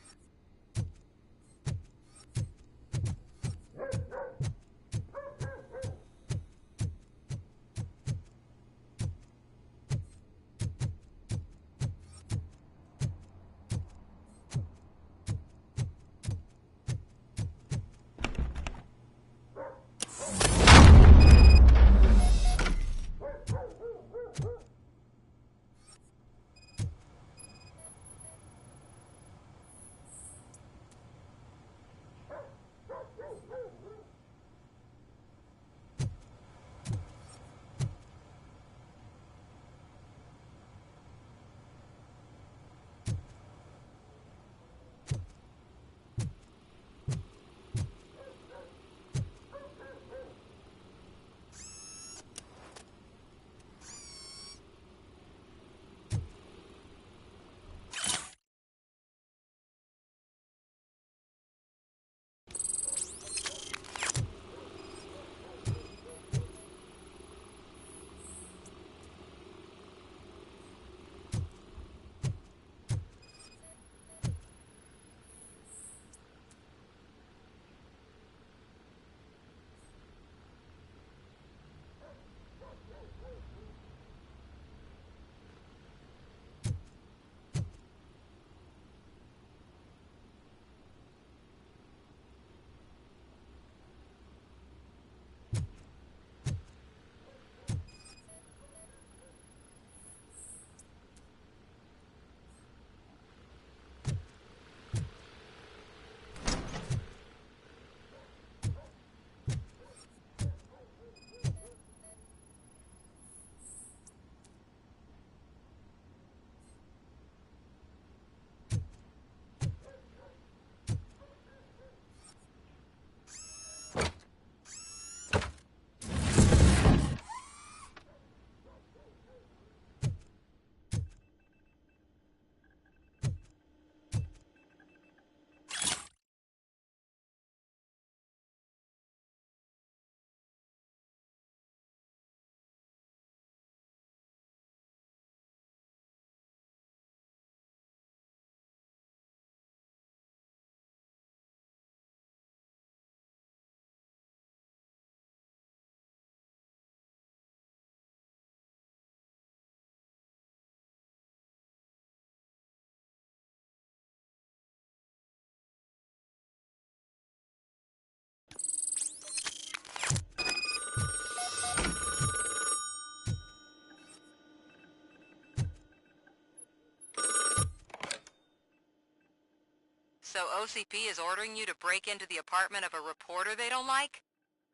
So OCP is ordering you to break into the apartment of a reporter they don't like?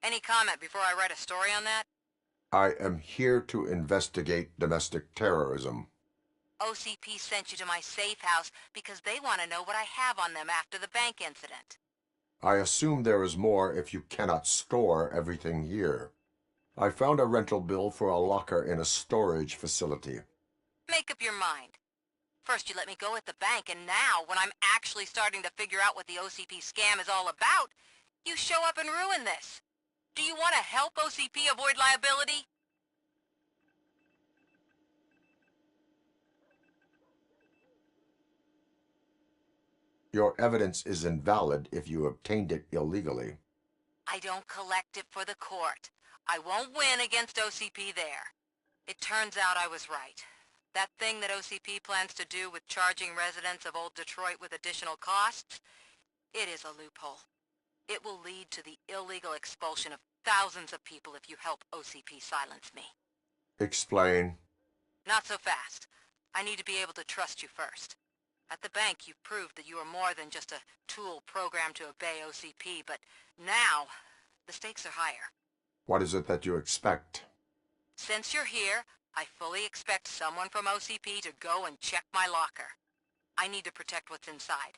Any comment before I write a story on that? I am here to investigate domestic terrorism. OCP sent you to my safe house because they want to know what I have on them after the bank incident. I assume there is more if you cannot store everything here. I found a rental bill for a locker in a storage facility. Make up your mind. First you let me go at the bank, and now, when I'm actually starting to figure out what the OCP scam is all about, you show up and ruin this. Do you want to help OCP avoid liability? Your evidence is invalid if you obtained it illegally. I don't collect it for the court. I won't win against OCP there. It turns out I was right. That thing that OCP plans to do with charging residents of Old Detroit with additional costs, it is a loophole. It will lead to the illegal expulsion of thousands of people if you help OCP silence me. Explain. Not so fast. I need to be able to trust you first. At the bank, you've proved that you are more than just a tool programmed to obey OCP, but now, the stakes are higher. What is it that you expect? Since you're here, I fully expect someone from OCP to go and check my locker. I need to protect what's inside,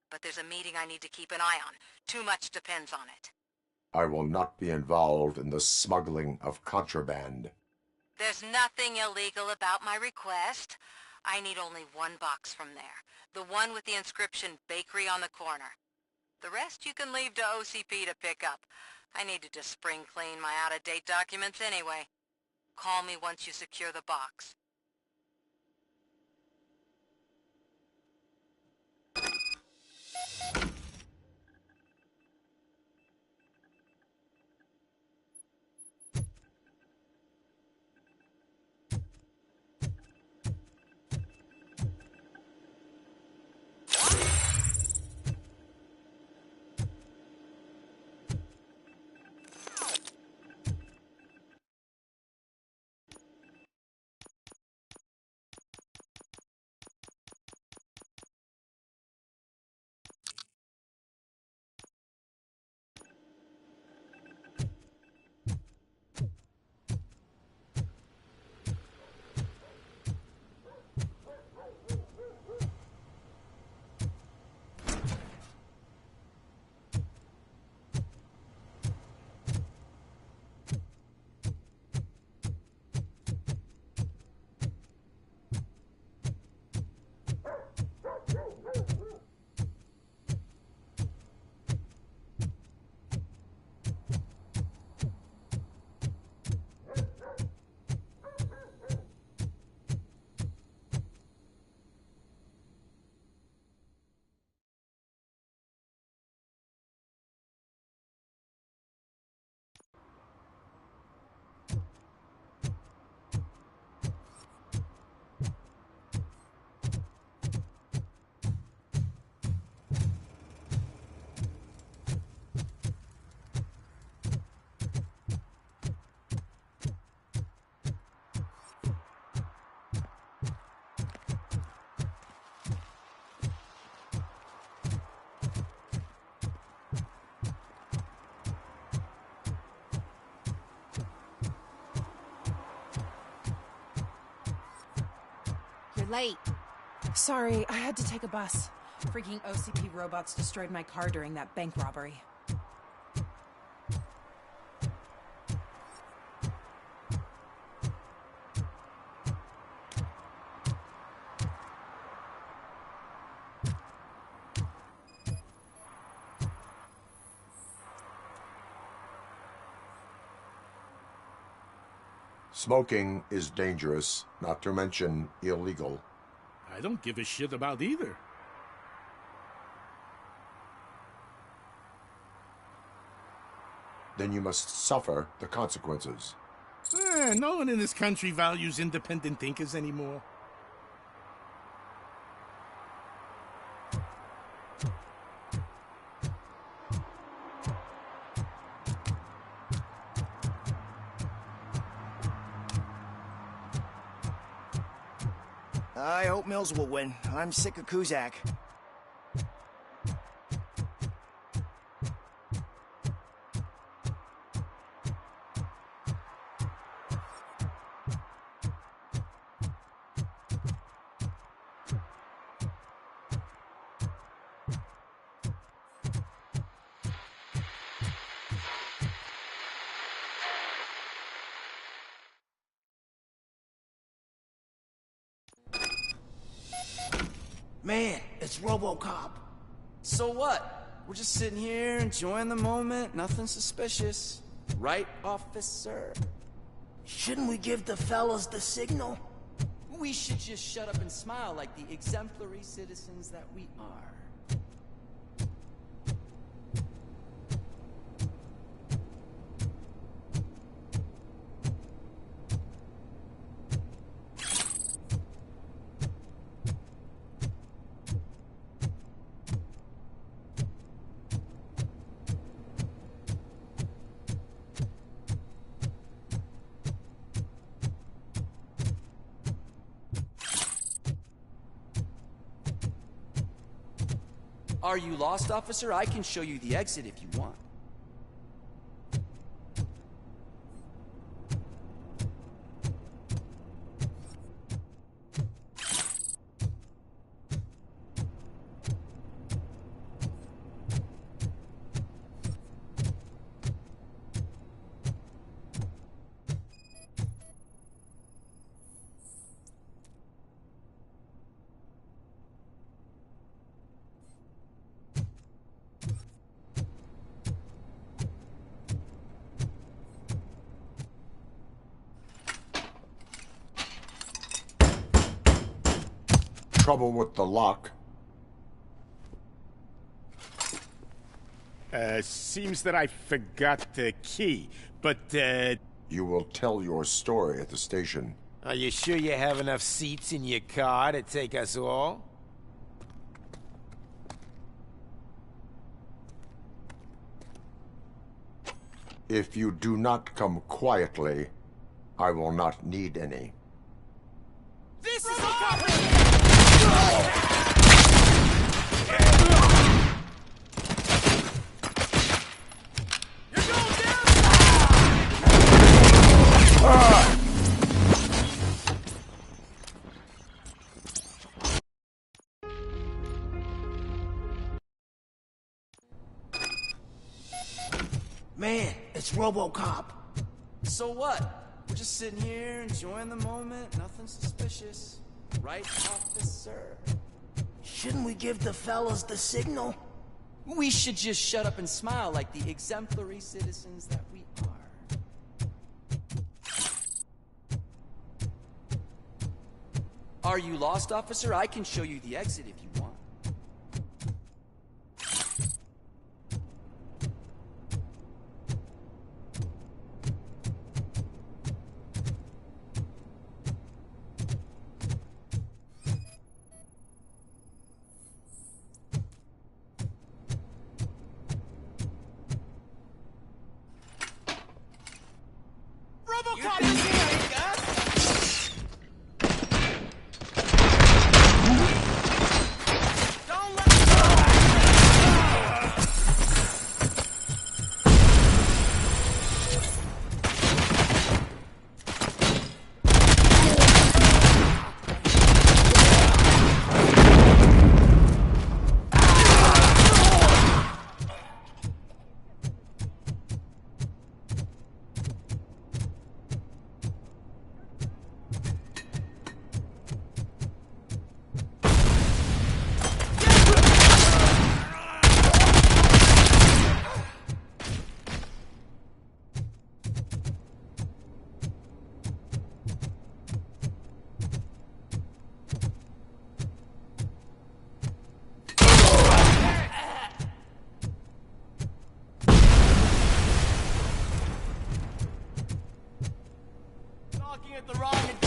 but there's a meeting I need to keep an eye on. Too much depends on it. I will not be involved in the smuggling of contraband. There's nothing illegal about my request. I need only one box from there. The one with the inscription Bakery on the corner. The rest you can leave to OCP to pick up. I needed to spring clean my out-of-date documents anyway. Call me once you secure the box. late. Sorry, I had to take a bus. Freaking OCP robots destroyed my car during that bank robbery. Smoking is dangerous, not to mention illegal. I don't give a shit about either. Then you must suffer the consequences. No one in this country values independent thinkers anymore. I hope Mills will win. I'm sick of Kuzak. Man, it's Robocop. So what? We're just sitting here enjoying the moment, nothing suspicious. Right, officer? Shouldn't we give the fellas the signal? We should just shut up and smile like the exemplary citizens that we are. Are you lost, officer? I can show you the exit if you want. Trouble with the lock. Seems that I forgot the key, but, You will tell your story at the station. Are you sure you have enough seats in your car to take us all? If you do not come quietly, I will not need any. This is Man, it's Robocop. So what? We're just sitting here enjoying the moment, nothing suspicious. Right, officer? Shouldn't we give the fellas the signal? We should just shut up and smile like the exemplary citizens that we are. Are you lost, officer? I can show you the exit if you want. Robocop is here! the wrong address.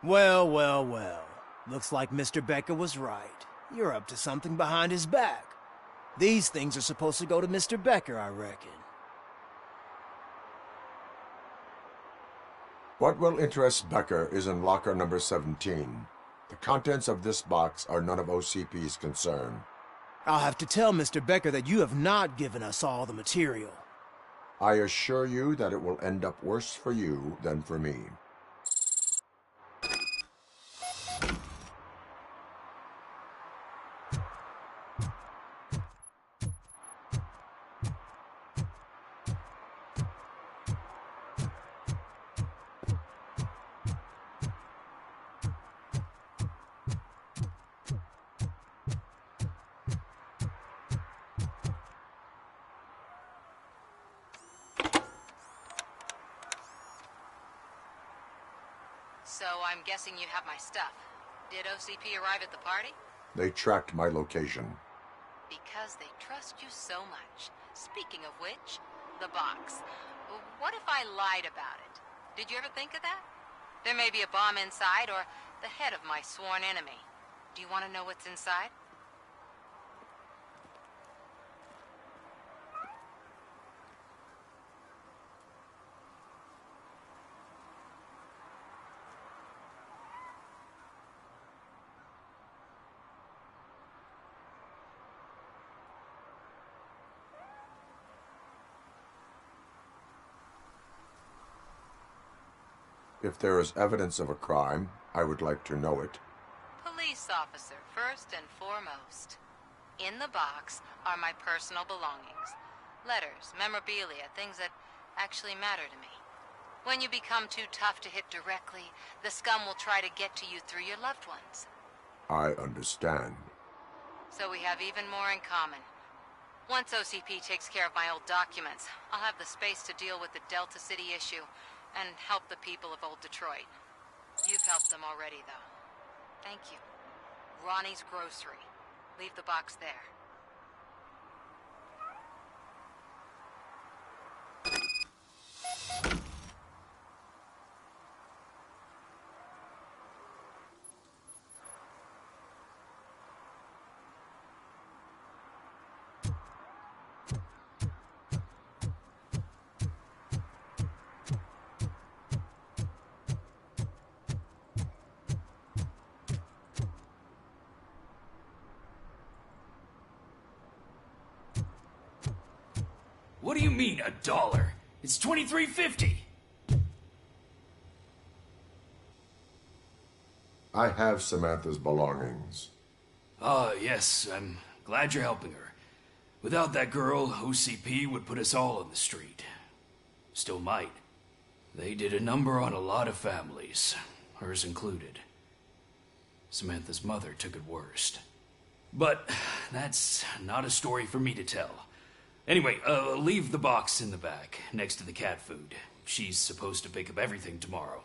Well, well, well. Looks like Mr. Becker was right. You're up to something behind his back. These things are supposed to go to Mr. Becker, I reckon. What will interest Becker is in locker number 17. The contents of this box are none of OCP's concern. I'll have to tell Mr. Becker that you have not given us all the material. I assure you that it will end up worse for you than for me. So I'm guessing you have my stuff. Did OCP arrive at the party? They tracked my location. Because they trust you so much. Speaking of which, the box. What if I lied about it? Did you ever think of that? There may be a bomb inside or the head of my sworn enemy. Do you want to know what's inside? If there is evidence of a crime, I would like to know it. Police officer, first and foremost. In the box are my personal belongings. Letters, memorabilia, things that actually matter to me. When you become too tough to hit directly, the scum will try to get to you through your loved ones. I understand. So we have even more in common. Once OCP takes care of my old documents, I'll have the space to deal with the Delta City issue and help the people of Old Detroit. You've helped them already, though. Thank you. Ronnie's Grocery. Leave the box there. What do you mean, $1? It's $23.50. I have Samantha's belongings. Ah, yes, I'm glad you're helping her. Without that girl, OCP would put us all on the street. Still might. They did a number on a lot of families, hers included. Samantha's mother took it worst. But that's not a story for me to tell. Anyway, leave the box in the back, next to the cat food. She's supposed to pick up everything tomorrow.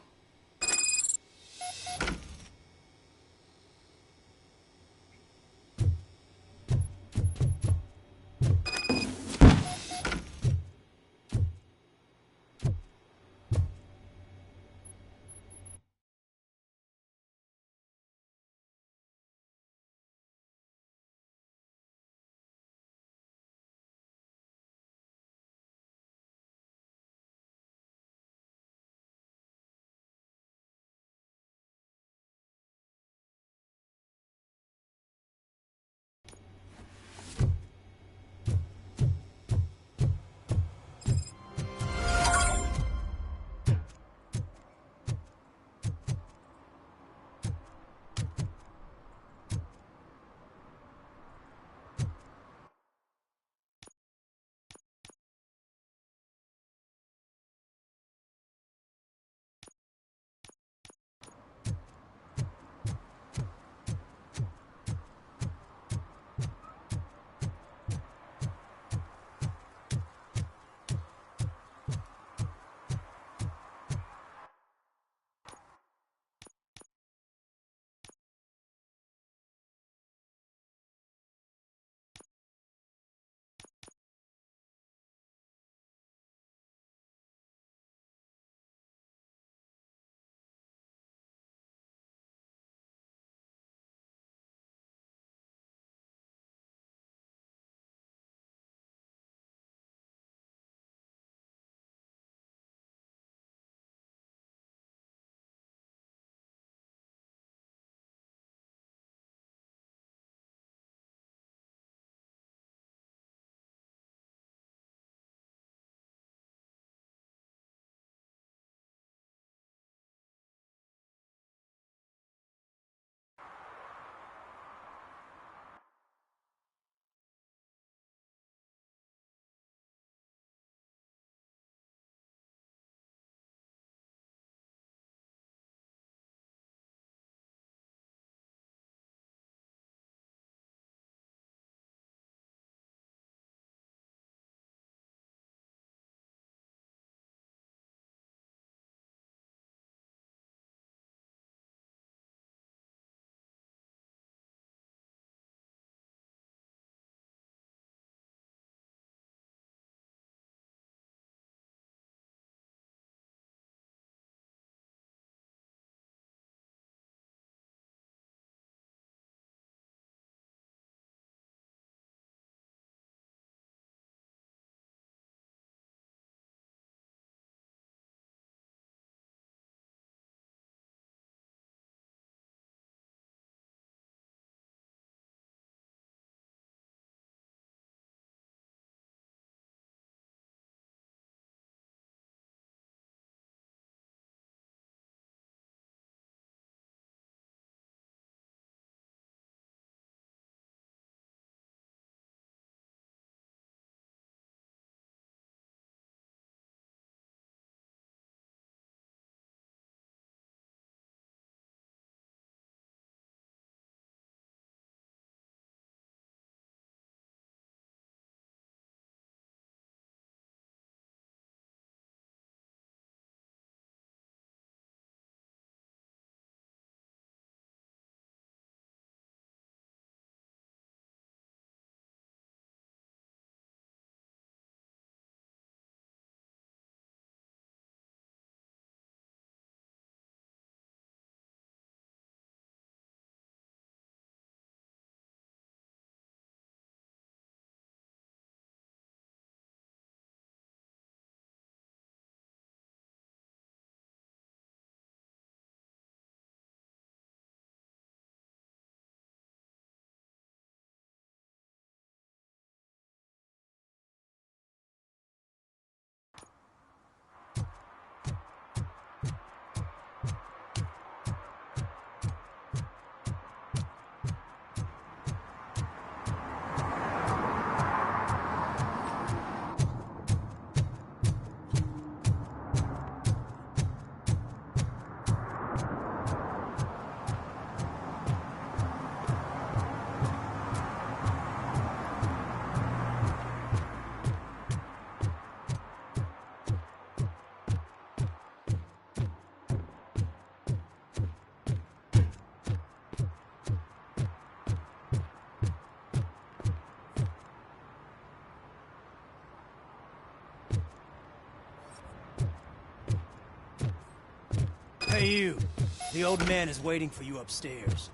The old man is waiting for you upstairs.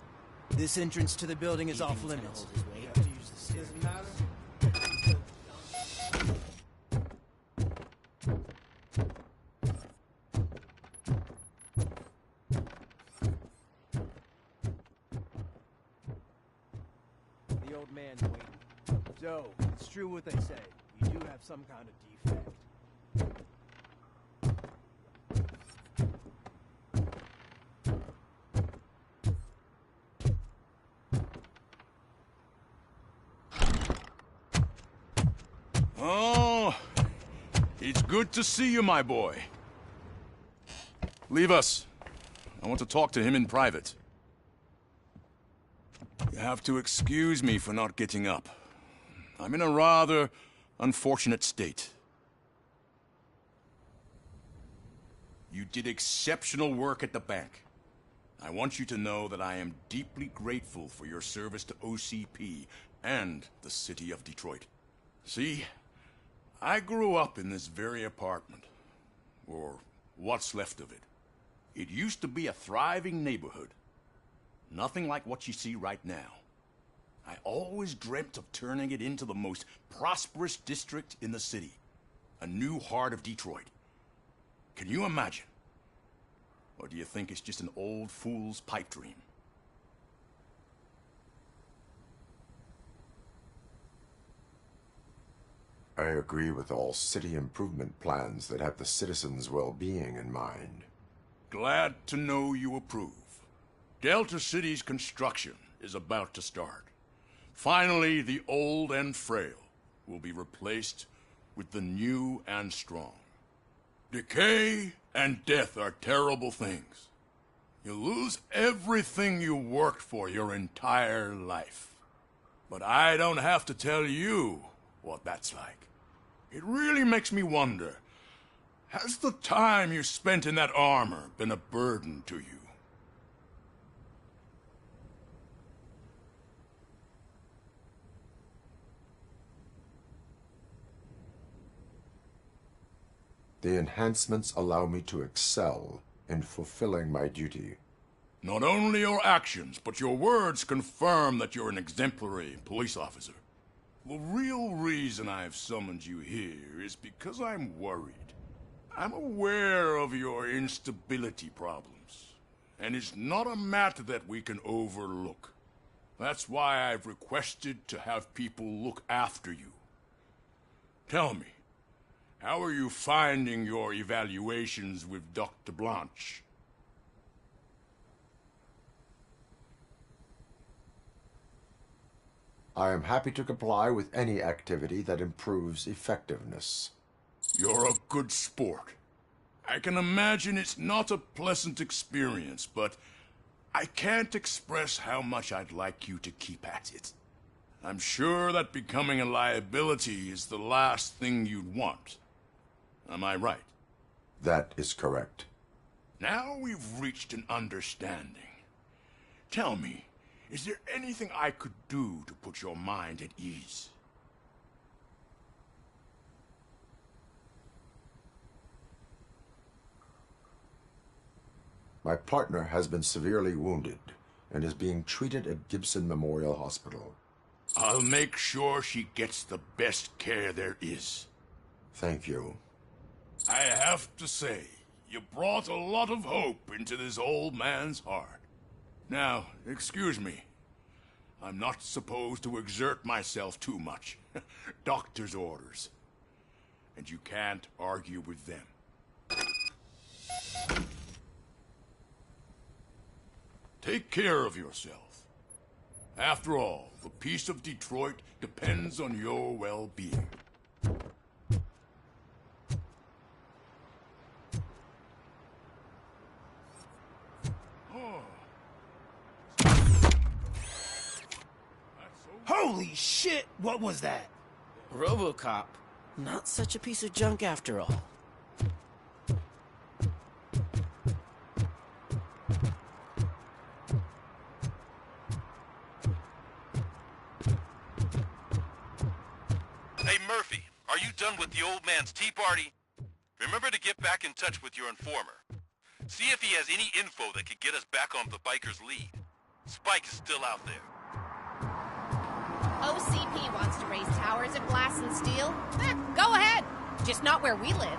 This entrance to the building is off limits. You have to use the stairs. Doesn't matter. The old man's waiting. So, it's true what they say. You do have some kind of defect. Oh, it's good to see you, my boy. Leave us. I want to talk to him in private. You have to excuse me for not getting up. I'm in a rather unfortunate state. You did exceptional work at the bank. I want you to know that I am deeply grateful for your service to OCP and the city of Detroit. See, I grew up in this very apartment, or what's left of it. It used to be a thriving neighborhood. Nothing like what you see right now. I always dreamt of turning it into the most prosperous district in the city. A new heart of Detroit. Can you imagine? Or do you think it's just an old fool's pipe dream? I agree with all city improvement plans that have the citizens' well-being in mind. Glad to know you approve. Delta City's construction is about to start. Finally, the old and frail will be replaced with the new and strong. Decay and death are terrible things. You lose everything you worked for your entire life. But I don't have to tell you what that's like. It really makes me wonder, has the time you spent in that armor been a burden to you? The enhancements allow me to excel in fulfilling my duty. Not only your actions, but your words confirm that you're an exemplary police officer. The real reason I've summoned you here is because I'm worried. I'm aware of your instability problems, and it's not a matter that we can overlook. That's why I've requested to have people look after you. Tell me, how are you finding your evaluations with Dr. Blanche? I am happy to comply with any activity that improves effectiveness. You're a good sport. I can imagine it's not a pleasant experience, but I can't express how much I'd like you to keep at it. I'm sure that becoming a liability is the last thing you'd want. Am I right? That is correct. Now we've reached an understanding. Tell me, is there anything I could do to put your mind at ease? My partner has been severely wounded and is being treated at Gibson Memorial Hospital. I'll make sure she gets the best care there is. Thank you. I have to say, you brought a lot of hope into this old man's heart. Now, excuse me. I'm not supposed to exert myself too much. Doctor's orders. And you can't argue with them. Take care of yourself. After all, the peace of Detroit depends on your well-being. Holy shit! What was that? Robocop. Not such a piece of junk after all. Hey, Murphy, are you done with the old man's tea party? Remember to get back in touch with your informer. See if he has any info that could get us back on the biker's lead. Spike is still out there. OCP wants to raise towers of glass and steel? Go ahead. Just not where we live.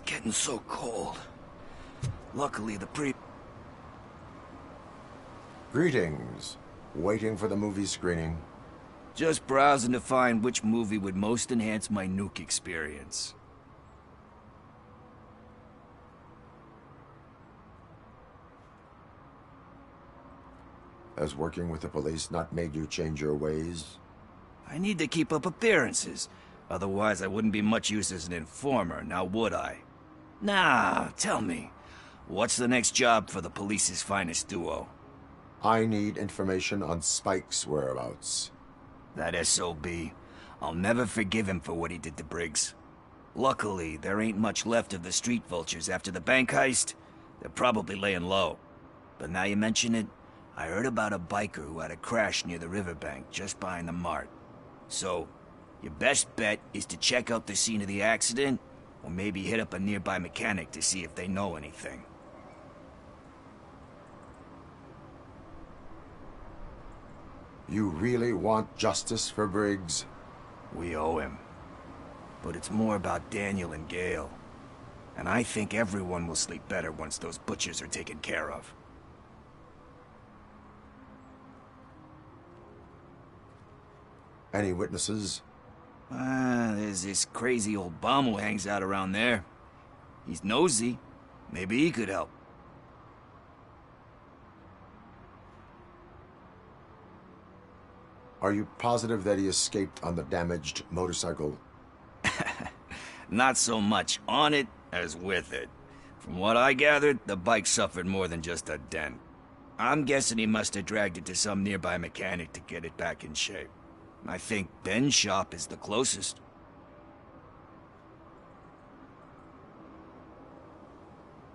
Getting so cold. Luckily, Greetings. Waiting for the movie screening. Just browsing to find which movie would most enhance my nuke experience. Has working with the police not made you change your ways? I need to keep up appearances. Otherwise, I wouldn't be much use as an informer, now would I? Nah, tell me. What's the next job for the police's finest duo? I need information on Spike's whereabouts. That SOB. I'll never forgive him for what he did to Briggs. Luckily, there ain't much left of the street vultures after the bank heist. They're probably laying low. But now you mention it, I heard about a biker who had a crash near the riverbank just behind the mart. So, your best bet is to check out the scene of the accident, or maybe hit up a nearby mechanic to see if they know anything. You really want justice for Briggs? We owe him. But it's more about Daniel and Gale. And I think everyone will sleep better once those butchers are taken care of. Any witnesses? There's this crazy old bum who hangs out around there. He's nosy. Maybe he could help. Are you positive that he escaped on the damaged motorcycle? Not so much on it as with it. From what I gathered, the bike suffered more than just a dent. I'm guessing he must have dragged it to some nearby mechanic to get it back in shape. I think Ben's shop is the closest.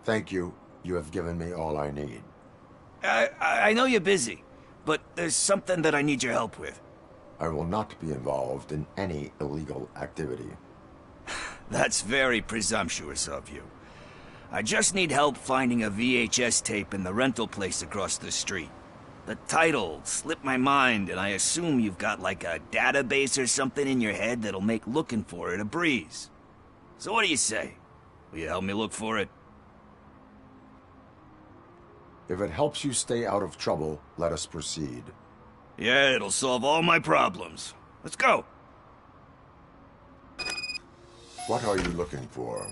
Thank you. You have given me all I need. I know you're busy, but there's something that I need your help with. I will not be involved in any illegal activity. That's very presumptuous of you. I just need help finding a VHS tape in the rental place across the street. The title slipped my mind, and I assume you've got like a database or something in your head that'll make looking for it a breeze. So what do you say? Will you help me look for it? If it helps you stay out of trouble, let us proceed. Yeah, it'll solve all my problems. Let's go. What are you looking for?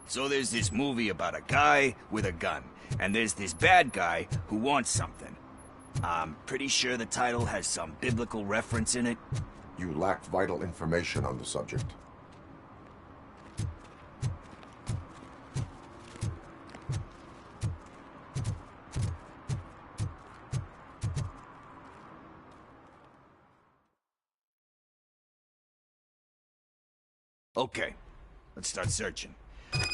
So there's this movie about a guy with a gun, and there's this bad guy who wants something. I'm pretty sure the title has some biblical reference in it. You lack vital information on the subject. Okay, let's start searching.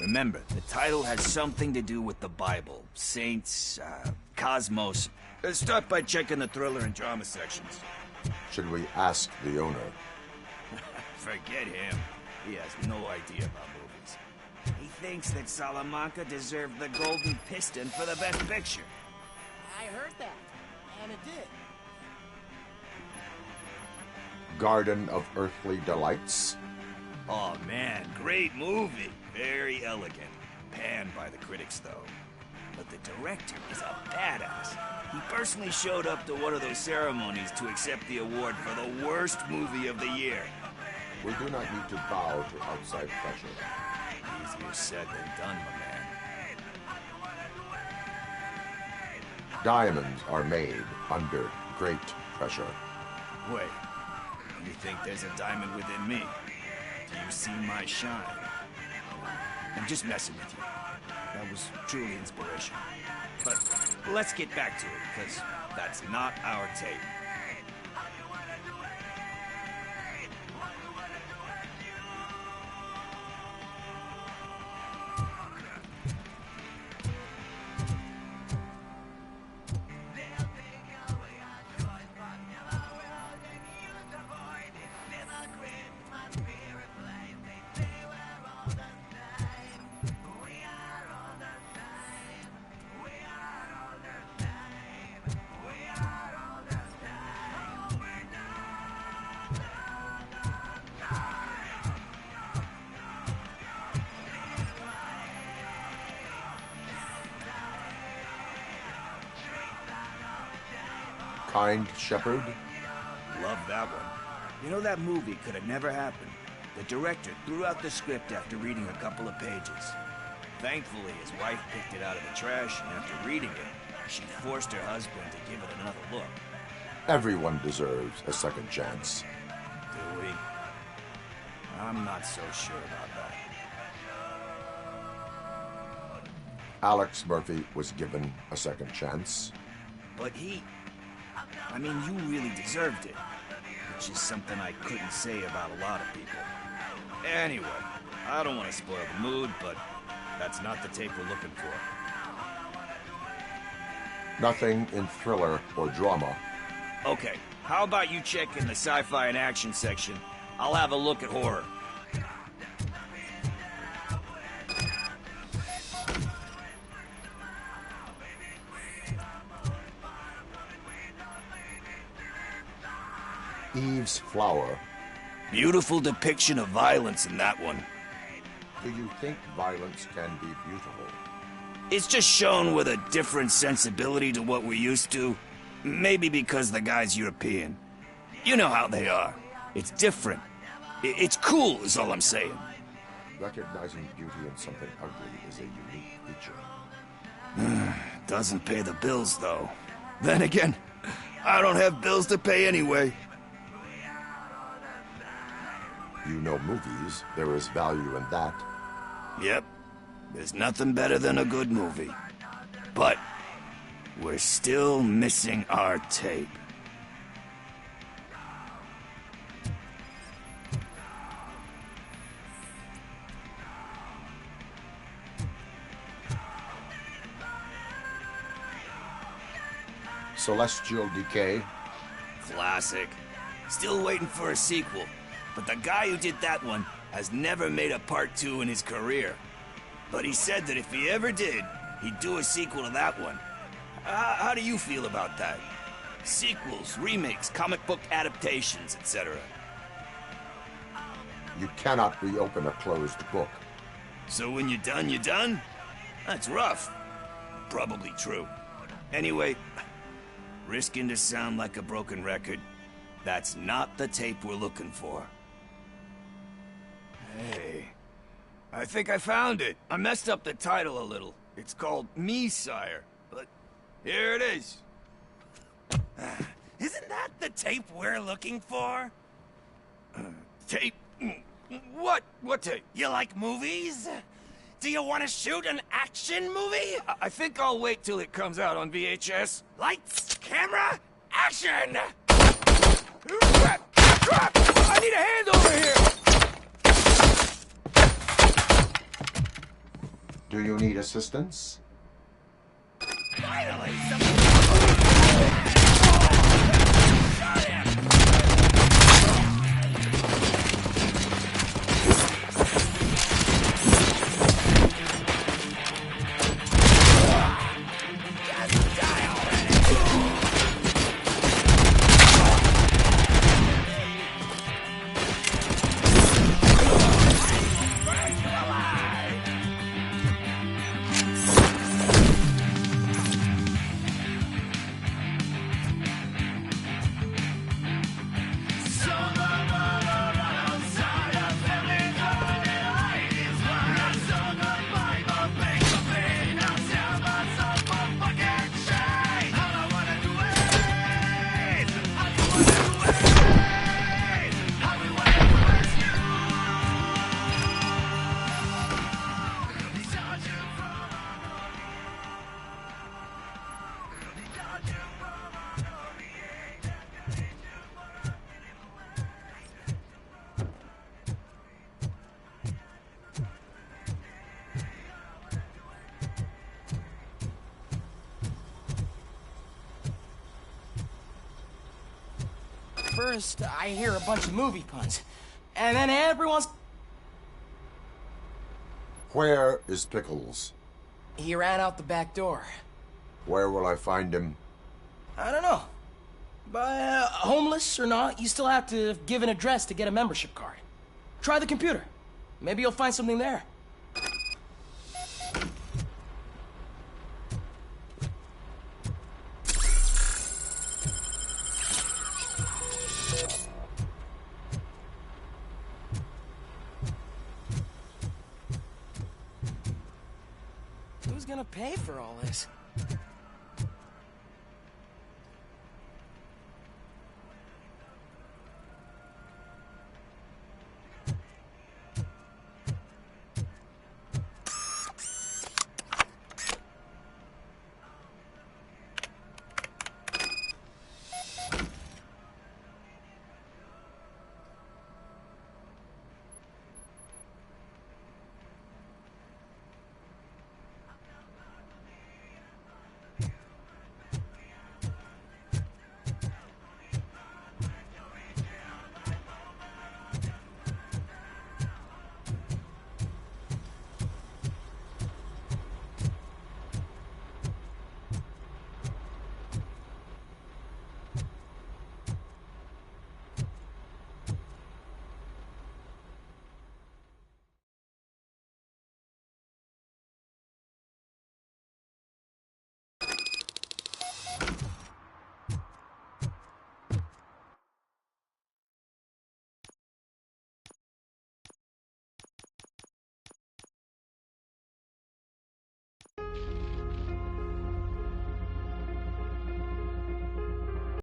Remember, the title has something to do with the Bible, saints, cosmos. Start by checking the thriller and drama sections. Should we ask the owner? Forget him. He has no idea about movies. He thinks that Salamanca deserved the Golden Piston for the Best Picture. I heard that. And it did. Garden of Earthly Delights. Oh man, great movie. Very elegant. Panned by the critics though. But the director is a badass. He personally showed up to one of those ceremonies to accept the award for the worst movie of the year. We do not need to bow to outside pressure. Easier said than done, my man. Diamonds are made under great pressure. Wait, you think there's a diamond within me? Do you see my shine? I'm just messing with you. That was truly inspirational. But let's get back to it, because that's not our tape. Kind Shepherd. Love that one. You know, that movie could have never happened. The director threw out the script after reading a couple of pages. Thankfully, his wife picked it out of the trash, and after reading it, she forced her husband to give it another look. Everyone deserves a second chance. Do we? I'm not so sure about that. Alex Murphy was given a second chance. But I mean, you really deserved it. Which is something I couldn't say about a lot of people. Anyway, I don't want to spoil the mood, but that's not the tape we're looking for. Nothing in thriller or drama. Okay, how about you check in the sci-fi and action section? I'll have a look at horror. Eve's Flower. Beautiful depiction of violence in that one. Do you think violence can be beautiful? It's just shown with a different sensibility to what we're used to. Maybe because the guy's European. You know how they are. It's different. It's cool is all I'm saying. Recognizing beauty in something ugly is a unique feature. Doesn't pay the bills, though. Then again, I don't have bills to pay anyway. You know movies. There is value in that. Yep. There's nothing better than a good movie. But we're still missing our tape. Celestial Decay. Classic. Still waiting for a sequel. But the guy who did that one has never made a part 2 in his career. But he said that if he ever did, he'd do a sequel to that one. How do you feel about that? Sequels, remakes, comic book adaptations, etc. You cannot reopen a closed book. So when you're done, you're done? That's rough. Probably true. Anyway, risking to sound like a broken record, that's not the tape we're looking for. Hey, I think I found it. I messed up the title a little. It's called Me, Sire, but here it is. Isn't that the tape we're looking for? Tape? What? What tape? You like movies? Do you want to shoot an action movie? I think I'll wait till it comes out on VHS. Lights, camera, action! Crap! Crap! I need a hand over here! Do you need assistance? Finally, First, I hear a bunch of movie puns. And then everyone's... Where is Pickles? He ran out the back door. Where will I find him? I don't know. But homeless or not, you still have to give an address to get a membership card. Try the computer. Maybe you'll find something there. Who's gonna pay for all this?